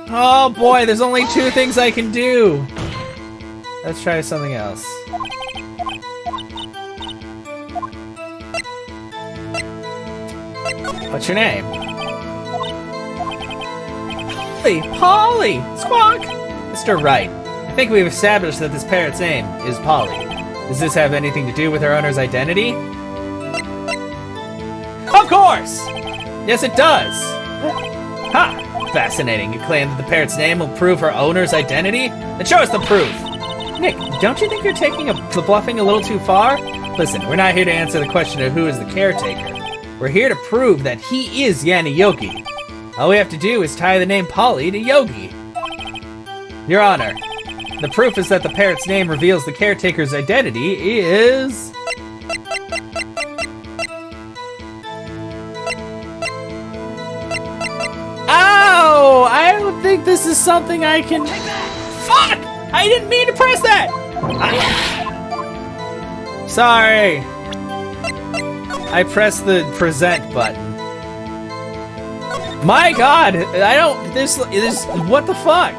Oh boy, there's only 2 things I can do. Let's try something else. What's your name? Polly! Squawk! Mr. Wright, I think we've established that this parrot's name is Polly. Does this have anything to do with our owner's identity? Of course! Yes, it does! Ha! Fascinating. You claim that the parrot's name will prove her owner's identity? Then show us the proof! Nick, don't you think you're taking the bluffing a little too far? Listen, we're not here to answer the question of who is the caretaker. We're here to prove that he is Yanni Yogi. All we have to do is tie the name Polly to Yogi. Your Honor, the proof is that the parrot's name reveals the caretaker's identity is... Ow! I don't think this is something I can... Fuck! I didn't mean to press that! Sorry. I pressed the present button. My God! I don't... This... What the fuck?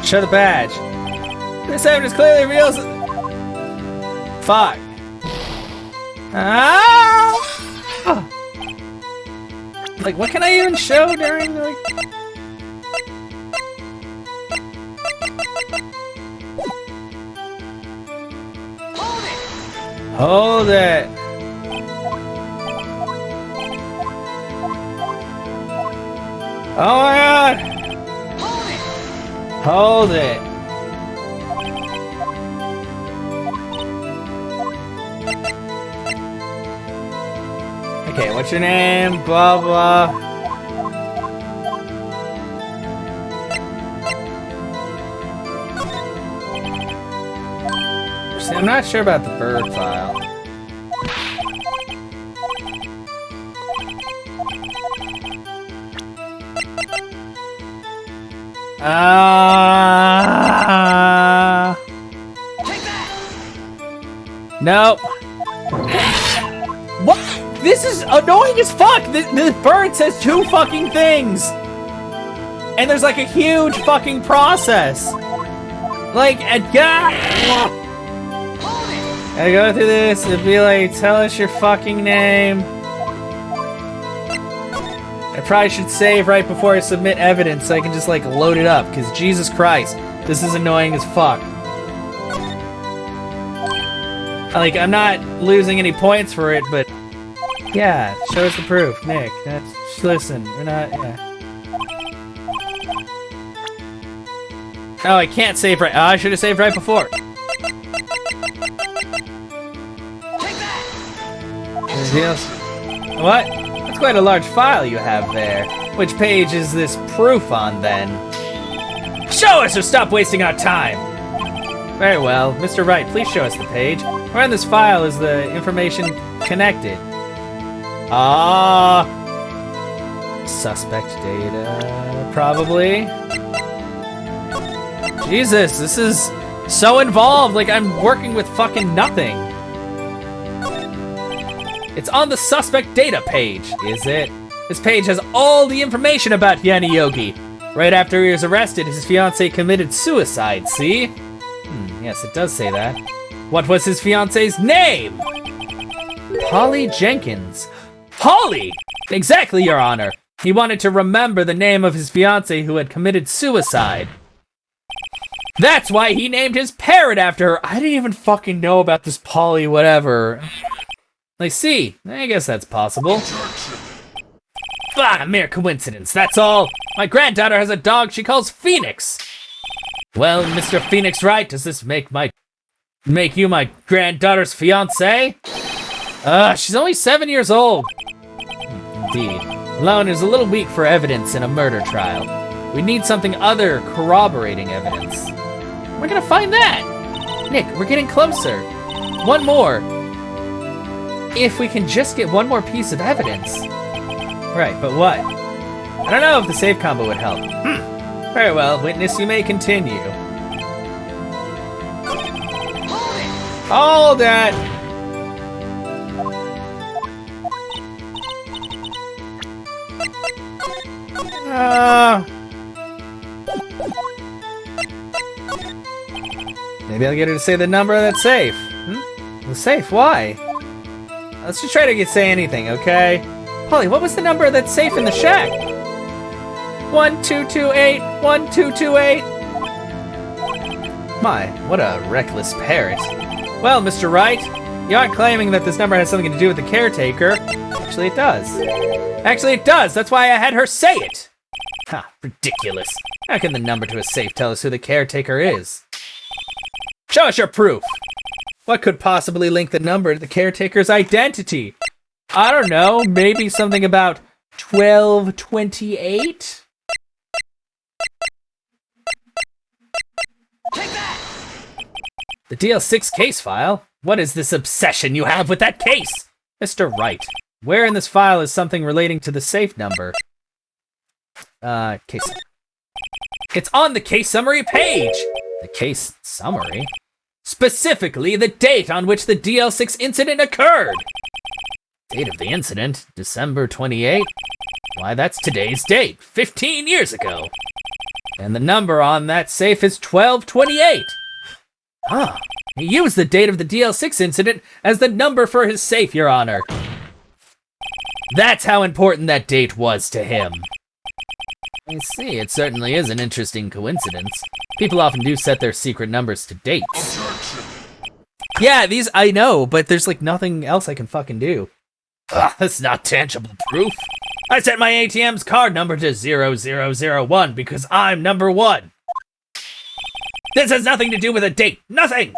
Show the badge. This evidence clearly reveals... Fuck. Ah! Like, what can I even show during, like... Hold it! Oh my God! Hold it! Okay, what's your name? Blah blah. See, I'm not sure about the bird file. Nope. What? This is annoying as fuck! The bird says 2 fucking things! And there's like a huge fucking process! Like, gotta go through this and be like, tell us your fucking name. I probably should save right before I submit evidence so I can just like load it up, because Jesus Christ, this is annoying as fuck. Like, I'm not losing any points for it, but yeah, show us the proof, Nick. Listen, we're not, yeah. Oh, I can't save right. Oh, I should have saved right before. What? That's quite a large file you have there. Which page is this proof on, then? Show us or stop wasting our time! Very well. Mr. Wright, please show us the page. Where in this file is the information connected? Suspect data, probably. Jesus, this is so involved, like I'm working with fucking nothing. It's on the suspect data page, is it? This page has all the information about Yanni Yogi. Right after he was arrested, his fiancée committed suicide, see? Yes, it does say that. What was his fiancée's name? Polly Jenkins. Polly! Exactly, Your Honor. He wanted to remember the name of his fiancée who had committed suicide. That's why he named his parrot after her. I didn't even fucking know about this Polly whatever. I see. I guess that's possible. A mere coincidence, that's all. My granddaughter has a dog she calls Phoenix. Well, Mr. Phoenix Wright, does this make you my granddaughter's fiancé? She's only 7 years old. Indeed. Alone is a little weak for evidence in a murder trial. We need something other corroborating evidence. We're gonna find that! Nick, we're getting closer. One more. If we can just get one more piece of evidence. Right, but what? I don't know if the save combo would help. Very well, witness, you may continue. Hold it! Maybe I'll get her to say the number of that safe. The safe? Why? Let's just try to say anything, okay? Polly, what was the number of that safe in the shack? 1228, 1228. My, what a reckless parrot. Well, Mr. Wright, you aren't claiming that this number has something to do with the caretaker. Actually, it does. Actually, it does. That's why I had her say it. Ha, ridiculous. How can the number to a safe tell us who the caretaker is? Show us your proof. What could possibly link the number to the caretaker's identity? I don't know, maybe something about 1228? Take that! The DL6 case file? What is this obsession you have with that case? Mr. Wright, where in this file is something relating to the safe number? Case. It's on the case summary page! The case summary? Specifically, the date on which the DL6 incident occurred. Date of the incident, December 28. Why, that's today's date, 15 years ago. And the number on that safe is 1228. Ah, he used the date of the DL6 incident as the number for his safe, Your Honor. That's how important that date was to him. I see, it certainly is an interesting coincidence. People often do set their secret numbers to dates. Yeah, these, I know, but there's like nothing else I can fucking do. That's not tangible proof. I set my ATM's card number to 0001 because I'm number 1. This has nothing to do with a date, nothing!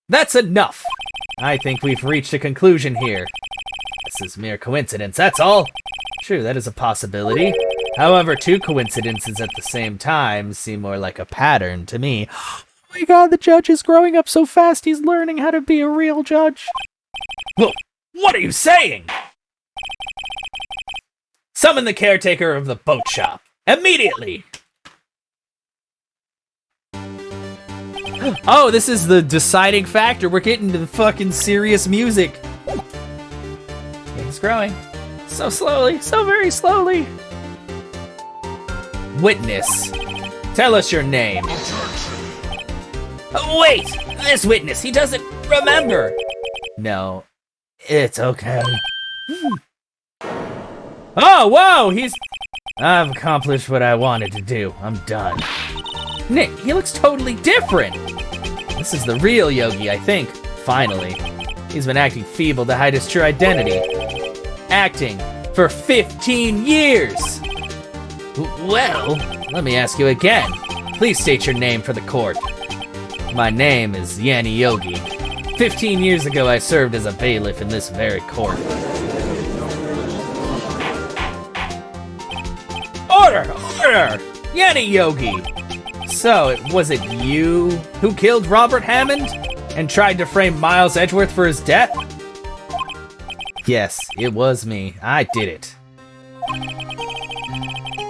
That's enough. I think we've reached a conclusion here. This is mere coincidence, that's all. True, that is a possibility. However, 2 coincidences at the same time seem more like a pattern to me. Oh my god, the judge is growing up so fast he's learning how to be a real judge. Well, what are you saying? Summon the caretaker of the boat shop. Immediately! Oh, this is the deciding factor. We're getting to the fucking serious music. Yeah, he's growing. So slowly, so very slowly. Witness, tell us your name. Oh, wait, this witness, he doesn't remember. No, it's okay. Oh, whoa, I've accomplished what I wanted to do. I'm done. Nick, he looks totally different. This is the real Yogi, I think. Finally. He's been acting feeble to hide his true identity. Acting for 15 years. Well, let me ask you again. Please state your name for the court. My name is Yanni Yogi. 15 years ago, I served as a bailiff in this very court. Order! Order! Yanni Yogi! So, was it you who killed Robert Hammond and tried to frame Miles Edgeworth for his death? Yes, it was me. I did it.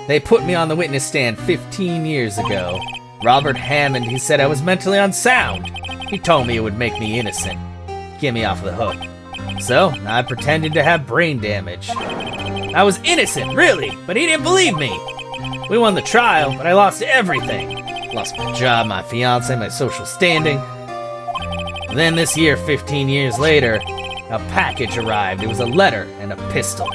They put me on the witness stand 15 years ago. Robert Hammond, he said I was mentally unsound. He told me it would make me innocent. Get me off the hook. So, I pretended to have brain damage. I was innocent, really, but he didn't believe me. We won the trial, but I lost everything. Lost my job, my fiance, my social standing. Then this year, 15 years later, a package arrived. It was a letter and a pistol.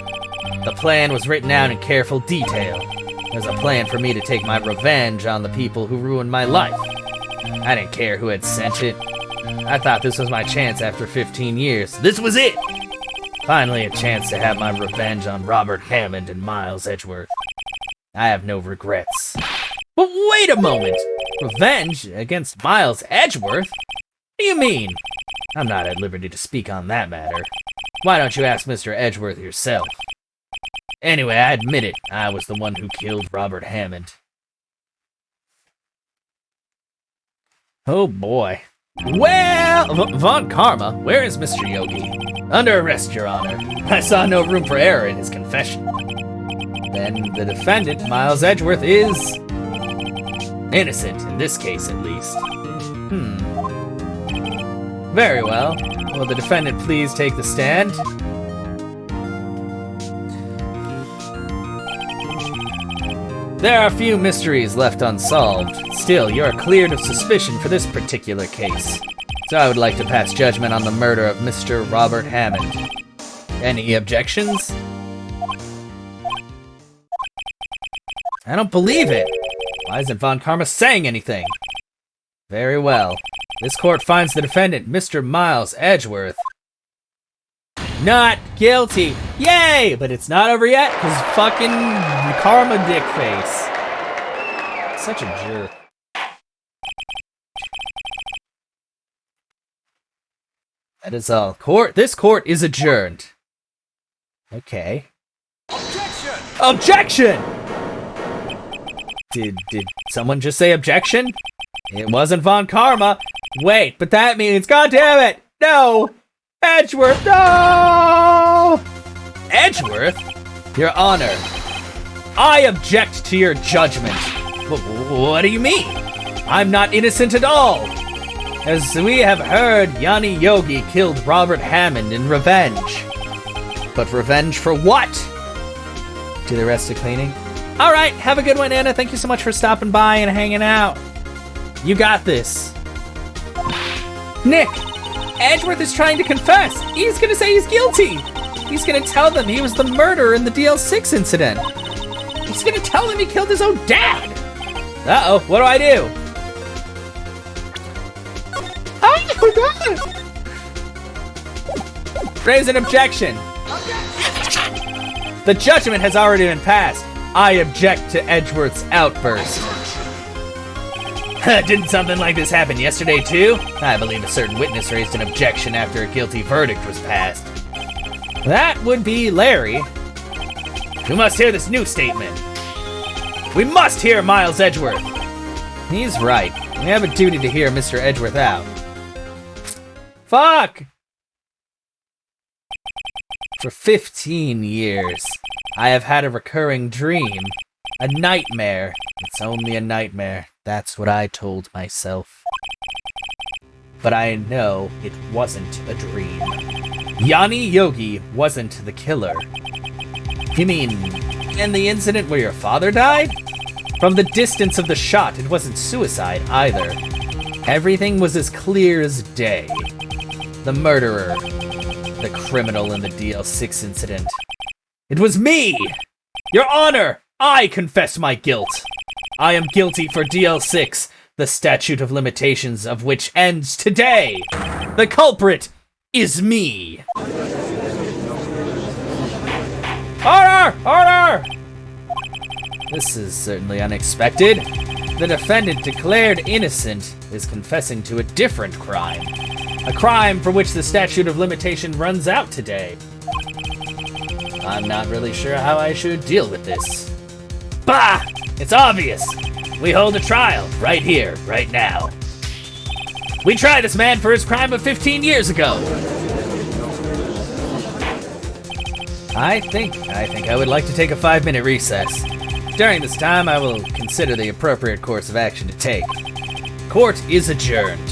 The plan was written out in careful detail. It was a plan for me to take my revenge on the people who ruined my life. I didn't care who had sent it. I thought this was my chance after 15 years. This was it! Finally a chance to have my revenge on Robert Hammond and Miles Edgeworth. I have no regrets. But wait a moment! Revenge against Miles Edgeworth? What do you mean? I'm not at liberty to speak on that matter. Why don't you ask Mr. Edgeworth yourself? Anyway, I admit it. I was the one who killed Robert Hammond. Oh boy. Well, Von Karma, where is Mr. Yogi? Under arrest, Your Honor. I saw no room for error in his confession. Then the defendant, Miles Edgeworth, is innocent, in this case at least. Very well. Will the defendant please take the stand? There are few mysteries left unsolved. Still, you are cleared of suspicion for this particular case. So I would like to pass judgment on the murder of Mr. Robert Hammond. Any objections? I don't believe it. Why isn't Von Karma saying anything? Very well. This court finds the defendant, Mr. Miles Edgeworth, not guilty. Yay! But it's not over yet, because fucking Karma Dickface. Such a jerk. That is all. This court is adjourned. Okay. Objection! Objection! Did someone just say objection? It wasn't Von Karma. Wait, but that means, god damn it! No! Edgeworth, no! Edgeworth? Your Honor, I object to your judgment. What do you mean? I'm not innocent at all. As we have heard, Yanni Yogi killed Robert Hammond in revenge. But revenge for what? Do the rest of cleaning? All right, have a good one, Anna. Thank you so much for stopping by and hanging out. You got this. Nick, Edgeworth is trying to confess. He's gonna say he's guilty. He's gonna tell them he was the murderer in the DL6 incident. He's gonna tell them he killed his own dad. Uh-oh, what do I do? Oh, God. Raise an objection. The judgment has already been passed. I object to Edgeworth's outburst. Didn't something like this happen yesterday, too? I believe a certain witness raised an objection after a guilty verdict was passed. That would be Larry. We must hear this new statement. We must hear Miles Edgeworth. He's right. We have a duty to hear Mr. Edgeworth out. Fuck! For 15 years, I have had a recurring dream. A nightmare. It's only a nightmare. That's what I told myself. But I know it wasn't a dream. Yanni Yogi wasn't the killer. You mean, in the incident where your father died? From the distance of the shot, it wasn't suicide either. Everything was as clear as day. The murderer. The criminal in the DL6 incident. It was me! Your Honor! I confess my guilt. I am guilty for DL6, the statute of limitations of which ends today. The culprit is me. Order! Order! This is certainly unexpected. The defendant declared innocent is confessing to a different crime. A crime for which the statute of limitation runs out today. I'm not really sure how I should deal with this. Bah! It's obvious. We hold a trial right here, right now. We try this man for his crime of 15 years ago. I think I would like to take a 5-minute recess. During this time, I will consider the appropriate course of action to take. Court is adjourned.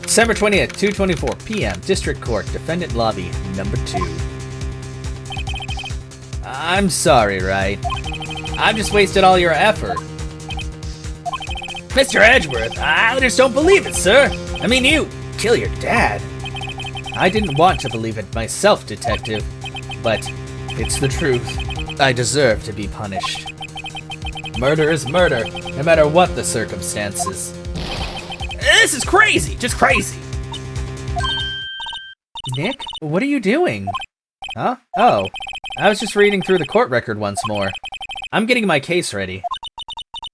December 20th, 2:24 p.m. District Court, Defendant Lobby, number 2. I'm sorry, right? I've just wasted all your effort. Mr. Edgeworth, I just don't believe it, sir. I mean, you kill your dad. I didn't want to believe it myself, Detective, but it's the truth. I deserve to be punished. Murder is murder, no matter what the circumstances. This is crazy, just crazy. Nick, what are you doing? Huh? Oh, I was just reading through the court record once more. I'm getting my case ready.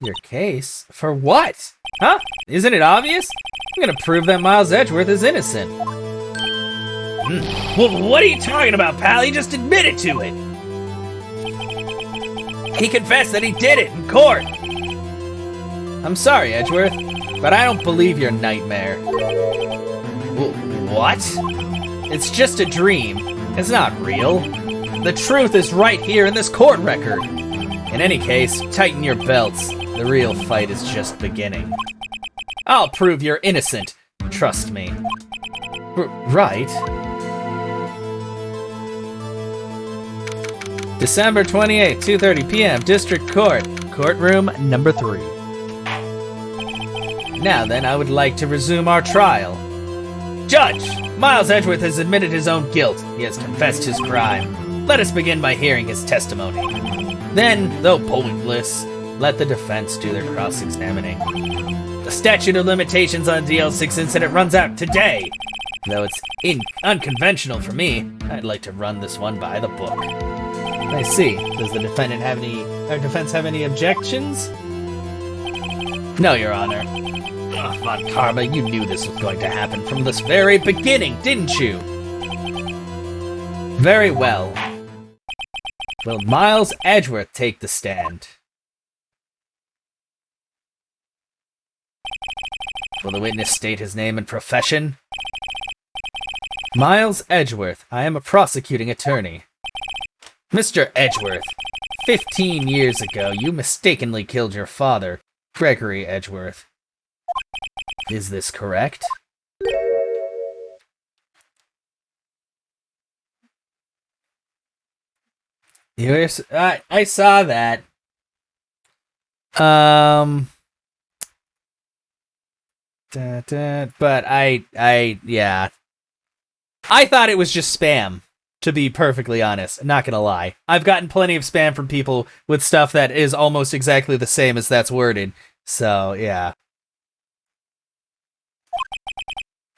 Your case? For what? Huh? Isn't it obvious? I'm gonna prove that Miles Edgeworth is innocent. Well, what are you talking about, pal? He just admitted to it. He confessed that he did it in court. I'm sorry, Edgeworth, but I don't believe your nightmare. What? It's just a dream. It's not real. The truth is right here in this court record. In any case, tighten your belts. The real fight is just beginning. I'll prove you're innocent. Trust me. Right. December 28th, 2:30 p.m., District Court, courtroom number 3. Now then, I would like to resume our trial. Judge! Miles Edgeworth has admitted his own guilt. He has confessed his crime. Let us begin by hearing his testimony. Then, though pointless, let the defense do their cross-examining. The statute of limitations on the DL6 incident runs out today. Though it's unconventional for me, I'd like to run this one by the book. I see. Does the defendant have defense have any objections? No, Your Honor. Ugh, Von Karma, you knew this was going to happen from this very beginning, didn't you? Very well. Will Miles Edgeworth take the stand? Will the witness state his name and profession? Miles Edgeworth, I am a prosecuting attorney. Mr. Edgeworth, 15 years ago, you mistakenly killed your father, Gregory Edgeworth. Is this correct? I saw that. But yeah. I thought it was just spam, to be perfectly honest. I'm not gonna lie. I've gotten plenty of spam from people with stuff that is almost exactly the same as that's worded. So, yeah.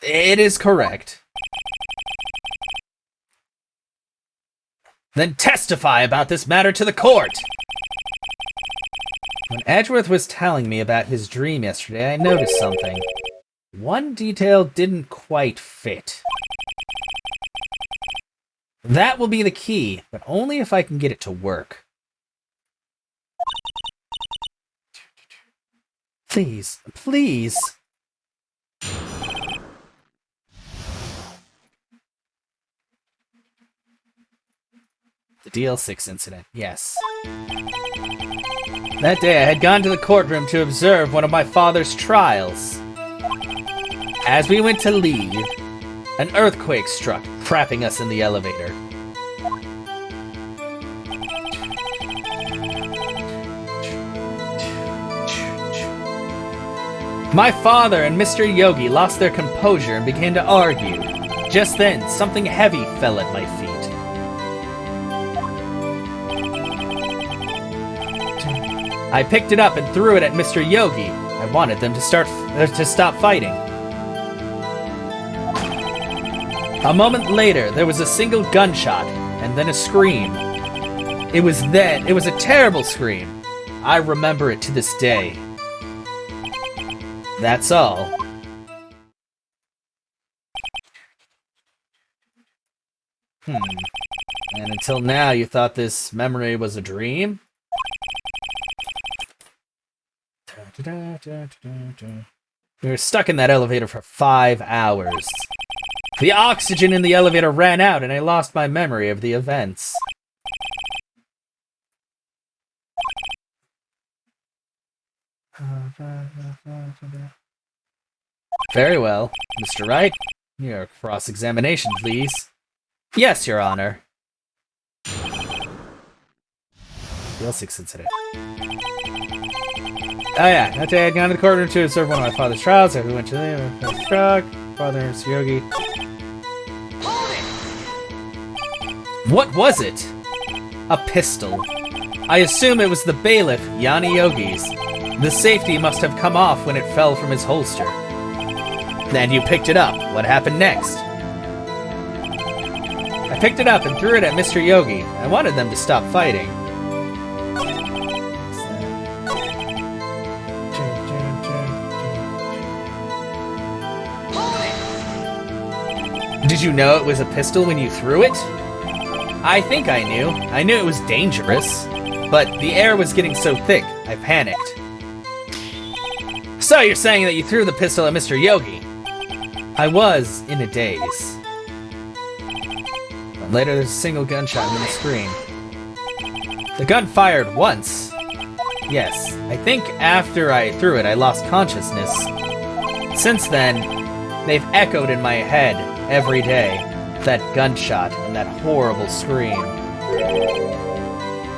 It is correct. Then testify about this matter to the court! When Edgeworth was telling me about his dream yesterday, I noticed something. One detail didn't quite fit. That will be the key, but only if I can get it to work. Please, please. The DL6 incident, yes. That day I had gone to the courtroom to observe one of my father's trials. As we went to leave, an earthquake struck, trapping us in the elevator. My father and Mr. Yogi lost their composure and began to argue. Just then, something heavy fell at my feet. I picked it up and threw it at Mr. Yogi. I wanted them to stop fighting. A moment later, there was a single gunshot, and then a scream. It was a terrible scream. I remember it to this day. That's all. And until now, you thought this memory was a dream? We were stuck in that elevator for 5 hours. The oxygen in the elevator ran out, and I lost my memory of the events. Very well. Mr. Wright, your cross-examination, please. Yes, Your Honor. DL6 incident. Oh yeah, that day I had gone to the courtroom to observe one of my father's trials. So we went to the truck. Father and Mr. Yogi. What was it? A pistol. I assume it was the bailiff, Yanni Yogi's. The safety must have come off when it fell from his holster. Then you picked it up. What happened next? I picked it up and threw it at Mr. Yogi. I wanted them to stop fighting. Did you know it was a pistol when you threw it? I think I knew. I knew it was dangerous. But the air was getting so thick, I panicked. So you're saying that you threw the pistol at Mr. Yogi? I was in a daze. But later there's a single gunshot and then a scream. The gun fired once. Yes, I think after I threw it, I lost consciousness. Since then, they've echoed in my head every day. That gunshot and that horrible scream.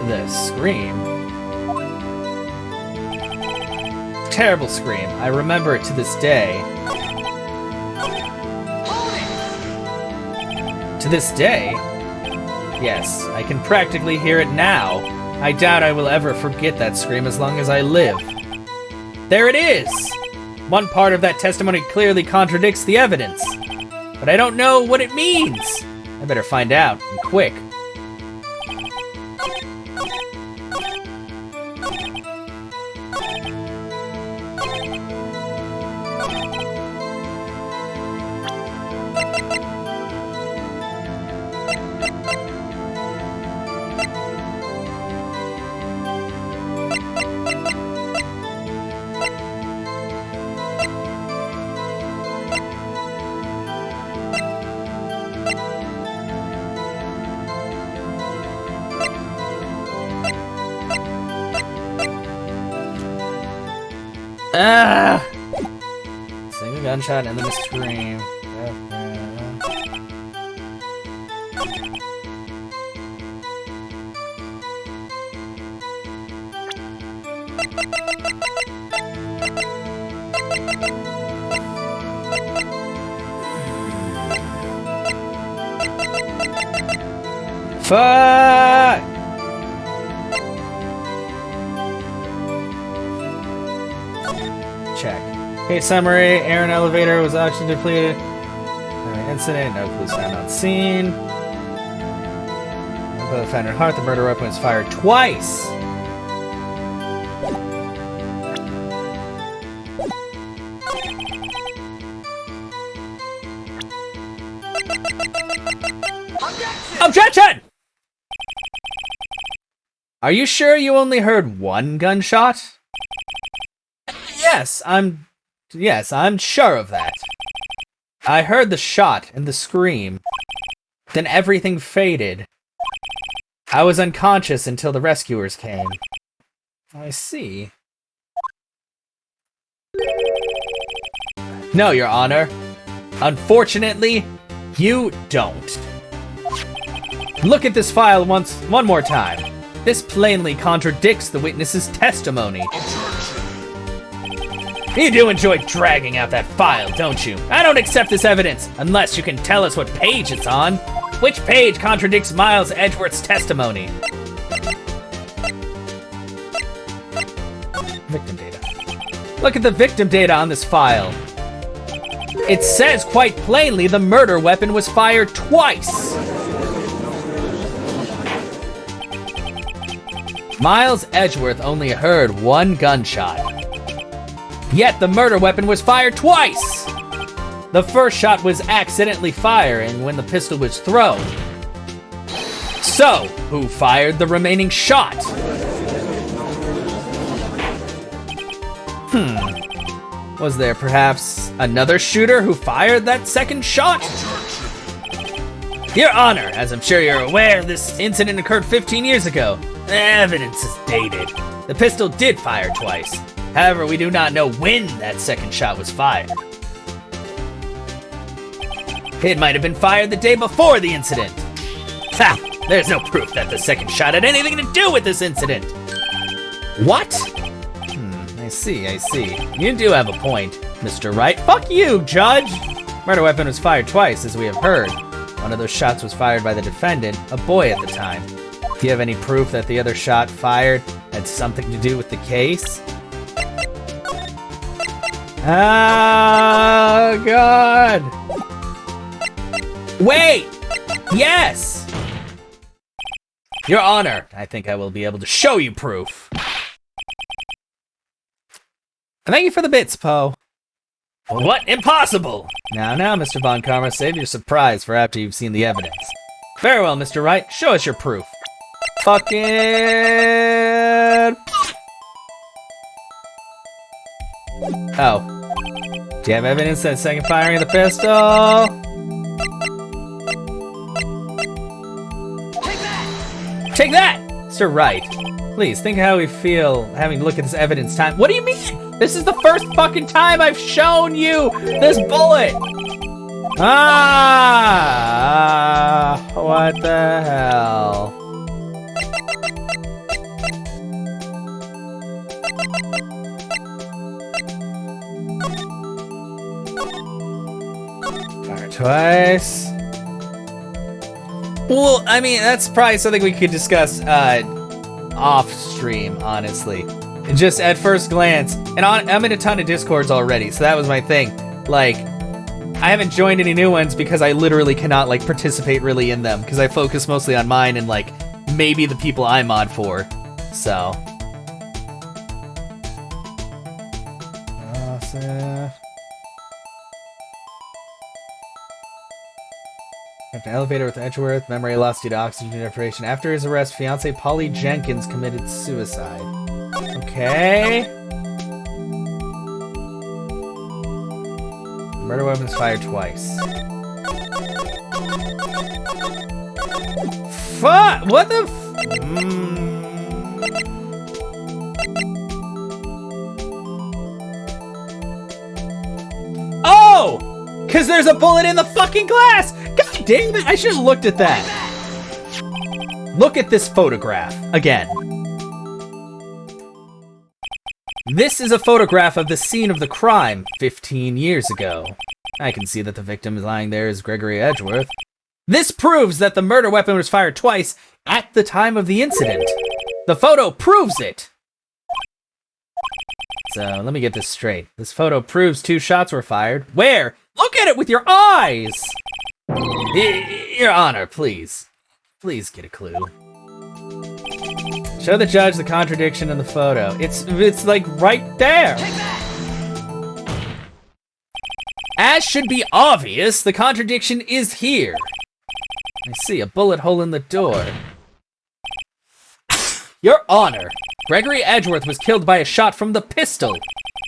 The scream? Terrible scream. I remember it to this day. To this day? Yes, I can practically hear it now. I doubt I will ever forget that scream as long as I live. There it is! One part of that testimony clearly contradicts the evidence. But I don't know what it means. I better find out, and quick. Ah! Single gunshot and then a scream. Fuck! Check. Case summary, air and elevator was oxygen depleted. Incident, no clues found on scene. Found in heart, the murder weapon was fired twice. Objection! Are you sure you only heard one gunshot? Yes, I'm sure of that. I heard the shot and the scream. Then everything faded. I was unconscious until the rescuers came. I see. No, Your Honor. Unfortunately, you don't. Look at this file one more time. This plainly contradicts the witness's testimony. You do enjoy dragging out that file, don't you? I don't accept this evidence unless you can tell us what page it's on. Which page contradicts Miles Edgeworth's testimony? Victim data. Look at the victim data on this file. It says quite plainly the murder weapon was fired twice. Miles Edgeworth only heard one gunshot. Yet the murder weapon was fired twice! The first shot was accidentally firing when the pistol was thrown. So, who fired the remaining shot? Was there perhaps another shooter who fired that second shot? Your Honor, as I'm sure you're aware, this incident occurred 15 years ago. The evidence is dated. The pistol did fire twice. However, we do not know when that second shot was fired. It might have been fired the day before the incident. Ha! There's no proof that the second shot had anything to do with this incident. What? I see. You do have a point, Mr. Wright. Fuck you, Judge! Murder weapon was fired twice, as we have heard. One of those shots was fired by the defendant, a boy at the time. Do you have any proof that the other shot fired had something to do with the case? Oh, God! Wait! Yes! Your Honor, I think I will be able to show you proof. Thank you for the bits, Poe. What? Impossible! Now, Mr. Von Karma, save your surprise for after you've seen the evidence. Very well, Mr. Wright, show us your proof. Fucking... Oh. Do you have evidence that second firing of the pistol? Take that! Mr. Wright, please think how we feel having to look at this evidence time. What do you mean? This is the first fucking time I've shown you this bullet! What the hell? Fire twice. Well, I mean, that's probably something we could discuss off stream, honestly. Just at first glance, and I'm in a ton of Discords already, so that was my thing. Like, I haven't joined any new ones because I literally cannot, like, participate really in them, because I focus mostly on mine and, like, maybe the people I mod for, so. At the elevator with Edgeworth, memory lost due to oxygen deprivation. After his arrest, fiancée Polly Jenkins committed suicide. Okay. Murder weapons fired twice. Fuck! What the Oh! Because there's a bullet in the fucking glass! God damn it! I should have looked at that. Look at this photograph again. This is a photograph of the scene of the crime 15 years ago. I can see that the victim is lying there is Gregory Edgeworth. This proves that the murder weapon was fired twice at the time of the incident. The photo proves it. So, let me get this straight. This photo proves 2 shots were fired. Where? Look at it with your eyes! Your Honor, please. Please get a clue. Show the judge the contradiction in the photo. It's like right there. As should be obvious, the contradiction is here. I see a bullet hole in the door. Your Honor, Gregory Edgeworth was killed by a shot from the pistol.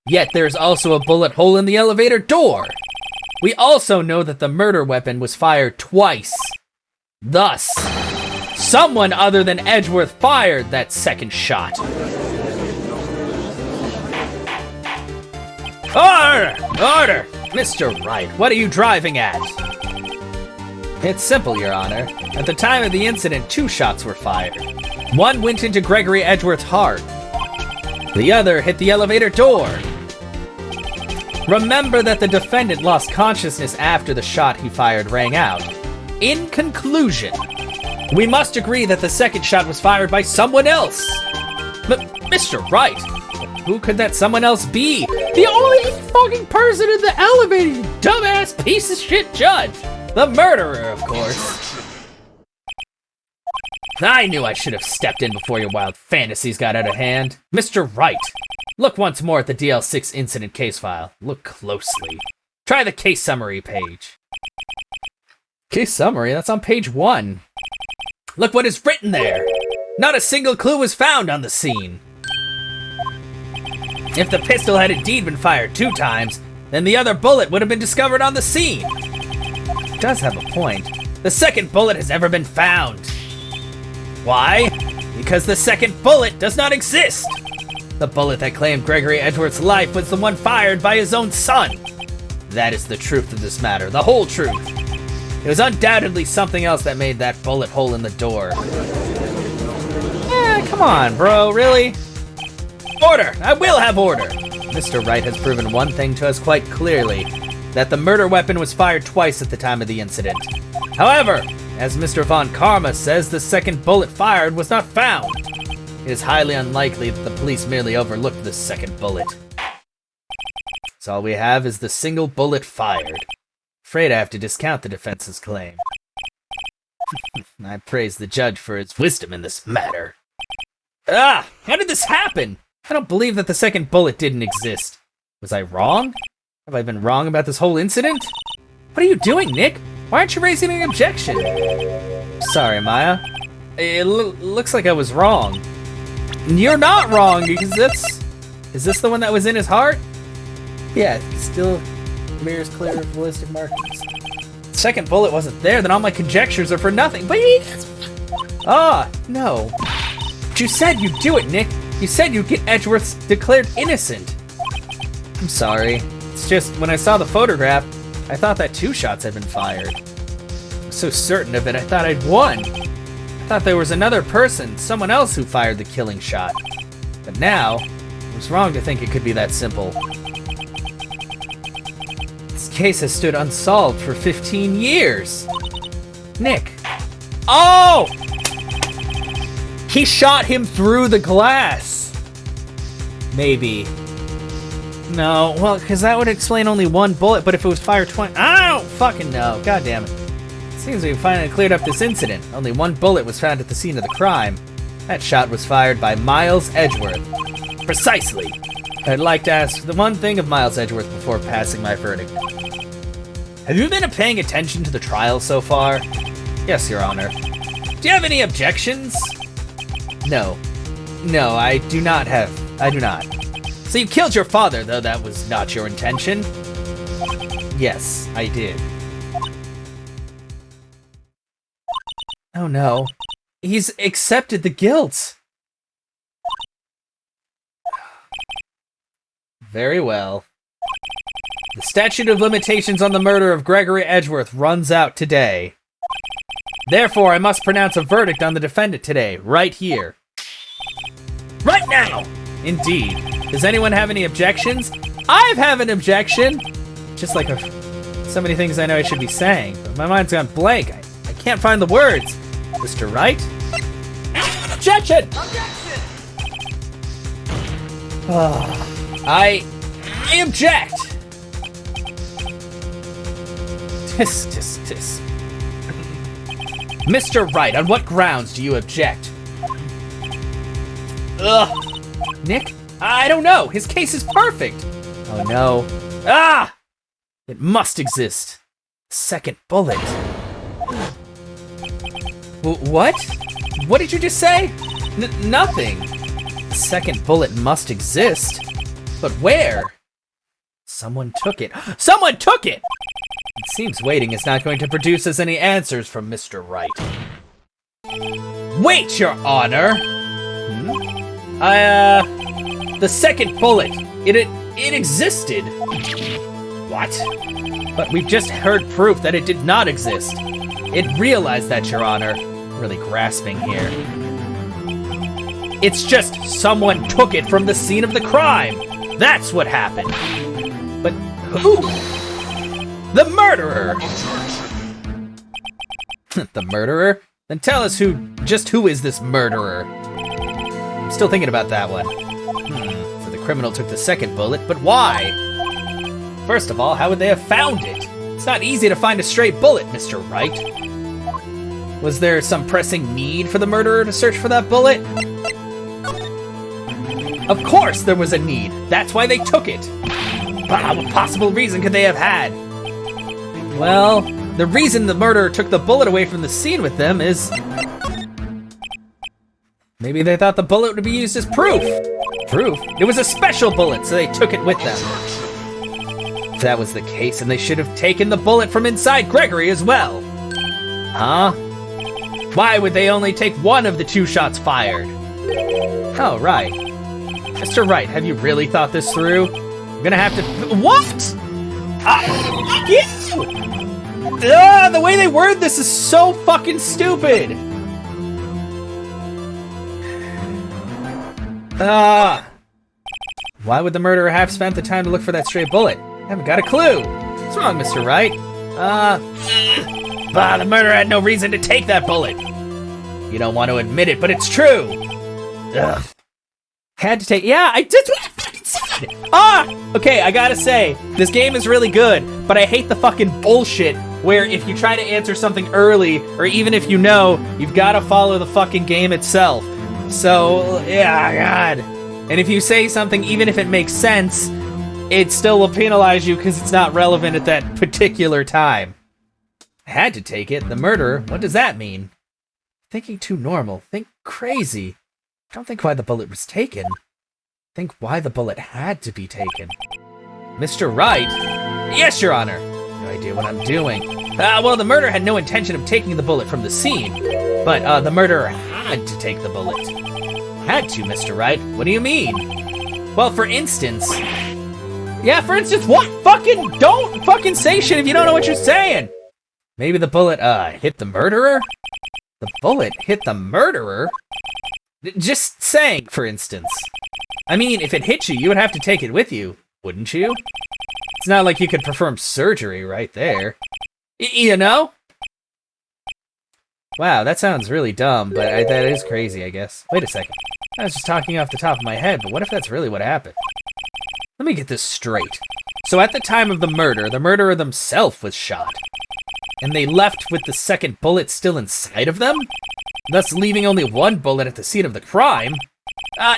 Yet there's also a bullet hole in the elevator door. We also know that the murder weapon was fired twice. Thus, someone other than Edgeworth fired that second shot. Order! Order! Mr. Wright, what are you driving at? It's simple, Your Honor. At the time of the incident, 2 shots were fired. One went into Gregory Edgeworth's heart. The other hit the elevator door. Remember that the defendant lost consciousness after the shot he fired rang out. In conclusion, we must agree that the second shot was fired by someone else. Mr. Wright, who could that someone else be? The only fucking person in the elevator, you dumbass piece of shit judge. The murderer, of course. I knew I should have stepped in before your wild fantasies got out of hand. Mr. Wright, look once more at the DL6 incident case file. Look closely. Try the case summary page. Case summary? That's on page 1. Look what is written there. Not a single clue was found on the scene. If the pistol had indeed been fired 2 times, then the other bullet would have been discovered on the scene. It does have a point. The second bullet has never been found. Why? Because the second bullet does not exist. The bullet that claimed Gregory Edgeworth's life was the one fired by his own son. That is the truth of this matter, the whole truth. It was undoubtedly something else that made that bullet hole in the door. Come on, bro, really? Order! I will have order! Mr. Wright has proven one thing to us quite clearly, that the murder weapon was fired twice at the time of the incident. However, as Mr. Von Karma says, the second bullet fired was not found. It is highly unlikely that the police merely overlooked the second bullet. So all we have is the single bullet fired. Afraid I have to discount the defense's claim. I praise the judge for his wisdom in this matter. How did this happen? I don't believe that the second bullet didn't exist. Was I wrong? Have I been wrong about this whole incident? What are you doing, Nick? Why aren't you raising an objection? Sorry, Maya. It looks like I was wrong. You're not wrong, because is this the one that was in his heart? Yeah, still mirrors clear of ballistic markings. Second bullet wasn't there, then all my conjectures are for nothing. But no. you said you'd do it, Nick. You said you'd get Edgeworth declared innocent. I'm sorry. It's just, when I saw the photograph, I thought that 2 shots had been fired. I was so certain of it, I thought I'd won. I thought there was another person, someone else who fired the killing shot. But now, I was wrong to think it could be that simple. This case has stood unsolved for 15 years. Nick. Oh! He shot him through the glass. Maybe. No, well, because that would explain only 1 bullet, but if it was fired 20... I don't fucking know. God damn it. Seems we've finally cleared up this incident. Only 1 bullet was found at the scene of the crime. That shot was fired by Miles Edgeworth. Precisely. I'd like to ask the one thing of Miles Edgeworth before passing my verdict. Have you been paying attention to the trial so far? Yes, Your Honor. Do you have any objections? No. No, I do not have. I do not. So you killed your father, though that was not your intention? Yes, I did. Oh no. He's accepted the guilt. Very well. The statute of limitations on the murder of Gregory Edgeworth runs out today. Therefore, I must pronounce a verdict on the defendant today, right here. Right now! Indeed. Does anyone have any objections? I have an objection! Just like so many things I know I should be saying, but my mind's gone blank. I can't find the words. Mr. Wright? Objection! Objection! I object! Tis. Mr. Wright, on what grounds do you object? Ugh. Nick? I don't know. His case is perfect. Oh no. Ah! It must exist. Second bullet. What? What did you just say? Nothing. The second bullet must exist. But where? Someone took it. Someone took it! It seems waiting is not going to produce us any answers from Mr. Wright. Wait, Your Honor! The second bullet. It existed. What? But we've just heard proof that it did not exist. It realized that, Your Honor. Really grasping here. It's just someone took it from the scene of the crime. That's what happened. But who? The murderer! The murderer? Then tell us who is this murderer? I'm still thinking about that one. So the criminal took the second bullet, but why? First of all, how would they have found it? It's not easy to find a straight bullet, Mr. Wright. Was there some pressing need for the murderer to search for that bullet? Of course there was a need. That's why they took it. But what possible reason could they have had? Well, the reason the murderer took the bullet away from the scene with them is... maybe they thought the bullet would be used as proof. Proof? It was a special bullet, so they took it with them. If that was the case, then they should have taken the bullet from inside Gregory as well. Huh? Why would they only take one of the 2 shots fired? Oh, right. Mr. Wright, have you really thought this through? I'm gonna have to... What? Fuck you! The way they word this is so fucking stupid! Why would the murderer have spent the time to look for that stray bullet? I haven't got a clue. What's wrong, Mr. Wright? The murderer had no reason to take that bullet. You don't want to admit it, but it's true. Ugh. Had to take... Yeah, I did what I fucking said! Okay, I gotta say, this game is really good, but I hate the fucking bullshit where if you try to answer something early, or even if you know, you've gotta follow the fucking game itself. So, yeah, God. And if you say something, even if it makes sense, it still will penalize you because it's not relevant at that particular time. I had to take it. The murderer, what does that mean? Thinking too normal. Think crazy. Don't think why the bullet was taken. Think why the bullet had to be taken. Mr. Wright? Yes, Your Honor. No idea what I'm doing. Well, the murderer had no intention of taking the bullet from the scene, but the murderer had to take the bullet. Had to, Mr. Wright. What do you mean? Well, for instance... Yeah, for instance, what? Don't fucking say shit if you don't know what you're saying! Maybe the bullet, hit the murderer? The bullet hit the murderer? Just saying, for instance. I mean, if it hit you, you would have to take it with you, wouldn't you? It's not like you could perform surgery right there. You know? Wow, that sounds really dumb, but that is crazy, I guess. Wait a second. I was just talking off the top of my head, but what if that's really what happened? Let me get this straight. So at the time of the murderer themselves was shot. And they left with the second bullet still inside of them? Thus leaving only one bullet at the scene of the crime?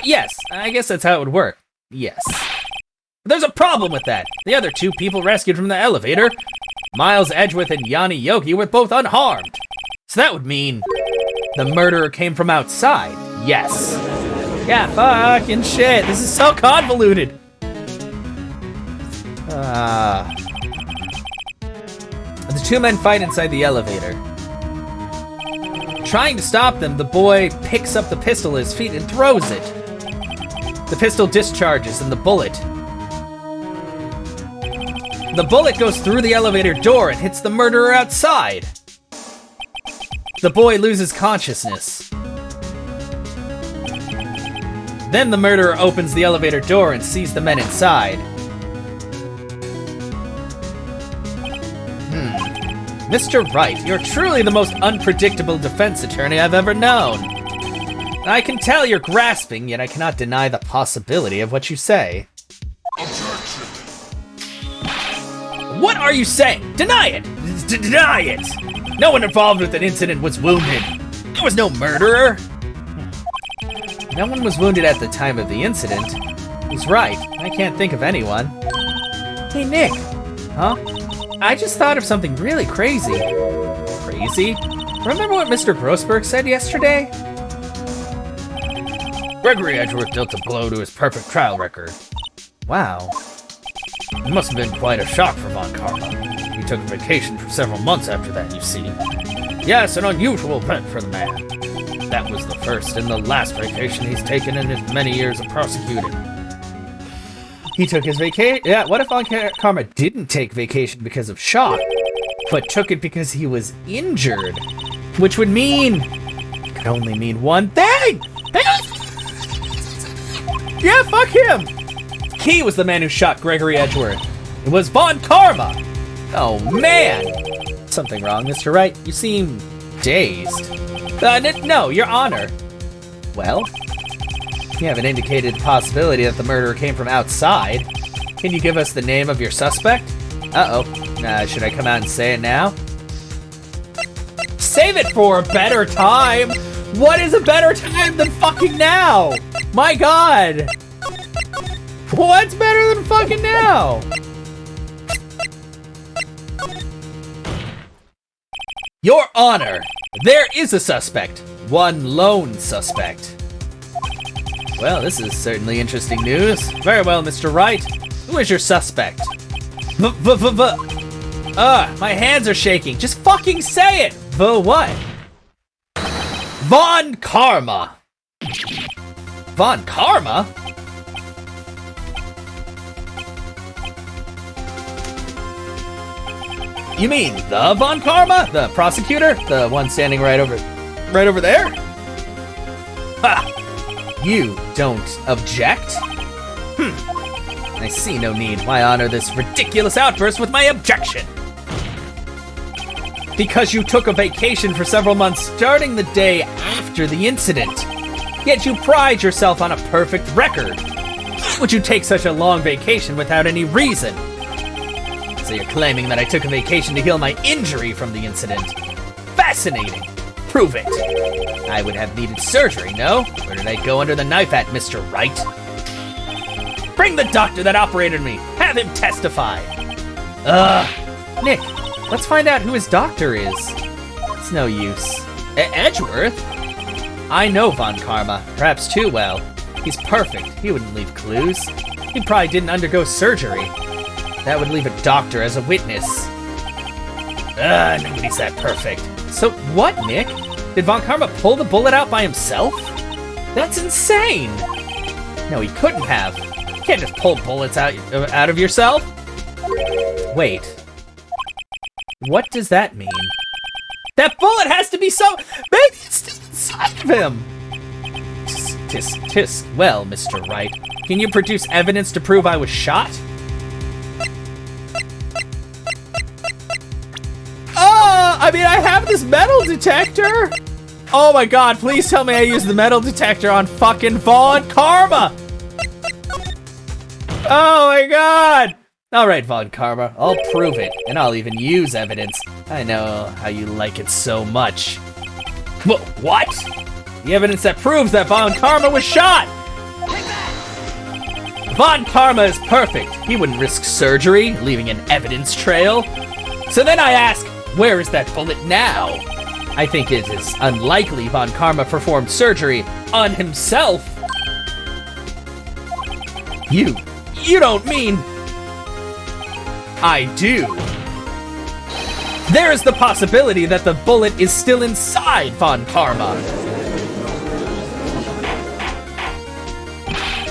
Yes, I guess that's how it would work. Yes. But there's a problem with that. The other two people rescued from the elevator, Miles Edgeworth and Yanni Yogi, were both unharmed. So that would mean the murderer came from outside. Yes. Yeah, fucking shit. This is so convoluted. The two men fight inside the elevator. Trying to stop them, the boy picks up the pistol at his feet and throws it. The pistol discharges and the bullet goes through the elevator door and hits the murderer outside. The boy loses consciousness. Then the murderer opens the elevator door and sees the men inside. Mr. Wright, you're truly the most unpredictable defense attorney I've ever known. I can tell you're grasping, yet I cannot deny the possibility of what you say. Objection! What are you saying? Deny it! Deny it! No one involved with that incident was wounded. There was no murderer. No one was wounded at the time of the incident. He's right. I can't think of anyone. Hey, Nick. Huh? I just thought of something really crazy. Crazy? Remember what Mr. Grossberg said yesterday? Gregory Edgeworth dealt a blow to his perfect trial record. Wow. It must have been quite a shock for Von Karma. He took a vacation for several months after that, you see. Yes, an unusual event for the man. That was the first and the last vacation he's taken in his many years of prosecuting. He took his vacation? Yeah, what if Von Karma didn't take vacation because of shock, but took it because he was injured? Which would mean... It could only mean one thing! Yeah, fuck him! He was the man who shot Gregory Edgeworth. It was Von Karma! Oh, man! Something wrong, Mr. Wright? You seem dazed. No, Your Honor. Well? You haven't indicated the possibility that the murderer came from outside. Can you give us the name of your suspect? Uh-oh. Should I come out and say it now? Save it for a better time! What is a better time than fucking now? My god! What's better than fucking now? Your Honor, there is a suspect. One lone suspect. Well, this is certainly interesting news. Very well, Mr. Wright. Who is your suspect? My hands are shaking. Just fucking say it! What? Von Karma! Von Karma? You mean the Von Karma? The prosecutor? The one standing right over there? Ha! You don't object? I see no need. Why honor this ridiculous outburst with my objection? Because you took a vacation for several months starting the day after the incident. Yet you pride yourself on a perfect record. Why would you take such a long vacation without any reason? So you're claiming that I took a vacation to heal my injury from the incident. Fascinating. Prove it. I would have needed surgery, no? Where did I go under the knife at, Mr. Wright? Bring the doctor that operated me. Have him testify. Nick, let's find out who his doctor is. It's no use. Edgeworth? I know Von Karma, perhaps too well. He's perfect. He wouldn't leave clues. He probably didn't undergo surgery. That would leave a doctor as a witness. Nobody's that perfect. So what, Nick? Did Von Karma pull the bullet out by himself? That's insane! No, he couldn't have. You can't just pull bullets out of yourself. Wait. What does that mean? That bullet has to be maybe it's still inside of him! Tisk, tisk. Well, Mr. Wright, can you produce evidence to prove I was shot? I mean, I have this metal detector! Oh my god, please tell me I used the metal detector on fucking Von Karma! Oh my god! Alright, Von Karma, I'll prove it, and I'll even use evidence. I know how you like it so much. What? The evidence that proves that Von Karma was shot! Von Karma is perfect. He wouldn't risk surgery, leaving an evidence trail. So then I ask, where is that bullet now? I think it is unlikely Von Karma performed surgery on himself. You don't mean... I do. There is the possibility that the bullet is still inside Von Karma.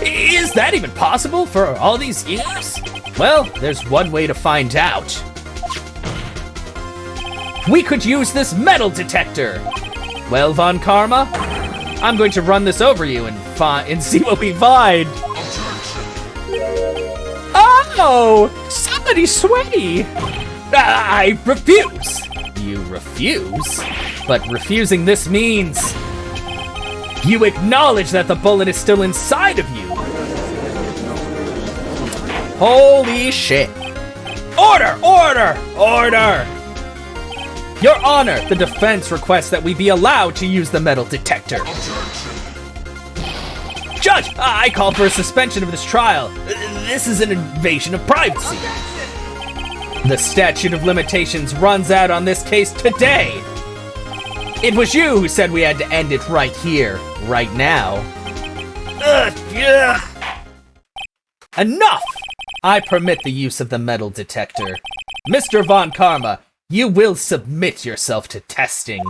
Is that even possible for all these years? Well, there's one way to find out. We could use this metal detector. Well, Von Karma, I'm going to run this over you and see what we find. Oh, somebody sway. I refuse. You refuse? But refusing this means you acknowledge that the bullet is still inside of you. Holy shit. Order, order, order. Your Honor, the defense requests that we be allowed to use the metal detector. Judge, I call for a suspension of this trial. This is an invasion of privacy. The statute of limitations runs out on this case today. It was you who said we had to end it right here, right now. Enough! I permit the use of the metal detector. Mr. Von Karma, you will submit yourself to testing.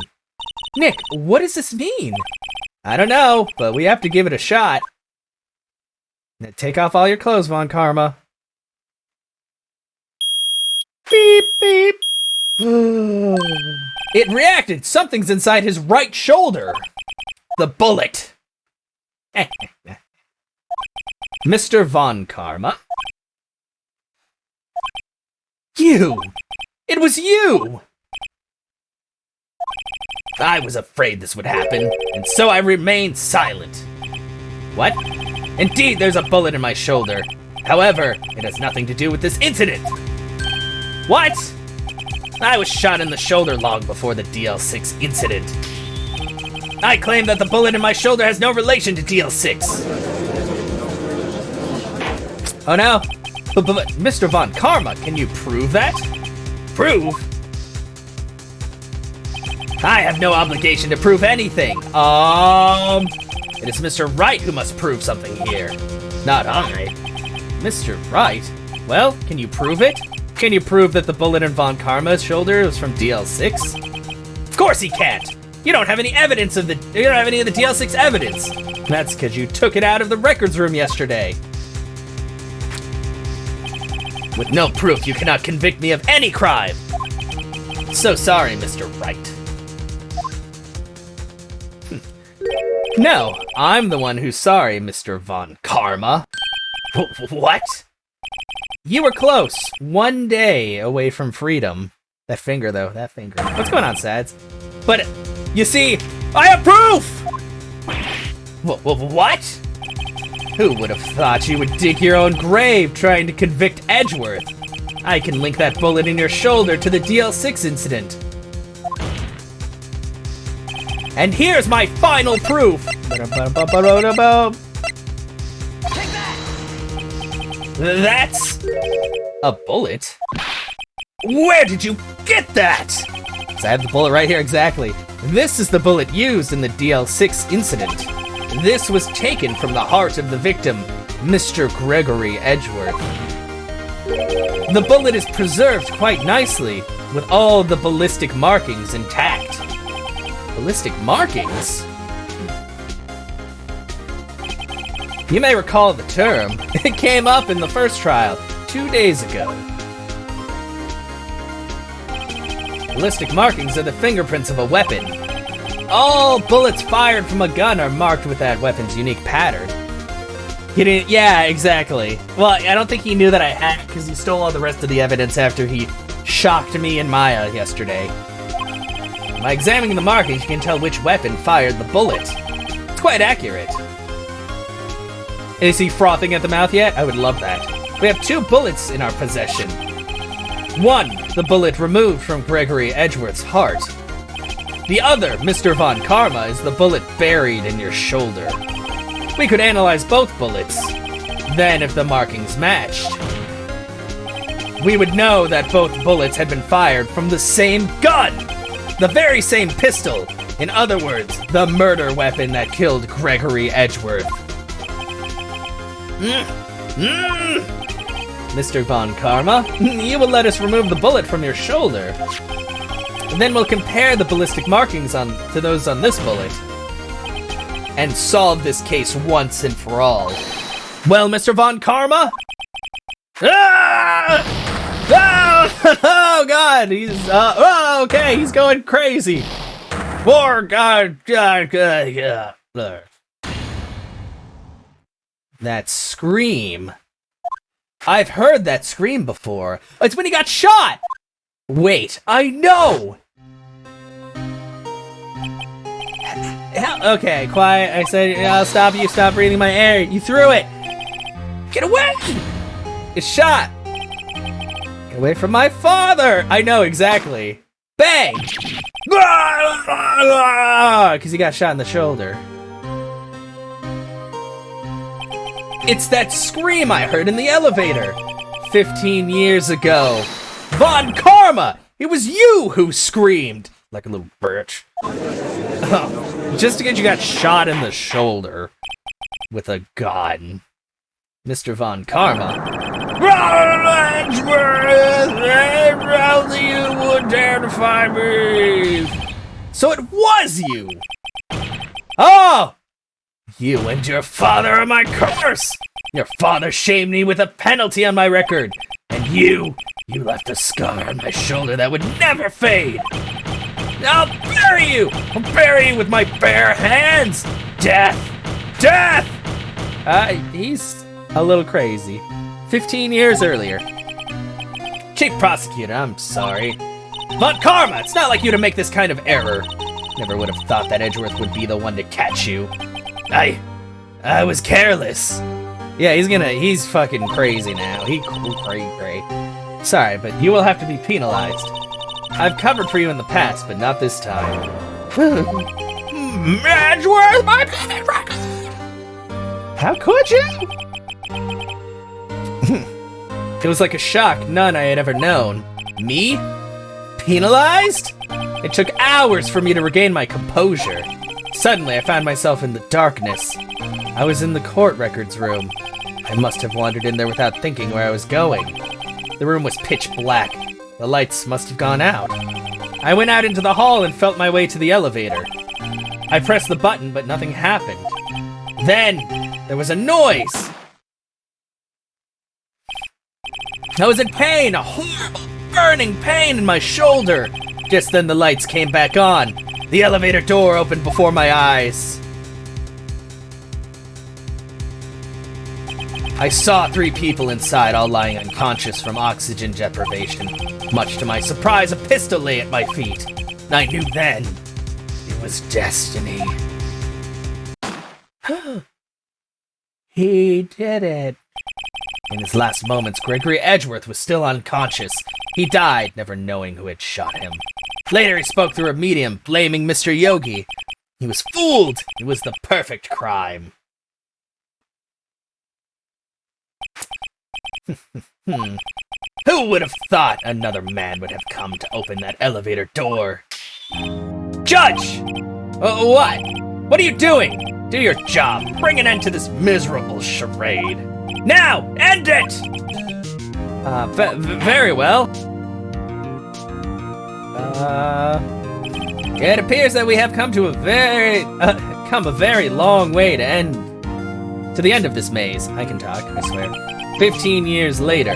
Nick, what does this mean? I don't know, but we have to give it a shot. Now take off all your clothes, Von Karma. Beep, beep. It reacted. Something's inside his right shoulder. The bullet. Mr. Von Karma? You! It was you! I was afraid this would happen, and so I remained silent. What? Indeed, there's a bullet in my shoulder. However, it has nothing to do with this incident. What? I was shot in the shoulder long before the DL6 incident. I claim that the bullet in my shoulder has no relation to DL6. Oh no? But Mr. Von Karma, can you prove that? Prove? I have no obligation to prove anything. It is Mr. Wright who must prove something here, not I. Mr. Wright? Well, can you prove it? Can you prove that the bullet in Von Karma's shoulder was from DL6? Of course he can't. You don't have any evidence of the DL6 evidence. That's because you took it out of the records room yesterday. With no proof, you cannot convict me of any crime. So sorry, Mr. Wright. No, I'm the one who's sorry, Mr. Von Karma. What? You were close. 1 day away from freedom. That finger, though. That finger. What's going on, Sads? But, you see, I have proof! What? Who would have thought you would dig your own grave trying to convict Edgeworth? I can link that bullet in your shoulder to the DL6 incident. And here's my final proof! That's a bullet? Where did you get that? So I have the bullet right here, exactly. This is the bullet used in the DL6 incident. This was taken from the heart of the victim, Mr. Gregory Edgeworth. The bullet is preserved quite nicely, with all the ballistic markings intact. Ballistic markings? You may recall the term. It came up in the first trial 2 days ago. Ballistic markings are the fingerprints of a weapon. All bullets fired from a gun are marked with that weapon's unique pattern. He didn't, yeah, exactly. Well, I don't think he knew that I had it because he stole all the rest of the evidence after he shocked me and Maya yesterday. By examining the markings, you can tell which weapon fired the bullet. It's quite accurate. Is he frothing at the mouth yet? I would love that. We have 2 bullets in our possession. 1, the bullet removed from Gregory Edgeworth's heart. The other, Mr. Von Karma, is the bullet buried in your shoulder. We could analyze both bullets. Then, if the markings matched, we would know that both bullets had been fired from the same gun! The very same pistol! In other words, the murder weapon that killed Gregory Edgeworth. Mr. Von Karma, you will let us remove the bullet from your shoulder. And then we'll compare the ballistic markings to those on this bullet. And solve this case once and for all. Well, Mr. Von Karma? Ah! Ah! Oh, God! He's, okay, he's going crazy. Poor God. That scream. I've heard that scream before. It's when he got shot! Wait, I know! Okay, quiet. I said, I'll stop you. Stop breathing my air. You threw it. Get away! It's shot. Get away from my father! I know, exactly. Bang! Because he got shot in the shoulder. It's that scream I heard in the elevator 15 years ago. Von Karma! It was you who screamed! Like a little bitch. Just because you got shot in the shoulder with a gun. Mr. Von Karma. You would dare defy me! So it was you! Oh! You and your father are my curse! Your father shamed me with a penalty on my record. And you left a scar on my shoulder that would never fade. I'll bury you! I'll bury you with my bare hands! Death! Death! He's a little crazy. 15 years earlier. Chief Prosecutor, I'm sorry. Von Karma, it's not like you to make this kind of error. Never would have thought that Edgeworth would be the one to catch you. I was careless. Yeah, he's fucking crazy now. He cray. Sorry, but you will have to be penalized. I've covered for you in the past, but not this time. Edgeworth, my penny record! How could you? It was like a shock none I had ever known. Me? Penalized? It took hours for me to regain my composure. Suddenly, I found myself in the darkness. I was in the court records room. I must have wandered in there without thinking where I was going. The room was pitch black. The lights must have gone out. I went out into the hall and felt my way to the elevator. I pressed the button, but nothing happened. Then, there was a noise. I was in pain, a horrible, burning pain in my shoulder. Just then the lights came back on. The elevator door opened before my eyes. I saw 3 people inside, all lying unconscious from oxygen deprivation. Much to my surprise, a pistol lay at my feet. I knew then it was destiny. He did it. In his last moments, Gregory Edgeworth was still unconscious. He died, never knowing who had shot him. Later, he spoke through a medium, blaming Mr. Yogi. He was fooled. It was the perfect crime. Who would have thought another man would have come to open that elevator door? Judge! What? What are you doing? Do your job. Bring an end to this miserable charade. Now, end it! Very well. It appears that we have come a very long way to end To the end of this maze. I can talk, I swear. 15 years later.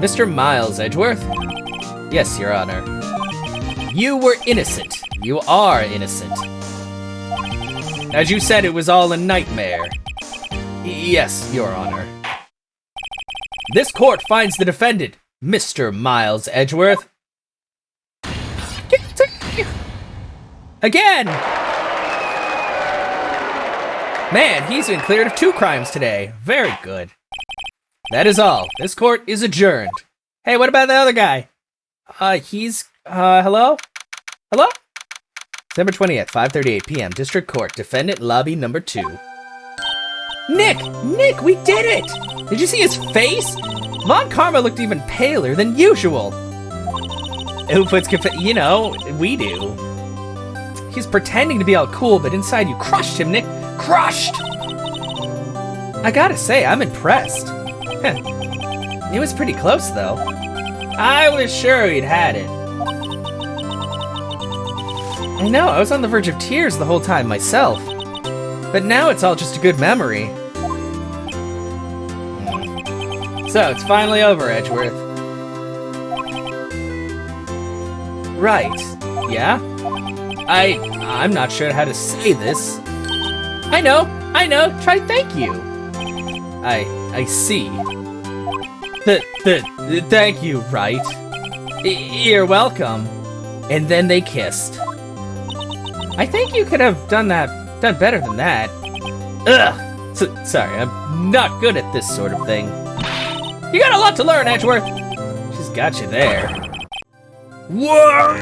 Mr. Miles Edgeworth? Yes, Your Honor. You were innocent. You are innocent. As you said, it was all a nightmare. Yes, Your Honor. This court finds the defendant, Mr. Miles Edgeworth. Again! Man, he's been cleared of 2 crimes today. Very good. That is all. This court is adjourned. Hey, what about the other guy? Hello? Hello? December 20th, 5:38 p.m. District Court, Defendant Lobby Number 2. Nick, we did it! Did you see his face? Von Karma looked even paler than usual. Who puts you know, we do. He's pretending to be all cool, but inside you crushed him, Nick. Crushed! I gotta say, I'm impressed. It was pretty close, though. I was sure he'd had it. I know, I was on the verge of tears the whole time myself. But now it's all just a good memory. So, it's finally over, Edgeworth. Right. Yeah? I'm not sure how to say this. I know. Try thank you. I see. Thank you, right? You're welcome. And then they kissed. I think you could have done better than that. Ugh! Sorry, I'm not good at this sort of thing. You got a lot to learn, Edgeworth! She's got you there. Whoa!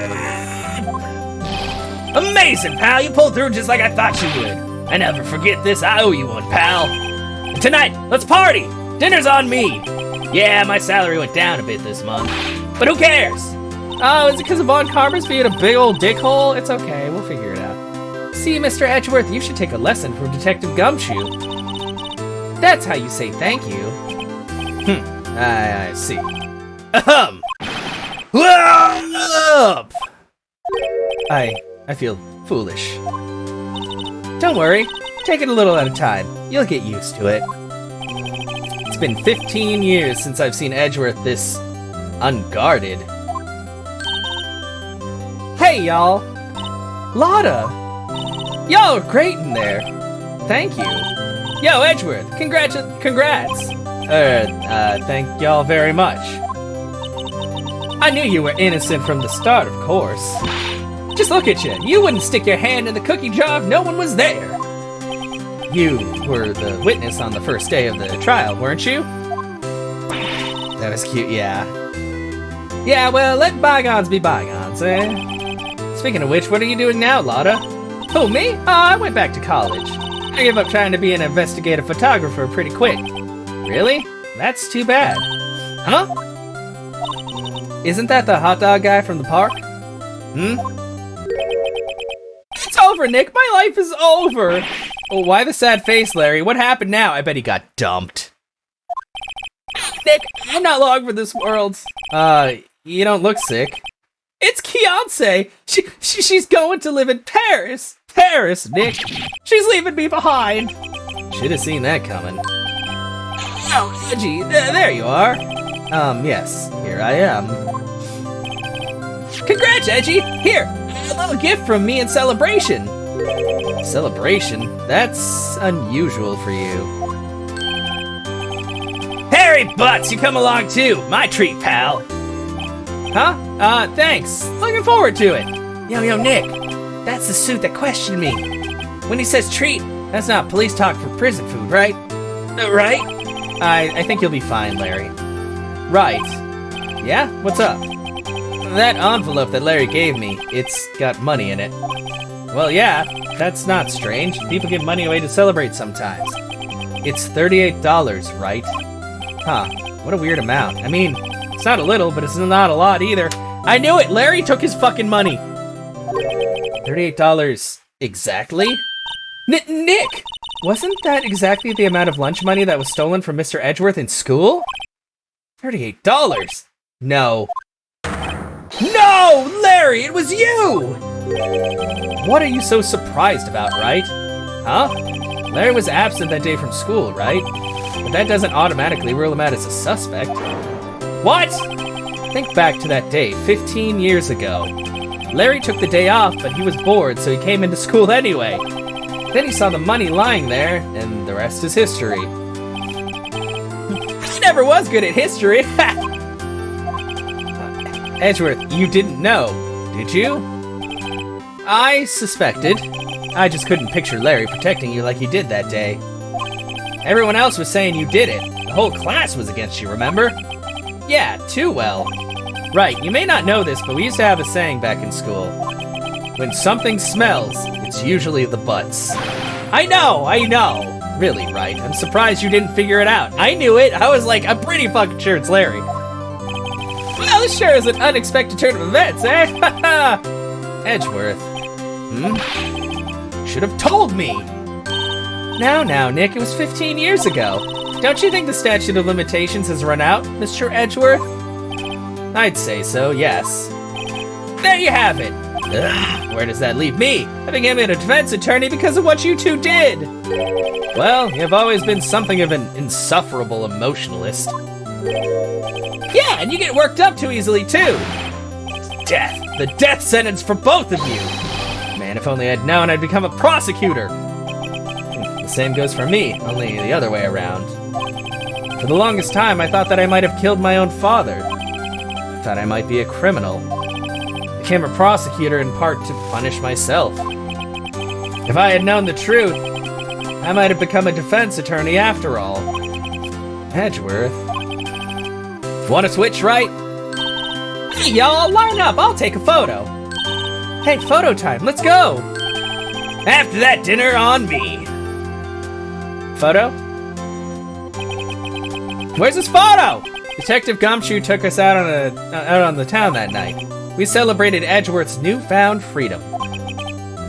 Amazing, pal! You pulled through just like I thought you would. I never forget this, I owe you one, pal. And tonight, let's party! Dinner's on me! Yeah, my salary went down a bit this month. But who cares? Oh, is it because of Von Karma's being a big old dickhole? It's okay, we'll figure it out. See, Mr. Edgeworth, you should take a lesson from Detective Gumshoe. That's how you say thank you. I see. Ahem! Up! I feel foolish. Don't worry, take it a little at a time. You'll get used to it. It's been 15 years since I've seen Edgeworth this unguarded. Hey, y'all! Lotta! Y'all are great in there. Thank you. Yo, Edgeworth, congrats. Thank y'all very much. I knew you were innocent from the start, of course. Just look at you. You wouldn't stick your hand in the cookie jar if no one was there. You were the witness on the first day of the trial, weren't you? That was cute, yeah. Yeah, well, let bygones be bygones, eh? Speaking of which, what are you doing now, Lotta? Who, me? Oh, I went back to college. I gave up trying to be an investigative photographer pretty quick. Really? That's too bad. Huh? Isn't that the hot dog guy from the park? It's over, Nick. My life is over. Oh, why the sad face, Larry? What happened now? I bet he got dumped. Nick, I'm not long for this world. You don't look sick. It's Keonce. She's going to live in Paris. Paris, Nick. She's leaving me behind. Should have seen that coming. Oh, Edgy, there you are. Yes, here I am. Congrats, Edgy! Here, a little gift from me in celebration. Celebration? That's unusual for you. Harry Butts, you come along too. My treat, pal. Huh? Thanks. Looking forward to it. Yo, Nick. That's the suit that questioned me. When he says treat, that's not police talk for prison food, right? Right? I think you'll be fine, Larry. Right. Yeah? What's up? That envelope that Larry gave me, it's got money in it. Well, yeah, that's not strange. People give money away to celebrate sometimes. It's $38, right? Huh, what a weird amount. I mean, it's not a little, but it's not a lot either. I knew it! Larry took his fucking money! $38 exactly? Nick! Wasn't that exactly the amount of lunch money that was stolen from Mr. Edgeworth in school? $38? No. No! Larry, it was you! What are you so surprised about, right? Huh? Larry was absent that day from school, right? But that doesn't automatically rule him out as a suspect. What? Think back to that day, 15 years ago. Larry took the day off, but he was bored, so he came into school anyway. Then he saw the money lying there, and the rest is history. He never was good at history. Edgeworth, you didn't know, did you? I suspected. I just couldn't picture Larry protecting you like he did that day. Everyone else was saying you did it. The whole class was against you, remember? Yeah, too well. Right, you may not know this, but we used to have a saying back in school. When something smells, it's usually the butts. I know! Really, right, I'm surprised you didn't figure it out. I knew it, I was like, I'm pretty fucking sure it's Larry. Well, this sure is an unexpected turn of events, eh? Edgeworth. Should have told me. Now, Nick, it was 15 years ago. Don't you think the statute of limitations has run out, Mr. Edgeworth? I'd say so, yes. There you have it. Ugh, where does that leave me? I became a defense attorney because of what you two did. Well, you've always been something of an insufferable emotionalist. Yeah, and you get worked up too easily, too. Death. The death sentence for both of you. Man, if only I'd known I'd become a prosecutor. The same goes for me, only the other way around. For the longest time, I thought that I might have killed my own father. I thought I might be a criminal. I became a prosecutor in part to punish myself. If I had known the truth, I might have become a defense attorney after all. Edgeworth. Want to switch, right? Hey, y'all, line up. I'll take a photo. Hey, photo time. Let's go. After that dinner, on me. Photo? Where's this photo? Detective Gumshoe took us out on the town that night. We celebrated Edgeworth's newfound freedom,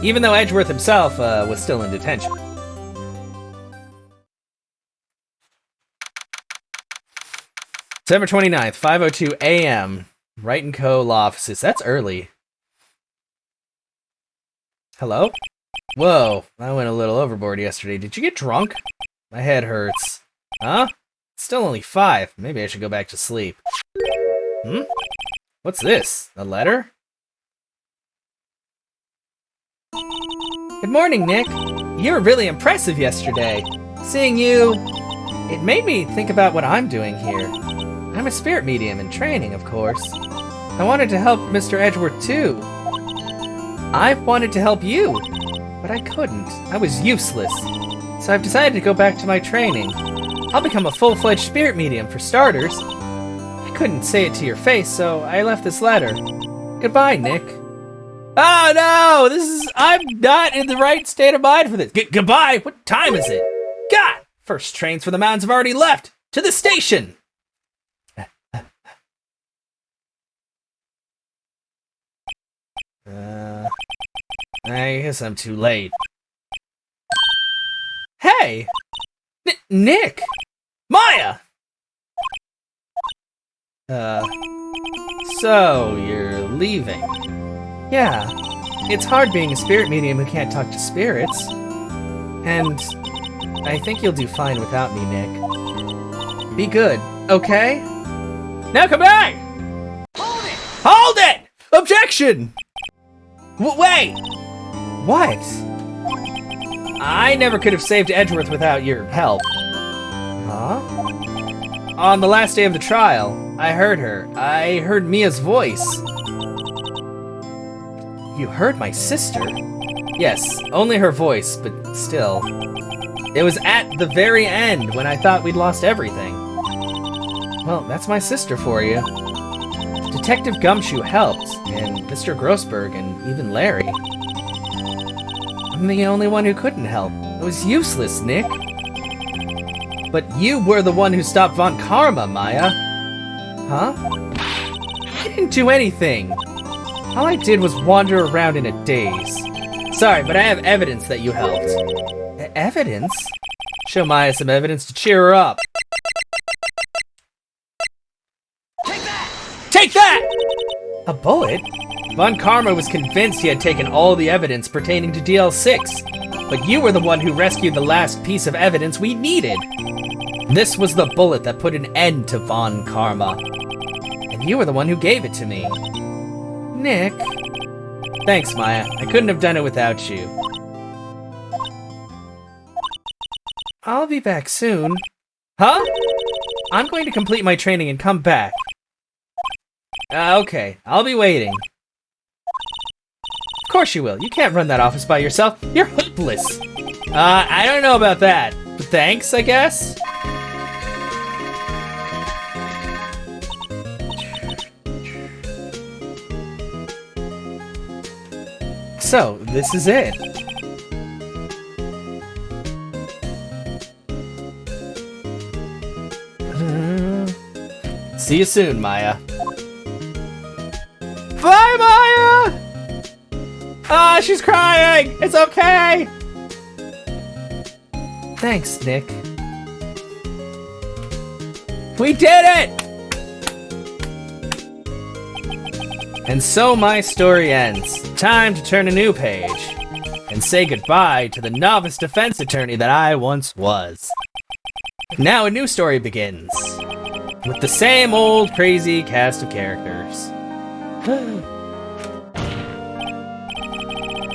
even though Edgeworth himself was still in detention. December 29th, 5:02 a.m. Wright & Co. law offices. That's early. Hello? Whoa, I went a little overboard yesterday. Did you get drunk? My head hurts. Huh? It's still only 5. Maybe I should go back to sleep. What's this? A letter? Good morning, Nick. You were really impressive yesterday. Seeing you, it made me think about what I'm doing here. I'm a spirit medium in training, of course. I wanted to help Mr. Edgeworth too. I wanted to help you, but I couldn't. I was useless. So I've decided to go back to my training. I'll become a full-fledged spirit medium for starters. I couldn't say it to your face, so I left this letter. Goodbye, Nick. Oh no! I'm not in the right state of mind for this. Goodbye! What time is it? God! First trains for the mountains have already left! To the station! I guess I'm too late. Hey! Nick! Maya! So you're leaving? Yeah. It's hard being a spirit medium who can't talk to spirits. And I think you'll do fine without me, Nick. Be good, okay? Now come back! Hold it! Hold it! Objection! Wait! What? I never could have saved Edgeworth without your help. Huh? On the last day of the trial, I heard her. I heard Mia's voice. You heard my sister? Yes, only her voice, but still. It was at the very end when I thought we'd lost everything. Well, that's my sister for you. Detective Gumshoe helped, and Mr. Grossberg, and even Larry. I'm the only one who couldn't help. It was useless, Nick. But you were the one who stopped Von Karma, Maya. Huh? I didn't do anything. All I did was wander around in a daze. Sorry, but I have evidence that you helped. Evidence? Show Maya some evidence to cheer her up. Take that! Take that! A bullet? Von Karma was convinced he had taken all the evidence pertaining to DL6. but you were the one who rescued the last piece of evidence we needed. This was the bullet that put an end to Von Karma. And you were the one who gave it to me. Nick. Thanks, Maya. I couldn't have done it without you. I'll be back soon. Huh? I'm going to complete my training and come back. Okay, I'll be waiting. Of course you will. You can't run that office by yourself. You're hopeless. I don't know about that. But thanks, I guess? So, this is it. See you soon, Maya. Bye, Maya! Ah, she's crying! It's okay! Thanks, Nick. We did it! And so my story ends. Time to turn a new page and say goodbye to the novice defense attorney that I once was. Now a new story begins, with the same old crazy cast of characters.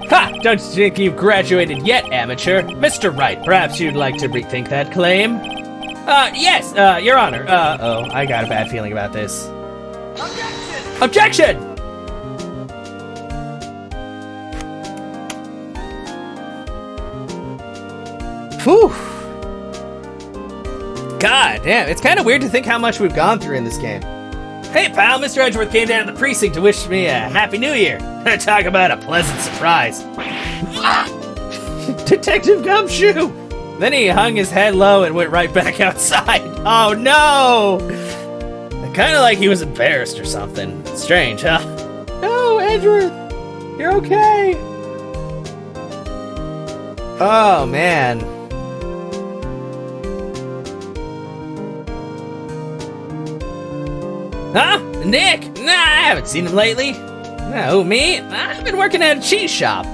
Ha! Don't think you've graduated yet, amateur. Mr. Wright, perhaps you'd like to rethink that claim? Yes, Your Honor. Oh, I got a bad feeling about this. Objection! Objection! Whew. God damn, it's kind of weird to think how much we've gone through in this game. Hey pal, Mr. Edgeworth came down to the precinct to wish me a Happy New Year. Talk about a pleasant surprise. Detective Gumshoe! Then he hung his head low and went right back outside. Oh no! Kinda like he was embarrassed or something. Strange, huh? No, Edgeworth! You're okay! Oh man. Huh? Nick? Nah, I haven't seen him lately. No, me? I've been working at a cheese shop.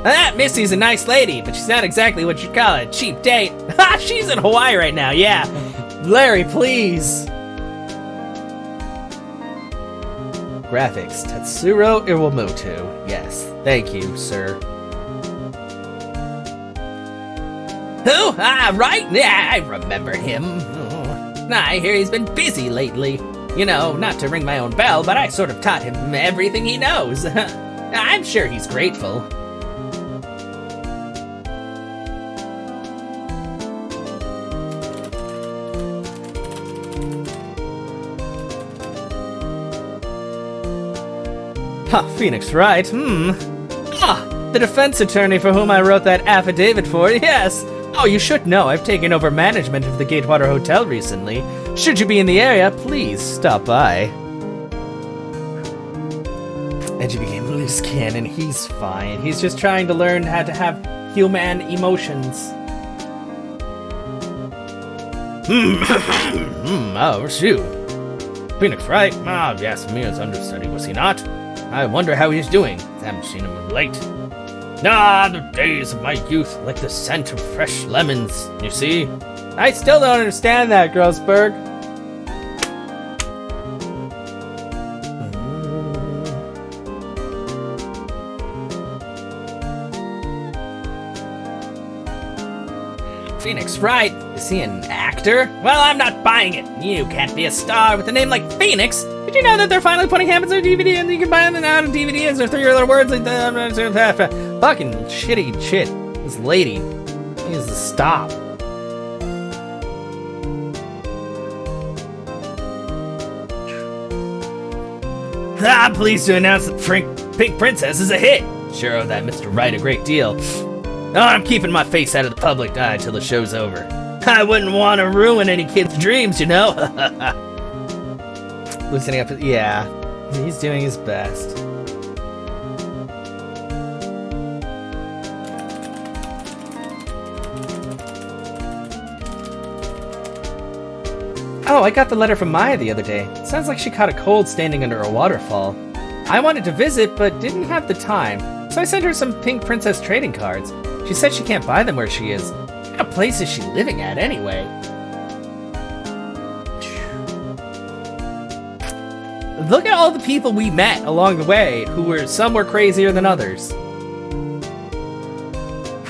That Missy's a nice lady, but she's not exactly what you'd call a cheap date. Ha! She's in Hawaii right now, yeah. Larry, please. Graphics, Tatsuro Iwamoto. Yes, thank you, sir. Who? Ah, right? Yeah, I remember him. I hear he's been busy lately. You know, not to ring my own bell, but I sort of taught him everything he knows. I'm sure he's grateful. Huh, Phoenix Wright, the defense attorney for whom I wrote that affidavit for, yes. Oh, you should know, I've taken over management of the Gatewater Hotel recently. Should you be in the area, please stop by. Edgy became loose cannon, he's fine. He's just trying to learn how to have human emotions. Oh, shoot. Phoenix Wright? Ah, yes, Mia's understudy, was he not? I wonder how he's doing. Haven't seen him of late. Ah, the days of my youth, like the scent of fresh lemons, you see? I still don't understand that, Grossberg. Phoenix Wright? Is he an actor? Well, I'm not buying it. You can't be a star with a name like Phoenix. Did you know that they're finally putting Hammons on DVD and you can buy them out on DVD and there's 3 other words like that? Fucking shitty shit. This lady needs to stop. I'm pleased to announce that Pink Princess is a hit. Sure owe that Mr. Wright a great deal. Oh, I'm keeping my face out of the public eye till the show's over. I wouldn't want to ruin any kid's dreams, you know? Loosening up, yeah, he's doing his best. Oh, I got the letter from Maya the other day. Sounds like she caught a cold standing under a waterfall. I wanted to visit, but didn't have the time, so I sent her some Pink Princess trading cards. She said she can't buy them where she is. What kind of place is she living at anyway? Look at all the people we met along the way, some were crazier than others.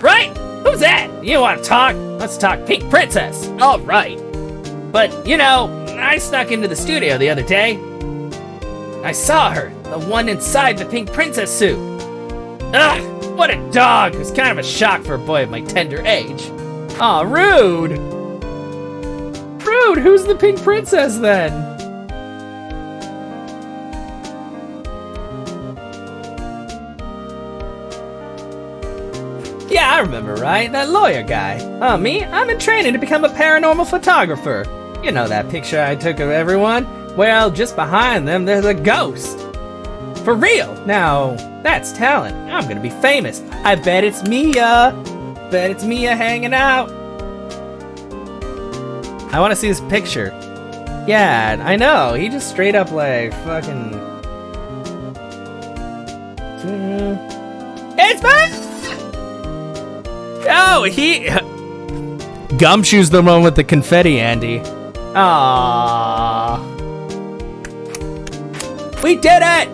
Right? Who's that? You want to talk? Let's talk Pink Princess. All right. But, I snuck into the studio the other day. I saw her, the one inside the Pink Princess suit. Ugh, what a dog. It was kind of a shock for a boy of my tender age. Aw, rude. Rude, who's the Pink Princess then? Yeah, I remember, right? That lawyer guy. Oh, me? I'm in training to become a paranormal photographer. You know that picture I took of everyone? Well, just behind them, there's a ghost. For real. Now, that's talent. I'm gonna be famous. I bet it's Mia. Bet it's Mia hanging out. I want to see this picture. Yeah, I know. He just straight up like fucking... It's fun! Oh, Gumshoe's the one with the confetti, Andy. Aww. We did it!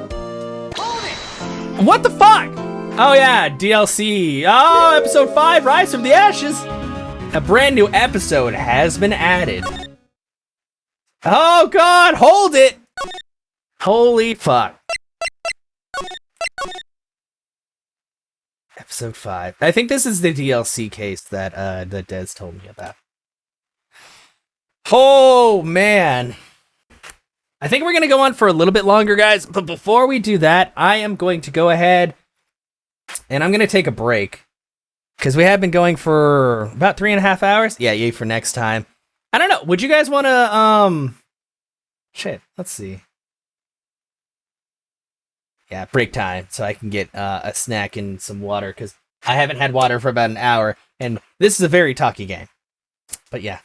What the fuck? Oh yeah, DLC. Oh, episode 5, Rise from the Ashes. A brand new episode has been added. Oh god, hold it! Holy fuck. Episode 5. I think this is the DLC case that that Des told me about. Oh man. I think we're gonna go on for a little bit longer, guys, but before we do that, I am going to go ahead and I'm gonna take a break. Because we have been going for about 3.5 hours. Yeah, yay for next time. I don't know. Would you guys wanna shit, let's see. Yeah, break time, so I can get a snack and some water, because I haven't had water for about an hour, and this is a very talky game. But yeah.